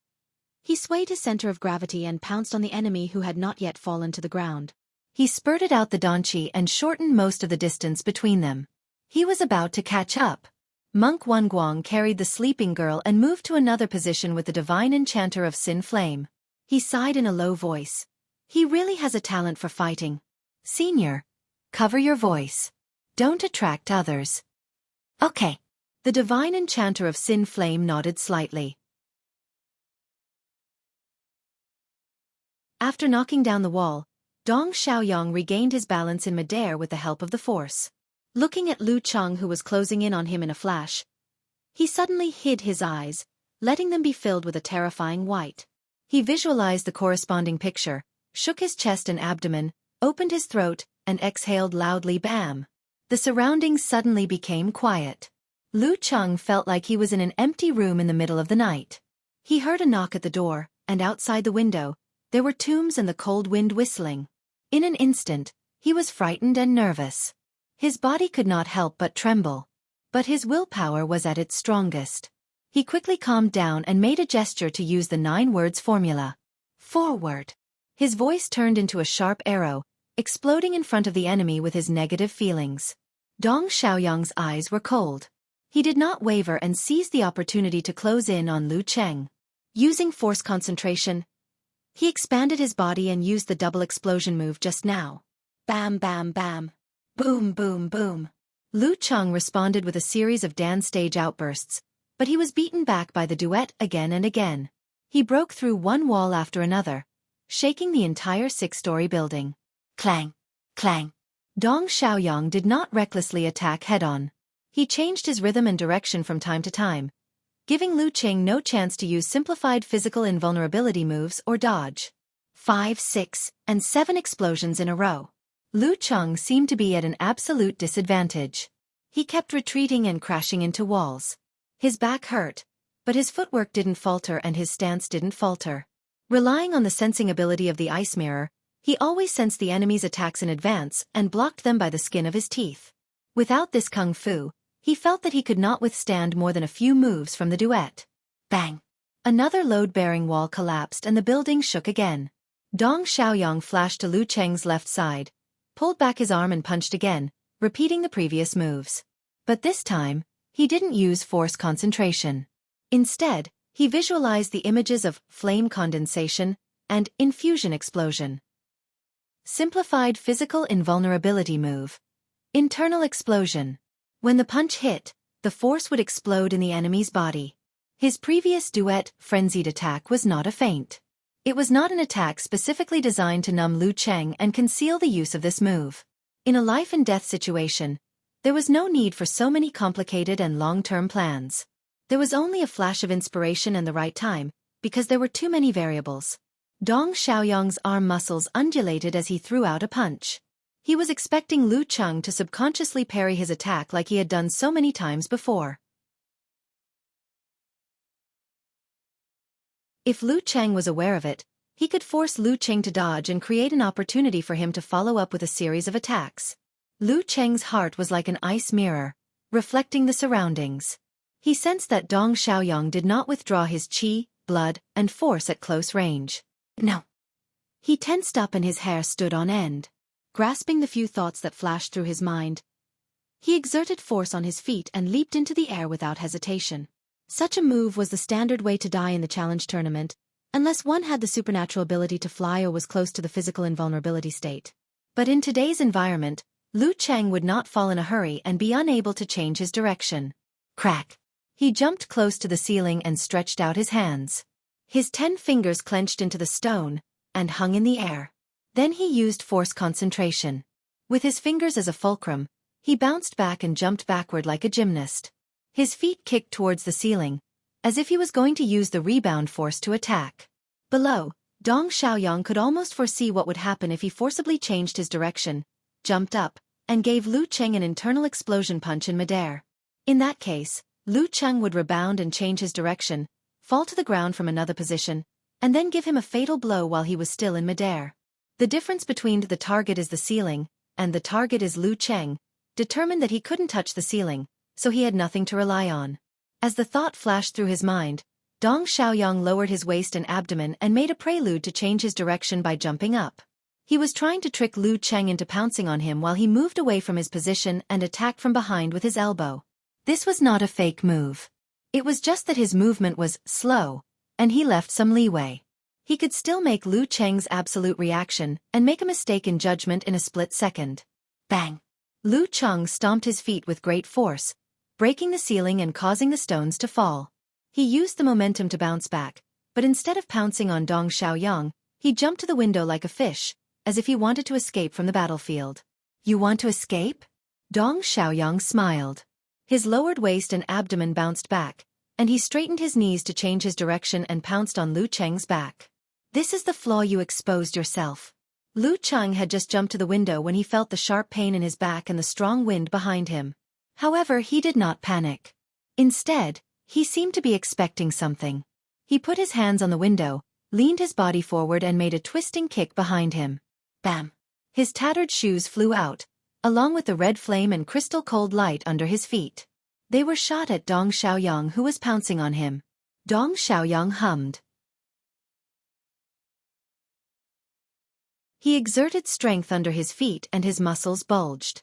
he swayed his center of gravity and pounced on the enemy who had not yet fallen to the ground. He spurted out the danqi and shortened most of the distance between them. He was about to catch up. Monk Wenguang carried the sleeping girl and moved to another position with the divine enchanter of Sin Flame. He sighed in a low voice. He really has a talent for fighting. Senior, cover your voice. Don't attract others. Okay. The divine enchanter of Sin Flame nodded slightly. After knocking down the wall, Dong Xiaoyang regained his balance in midair with the help of the force. Looking at Lu Cheng, who was closing in on him in a flash, he suddenly hid his eyes, letting them be filled with a terrifying white. He visualized the corresponding picture, shook his chest and abdomen, opened his throat, and exhaled loudly. Bam! The surroundings suddenly became quiet. Lu Cheng felt like he was in an empty room in the middle of the night. He heard a knock at the door, and outside the window, there were tombs and the cold wind whistling. In an instant, he was frightened and nervous. His body could not help but tremble. But his willpower was at its strongest. He quickly calmed down and made a gesture to use the 9 words formula. Forward. His voice turned into a sharp arrow, exploding in front of the enemy with his negative feelings. Dong Xiaoyang's eyes were cold. He did not waver and seized the opportunity to close in on Lu Cheng. Using force concentration, he expanded his body and used the double explosion move just now. Bam bam bam. Boom boom boom. Lu Cheng responded with a series of dance stage outbursts, but he was beaten back by the duet again and again. He broke through one wall after another, shaking the entire 6-story building. Clang! Clang! Dong Xiaoyang did not recklessly attack head-on. He changed his rhythm and direction from time to time, giving Lu Cheng no chance to use simplified physical invulnerability moves or dodge. 5, 6, and 7 explosions in a row. Lu Cheng seemed to be at an absolute disadvantage. He kept retreating and crashing into walls. His back hurt, but his footwork didn't falter and his stance didn't falter. Relying on the sensing ability of the ice mirror, he always sensed the enemy's attacks in advance and blocked them by the skin of his teeth. Without this kung fu, he felt that he could not withstand more than a few moves from the duet. Bang! Another load-bearing wall collapsed and the building shook again. Dong Xiaoyang flashed to Lu Cheng's left side, pulled back his arm and punched again, repeating the previous moves. But this time, he didn't use force concentration. Instead, he visualized the images of flame condensation and infusion explosion. Simplified physical invulnerability move. Internal explosion. When the punch hit, the force would explode in the enemy's body. His previous duet, frenzied attack, was not a feint. It was not an attack specifically designed to numb Lu Cheng and conceal the use of this move. In a life-and-death situation, there was no need for so many complicated and long-term plans. There was only a flash of inspiration and the right time, because there were too many variables. Dong Xiaoyang's arm muscles undulated as he threw out a punch. He was expecting Lu Cheng to subconsciously parry his attack like he had done so many times before. If Lu Cheng was aware of it, he could force Lu Cheng to dodge and create an opportunity for him to follow up with a series of attacks. Lu Cheng's heart was like an ice mirror, reflecting the surroundings. He sensed that Dong Xiaoyang did not withdraw his qi, blood, and force at close range. No. He tensed up and his hair stood on end. Grasping the few thoughts that flashed through his mind, he exerted force on his feet and leaped into the air without hesitation. Such a move was the standard way to die in the challenge tournament, unless one had the supernatural ability to fly or was close to the physical invulnerability state. But in today's environment, Lu Cheng would not fall in a hurry and be unable to change his direction. Crack! He jumped close to the ceiling and stretched out his hands. His 10 fingers clenched into the stone and hung in the air. Then he used force concentration. With his fingers as a fulcrum, he bounced back and jumped backward like a gymnast. His feet kicked towards the ceiling, as if he was going to use the rebound force to attack. Below, Dong Xiaoyang could almost foresee what would happen if he forcibly changed his direction, jumped up, and gave Lu Cheng an internal explosion punch in midair. In that case, Lu Cheng would rebound and change his direction, fall to the ground from another position, and then give him a fatal blow while he was still in midair. The difference between the target is the ceiling, and the target is Lu Cheng, determined that he couldn't touch the ceiling, so he had nothing to rely on. As the thought flashed through his mind, Dong Xiaoyang lowered his waist and abdomen and made a prelude to change his direction by jumping up. He was trying to trick Lu Cheng into pouncing on him while he moved away from his position and attacked from behind with his elbow. This was not a fake move. It was just that his movement was slow, and he left some leeway. He could still make Lu Cheng's absolute reaction and make a mistake in judgment in a split second. Bang! Lu Cheng stomped his feet with great force, breaking the ceiling and causing the stones to fall. He used the momentum to bounce back, but instead of pouncing on Dong Xiaoyang, he jumped to the window like a fish, as if he wanted to escape from the battlefield. You want to escape? Dong Xiaoyang smiled. His lowered waist and abdomen bounced back, and he straightened his knees to change his direction and pounced on Lu Cheng's back. This is the flaw you exposed yourself. Lu Cheng had just jumped to the window when he felt the sharp pain in his back and the strong wind behind him. However, he did not panic. Instead, he seemed to be expecting something. He put his hands on the window, leaned his body forward and made a twisting kick behind him. Bam! His tattered shoes flew out, along with the red flame and crystal-cold light under his feet. They were shot at Dong Xiaoyang, who was pouncing on him. Dong Xiaoyang hummed. He exerted strength under his feet and his muscles bulged.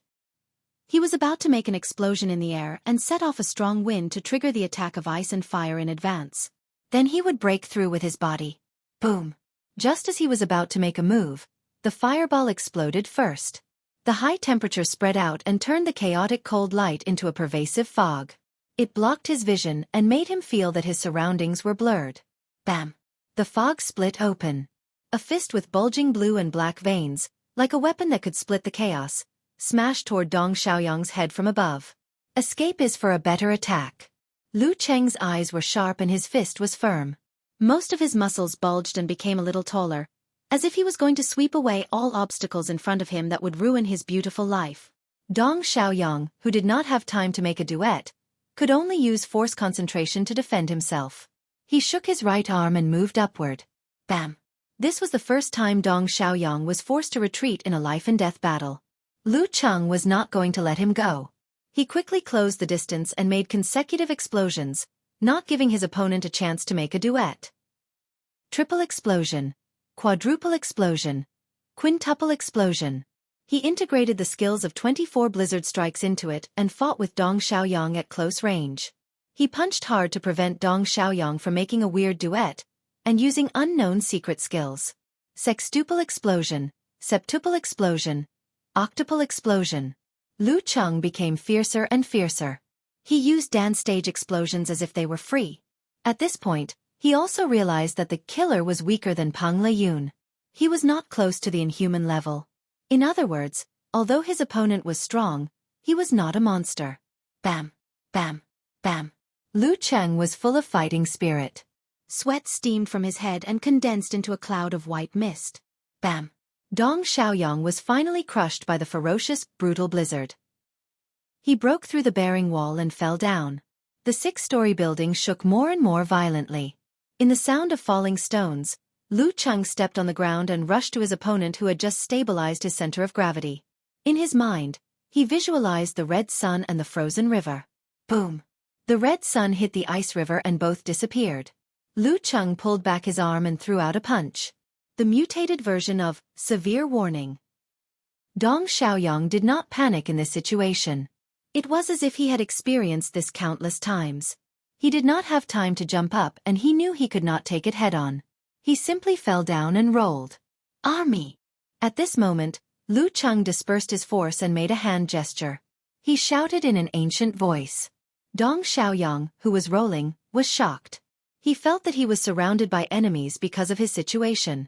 He was about to make an explosion in the air and set off a strong wind to trigger the attack of ice and fire in advance. Then he would break through with his body. Boom! Just as he was about to make a move, the fireball exploded first. The high temperature spread out and turned the chaotic cold light into a pervasive fog. It blocked his vision and made him feel that his surroundings were blurred. Bam! The fog split open. A fist with bulging blue and black veins, like a weapon that could split the chaos, smashed toward Dong Xiaoyang's head from above. Escape is for a better attack. Lu Cheng's eyes were sharp and his fist was firm. Most of his muscles bulged and became a little taller, as if he was going to sweep away all obstacles in front of him that would ruin his beautiful life. Dong Xiaoyang, who did not have time to make a duet, could only use force concentration to defend himself. He shook his right arm and moved upward. Bam! This was the first time Dong Xiaoyang was forced to retreat in a life-and-death battle. Lu Cheng was not going to let him go. He quickly closed the distance and made consecutive explosions, not giving his opponent a chance to make a duet. Triple explosion, quadruple explosion, quintuple explosion. He integrated the skills of 24 blizzard strikes into it and fought with Dong Xiaoyang at close range. He punched hard to prevent Dong Xiaoyang from making a weird duet, and using unknown secret skills. Sextuple explosion, septuple explosion, octuple explosion. Lu Cheng became fiercer and fiercer. He used dance stage explosions as if they were free. At this point, he also realized that the killer was weaker than Peng Leyun. He was not close to the inhuman level. In other words, although his opponent was strong, he was not a monster. Bam! Bam! Bam! Lu Cheng was full of fighting spirit. Sweat steamed from his head and condensed into a cloud of white mist. Bam! Dong Xiaoyang was finally crushed by the ferocious, brutal blizzard. He broke through the bearing wall and fell down. The 6-story building shook more and more violently. In the sound of falling stones, Lu Cheng stepped on the ground and rushed to his opponent, who had just stabilized his center of gravity. In his mind, he visualized the red sun and the frozen river. Boom! The red sun hit the ice river and both disappeared. Lu Cheng pulled back his arm and threw out a punch. The mutated version of severe warning. Dong Xiaoyang did not panic in this situation. It was as if he had experienced this countless times. He did not have time to jump up and he knew he could not take it head-on. He simply fell down and rolled. Army! At this moment, Lu Cheng dispersed his force and made a hand gesture. He shouted in an ancient voice. Dong Xiaoyang, who was rolling, was shocked. He felt that he was surrounded by enemies because of his situation.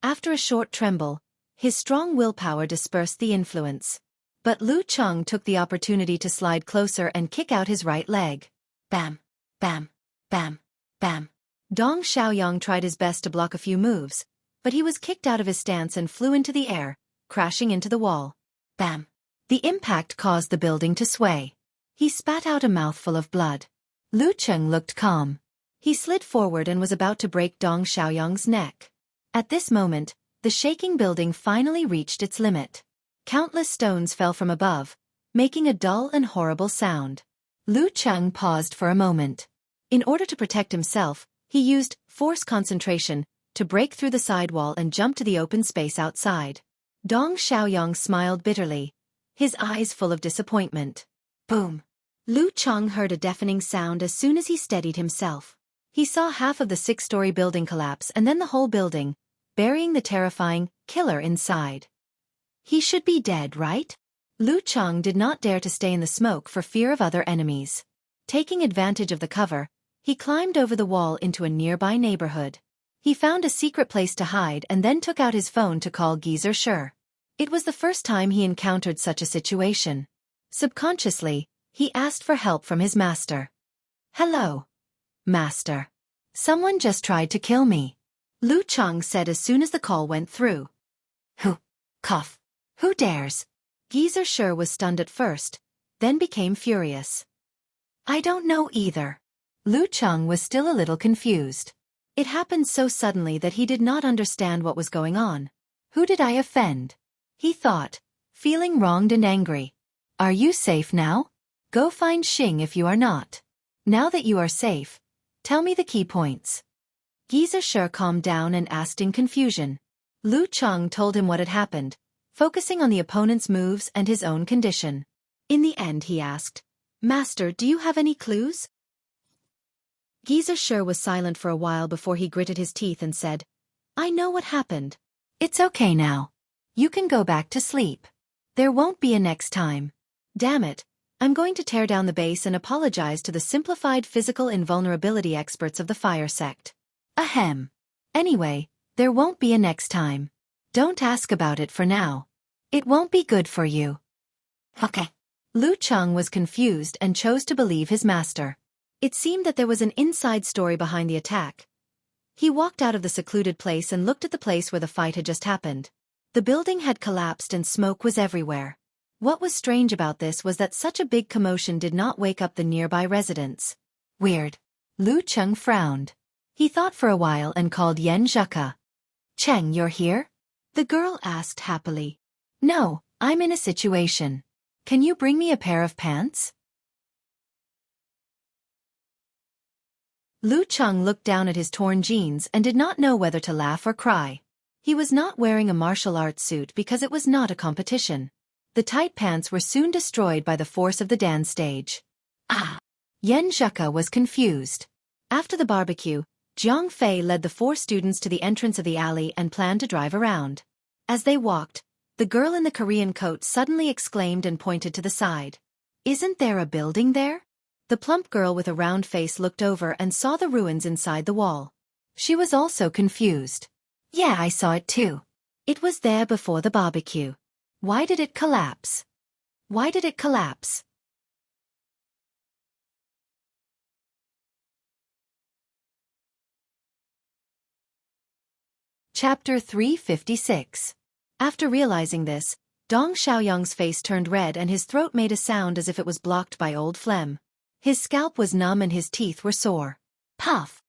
After a short tremble, his strong willpower dispersed the influence. But Lu Cheng took the opportunity to slide closer and kick out his right leg. Bam! Bam! Bam! Bam! Dong Xiaoyang tried his best to block a few moves, but he was kicked out of his stance and flew into the air, crashing into the wall. Bam! The impact caused the building to sway. He spat out a mouthful of blood. Lu Cheng looked calm. He slid forward and was about to break Dong Xiaoyang's neck. At this moment, the shaking building finally reached its limit. Countless stones fell from above, making a dull and horrible sound. Lu Cheng paused for a moment. In order to protect himself, he used force concentration to break through the sidewall and jump to the open space outside. Dong Xiaoyang smiled bitterly, his eyes full of disappointment. Boom! Lu Cheng heard a deafening sound as soon as he steadied himself. He saw half of the 6-story building collapse and then the whole building, burying the terrifying killer inside. He should be dead, right? Lu Cheng did not dare to stay in the smoke for fear of other enemies. Taking advantage of the cover, he climbed over the wall into a nearby neighborhood. He found a secret place to hide and then took out his phone to call Geezer Sure. It was the first time he encountered such a situation. Subconsciously, he asked for help from his master. Hello, master. Someone just tried to kill me, Lu Cheng said as soon as the call went through. Who? Cough. Who dares? Geezer Sure was stunned at first, then became furious. I don't know either. Lu Cheng was still a little confused. It happened so suddenly that he did not understand what was going on. Who did I offend? He thought, feeling wronged and angry. Are you safe now? Go find Xing if you are not. Now that you are safe, tell me the key points. Geezer Sure calmed down and asked in confusion. Lu Cheng told him what had happened, focusing on the opponent's moves and his own condition. In the end he asked, Master, do you have any clues? Geezer Sure was silent for a while before he gritted his teeth and said, I know what happened. It's okay now. You can go back to sleep. There won't be a next time. Damn it, I'm going to tear down the base and apologize to the simplified physical invulnerability experts of the fire sect. Ahem. Anyway, there won't be a next time. Don't ask about it for now. It won't be good for you. Okay. Lu Cheng was confused and chose to believe his master. It seemed that there was an inside story behind the attack. He walked out of the secluded place and looked at the place where the fight had just happened. The building had collapsed and smoke was everywhere. What was strange about this was that such a big commotion did not wake up the nearby residents. Weird. Lu Cheng frowned. He thought for a while and called Yan Zheka. Cheng, you're here? The girl asked happily. No, I'm in a situation. Can you bring me a pair of pants? Lu Cheng looked down at his torn jeans and did not know whether to laugh or cry. He was not wearing a martial arts suit because it was not a competition. The tight pants were soon destroyed by the force of the dance stage. Ah! Yan Zheka was confused. After the barbecue, Jiang Fei led the 4 students to the entrance of the alley and planned to drive around. As they walked, the girl in the Korean coat suddenly exclaimed and pointed to the side. Isn't there a building there? The plump girl with a round face looked over and saw the ruins inside the wall. She was also confused. Yeah, I saw it too. It was there before the barbecue. Why did it collapse? Why did it collapse? Chapter 356. After realizing this, Dong Xiaoyang's face turned red and his throat made a sound as if it was blocked by old phlegm. His scalp was numb and his teeth were sore. Puff!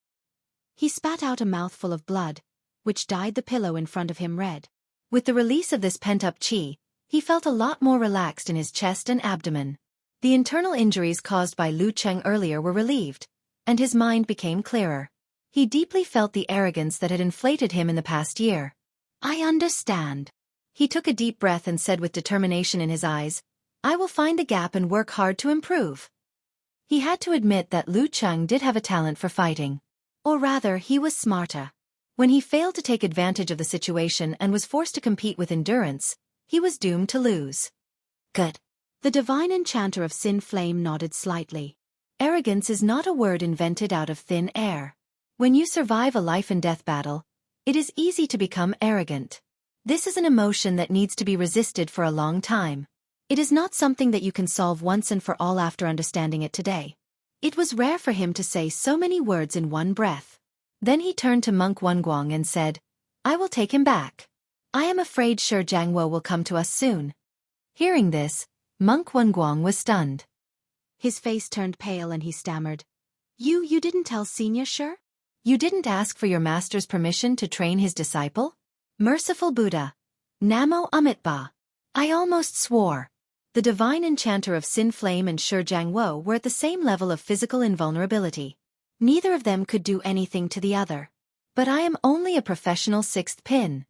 He spat out a mouthful of blood, which dyed the pillow in front of him red. With the release of this pent-up qi, he felt a lot more relaxed in his chest and abdomen. The internal injuries caused by Lu Cheng earlier were relieved, and his mind became clearer. He deeply felt the arrogance that had inflated him in the past year. I understand. He took a deep breath and said with determination in his eyes, I will find the gap and work hard to improve. He had to admit that Lu Cheng did have a talent for fighting. Or rather, he was smarter. When he failed to take advantage of the situation and was forced to compete with endurance, he was doomed to lose. Good. The divine enchanter of Sin Flame nodded slightly. Arrogance is not a word invented out of thin air. When you survive a life-and-death battle, it is easy to become arrogant. This is an emotion that needs to be resisted for a long time. It is not something that you can solve once and for all after understanding it today. It was rare for him to say so many words in one breath. Then he turned to Monk Wenguang and said, "I will take him back. I am afraid Shi Jiangwo will come to us soon." Hearing this, Monk Wenguang was stunned. His face turned pale and he stammered, You didn't tell Senior Shi? You didn't ask for your master's permission to train his disciple? Merciful Buddha. Namo Amitabha. I almost swore. The divine enchanter of Sin Flame and Shi Jiangwo were at the same level of physical invulnerability. Neither of them could do anything to the other. But I am only a professional sixth pin.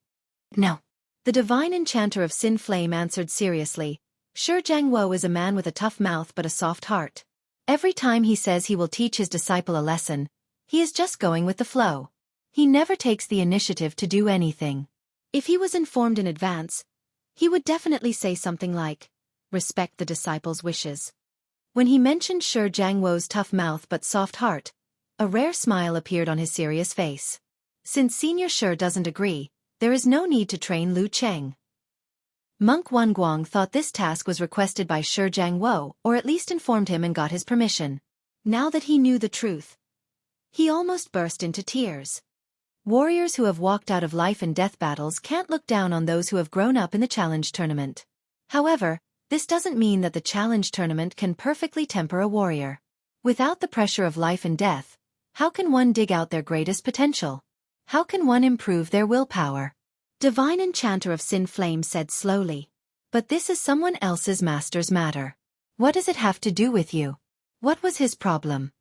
No. The divine enchanter of Sin Flame answered seriously. Shi Jiangwo is a man with a tough mouth but a soft heart. Every time he says he will teach his disciple a lesson, he is just going with the flow. He never takes the initiative to do anything. If he was informed in advance, he would definitely say something like, respect the disciple's wishes. When he mentioned Shi Jiangwo's tough mouth but soft heart, a rare smile appeared on his serious face. Since Senior Shi doesn't agree, there is no need to train Lu Cheng. Monk Wenguang thought this task was requested by Shi Jiangwo, or at least informed him and got his permission. Now that he knew the truth, he almost burst into tears. Warriors who have walked out of life and death battles can't look down on those who have grown up in the challenge tournament. However, this doesn't mean that the challenge tournament can perfectly temper a warrior. Without the pressure of life and death, how can one dig out their greatest potential? How can one improve their willpower? Divine Enchanter of Sin Flame said slowly. But this is someone else's master's matter. What does it have to do with you? What was his problem?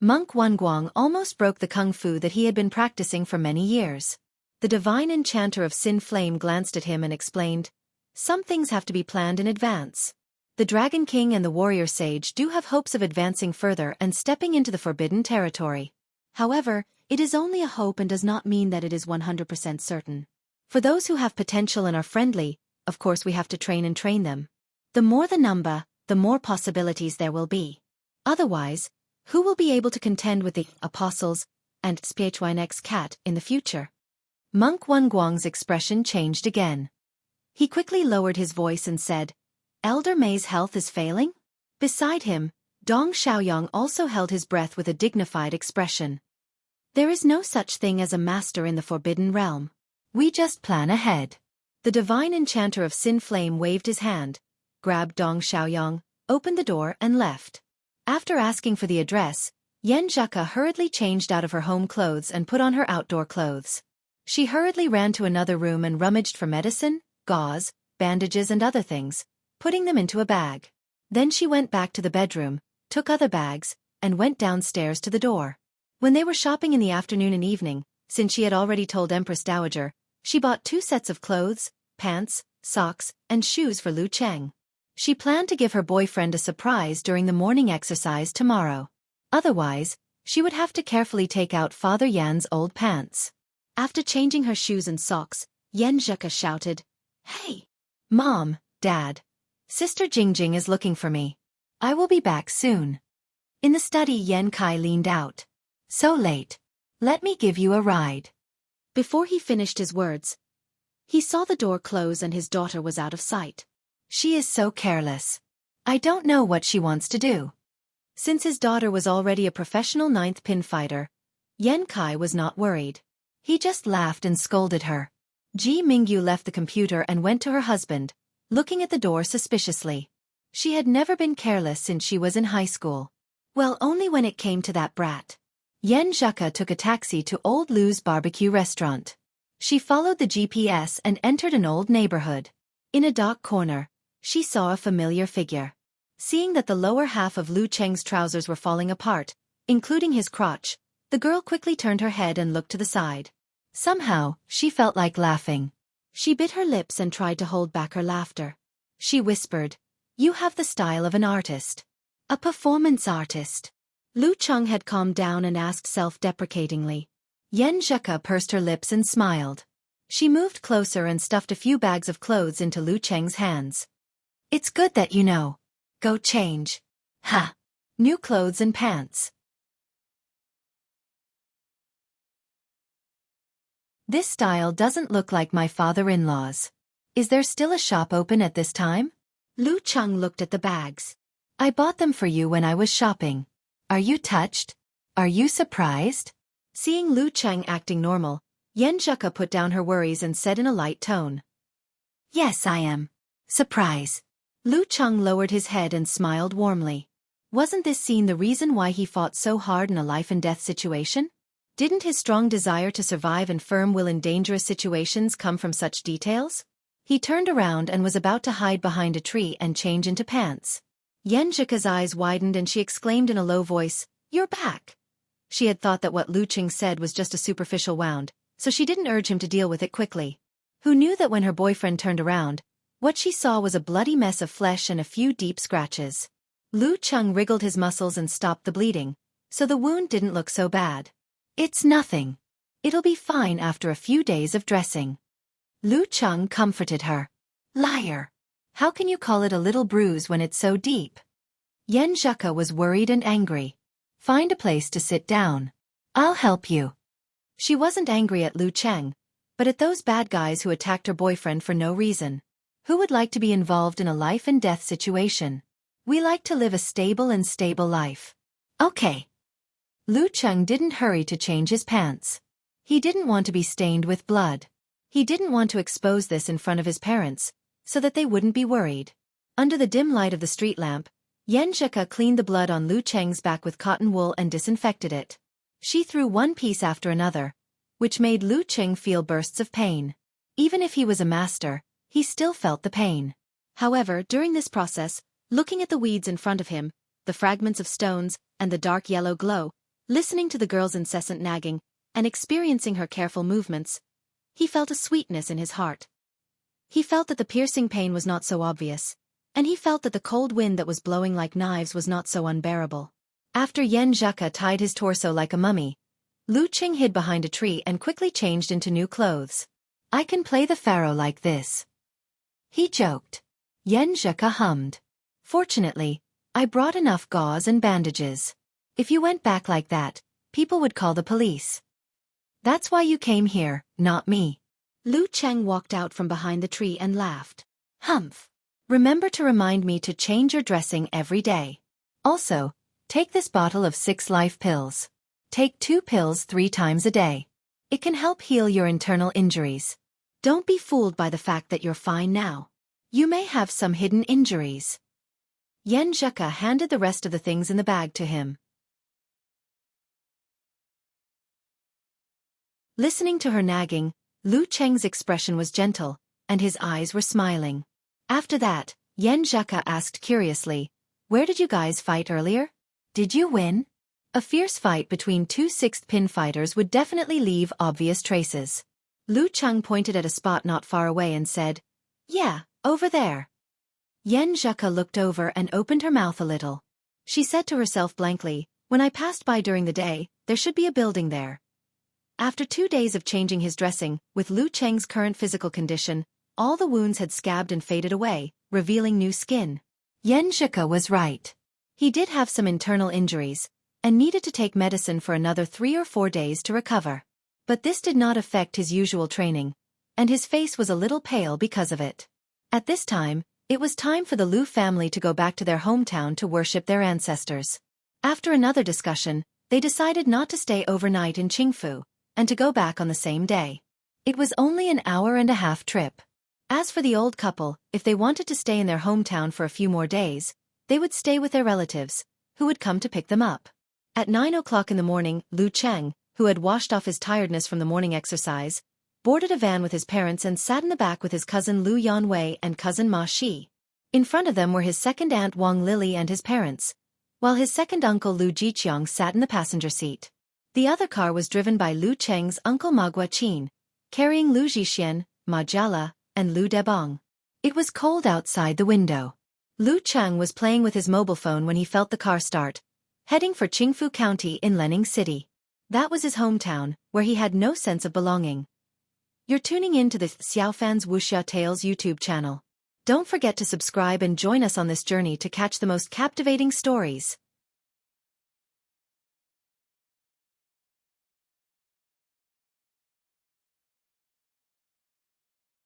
Monk Wenguang almost broke the kung fu that he had been practicing for many years. The divine enchanter of Sin Flame glanced at him and explained, Some things have to be planned in advance. The Dragon King and the Warrior Sage do have hopes of advancing further and stepping into the forbidden territory. However, it is only a hope and does not mean that it is 100% certain. For those who have potential and are friendly, of course we have to train them. The more the number, the more possibilities there will be. Otherwise, who will be able to contend with the apostles and Spichuinex cat in the future? Monk Wenguang's expression changed again. He quickly lowered his voice and said, Elder Mei's health is failing? Beside him, Dong Xiaoyang also held his breath with a dignified expression. There is no such thing as a master in the Forbidden Realm. We just plan ahead. The divine enchanter of Sin Flame waved his hand, grabbed Dong Xiaoyang, opened the door and left. After asking for the address, Yan Zheka hurriedly changed out of her home clothes and put on her outdoor clothes. She hurriedly ran to another room and rummaged for medicine, gauze, bandages and other things, putting them into a bag. Then she went back to the bedroom, took other bags, and went downstairs to the door. When they were shopping in the afternoon and evening, since she had already told Empress Dowager, she bought 2 sets of clothes, pants, socks, and shoes for Lu Cheng. She planned to give her boyfriend a surprise during the morning exercise tomorrow. Otherwise, she would have to carefully take out Father Yan's old pants. After changing her shoes and socks, Yan Zheka shouted, Hey! Mom, Dad. Sister Jingjing is looking for me. I will be back soon. In the study, Yan Kai leaned out. So late. Let me give you a ride. Before he finished his words, he saw the door close and his daughter was out of sight. She is so careless. I don't know what she wants to do. Since his daughter was already a professional 9th pin fighter, Yan Kai was not worried. He just laughed and scolded her. Ji Mingyu left the computer and went to her husband, looking at the door suspiciously. She had never been careless since she was in high school. Well, only when it came to that brat. Yan Zheka took a taxi to Old Lou's barbecue restaurant. She followed the GPS and entered an old neighborhood. In a dark corner, she saw a familiar figure. Seeing that the lower half of Lu Cheng's trousers were falling apart, including his crotch, the girl quickly turned her head and looked to the side. Somehow, she felt like laughing. She bit her lips and tried to hold back her laughter. She whispered, You have the style of an artist. A performance artist. Lu Cheng had calmed down and asked self-deprecatingly. Yan Zheka pursed her lips and smiled. She moved closer and stuffed a few bags of clothes into Lu Cheng's hands. It's good that you know. Go change. Ha! New clothes and pants. This style doesn't look like my father-in-law's. Is there still a shop open at this time? Lu Cheng looked at the bags. I bought them for you when I was shopping. Are you touched? Are you surprised? Seeing Lu Cheng acting normal, Yen Zheka put down her worries and said in a light tone. Yes, I am. Surprise. Lu Cheng lowered his head and smiled warmly. Wasn't this scene the reason why he fought so hard in a life-and-death situation? Didn't his strong desire to survive and firm will in dangerous situations come from such details? He turned around and was about to hide behind a tree and change into pants. Yen Zheka's eyes widened and she exclaimed in a low voice, You're back. She had thought that what Lu Cheng said was just a superficial wound, so she didn't urge him to deal with it quickly. Who knew that when her boyfriend turned around, what she saw was a bloody mess of flesh and a few deep scratches. Lu Cheng wriggled his muscles and stopped the bleeding, so the wound didn't look so bad. It's nothing. It'll be fine after a few days of dressing. Lu Cheng comforted her. Liar. How can you call it a little bruise when it's so deep? Yen Zheka was worried and angry. Find a place to sit down. I'll help you. She wasn't angry at Lu Cheng, but at those bad guys who attacked her boyfriend for no reason. Who would like to be involved in a life-and-death situation? We like to live a stable life. Okay. Lu Cheng didn't hurry to change his pants. He didn't want to be stained with blood. He didn't want to expose this in front of his parents, so that they wouldn't be worried. Under the dim light of the street lamp, Yen Zheka cleaned the blood on Lu Cheng's back with cotton wool and disinfected it. She threw one piece after another, which made Lu Cheng feel bursts of pain. Even if he was a master, he still felt the pain. However, during this process, looking at the weeds in front of him, the fragments of stones, and the dark yellow glow, listening to the girl's incessant nagging, and experiencing her careful movements, he felt a sweetness in his heart. He felt that the piercing pain was not so obvious, and he felt that the cold wind that was blowing like knives was not so unbearable. After Yen Zheka tied his torso like a mummy, Lu Cheng hid behind a tree and quickly changed into new clothes. I can play the pharaoh like this. He joked. Yen Zheka hummed. Fortunately, I brought enough gauze and bandages. If you went back like that, people would call the police. That's why you came here, not me. Lu Cheng walked out from behind the tree and laughed. Humph. Remember to remind me to change your dressing every day. Also, take this bottle of 6 life pills. Take 2 pills 3 times a day. It can help heal your internal injuries. Don't be fooled by the fact that you're fine now. You may have some hidden injuries. Yen Zheka handed the rest of the things in the bag to him. Listening to her nagging, Lu Cheng's expression was gentle, and his eyes were smiling. After that, Yen Zheka asked curiously, Where did you guys fight earlier? Did you win? A fierce fight between 2 sixth-pin fighters would definitely leave obvious traces. Lu Cheng pointed at a spot not far away and said, Yeah, over there. Yen Zheka looked over and opened her mouth a little. She said to herself blankly, When I passed by during the day, there should be a building there. After 2 days of changing his dressing, with Lu Cheng's current physical condition, all the wounds had scabbed and faded away, revealing new skin. Yen Zheka was right. He did have some internal injuries, and needed to take medicine for another 3 or 4 days to recover. But this did not affect his usual training, and his face was a little pale because of it. At this time, it was time for the Lu family to go back to their hometown to worship their ancestors. After another discussion, they decided not to stay overnight in Qingfu, and to go back on the same day. It was only an hour-and-a-half trip. As for the old couple, if they wanted to stay in their hometown for a few more days, they would stay with their relatives, who would come to pick them up. At 9 o'clock in the morning, Lu Cheng, who had washed off his tiredness from the morning exercise, boarded a van with his parents and sat in the back with his cousin Lu Yanwei and cousin Ma Shi. In front of them were his second aunt Wang Lily and his parents, while his second uncle Lu Jiqiang sat in the passenger seat. The other car was driven by Lu Cheng's uncle Ma Guaqin, carrying Lu Jixian, Ma Jiala, and Lu Debong. It was cold outside the window. Lu Cheng was playing with his mobile phone when he felt the car start, heading for Qingfu County in Lining City. That was his hometown, where he had no sense of belonging. You're tuning in to the Xiaofan's Wuxia Tales YouTube channel. Don't forget to subscribe and join us on this journey to catch the most captivating stories.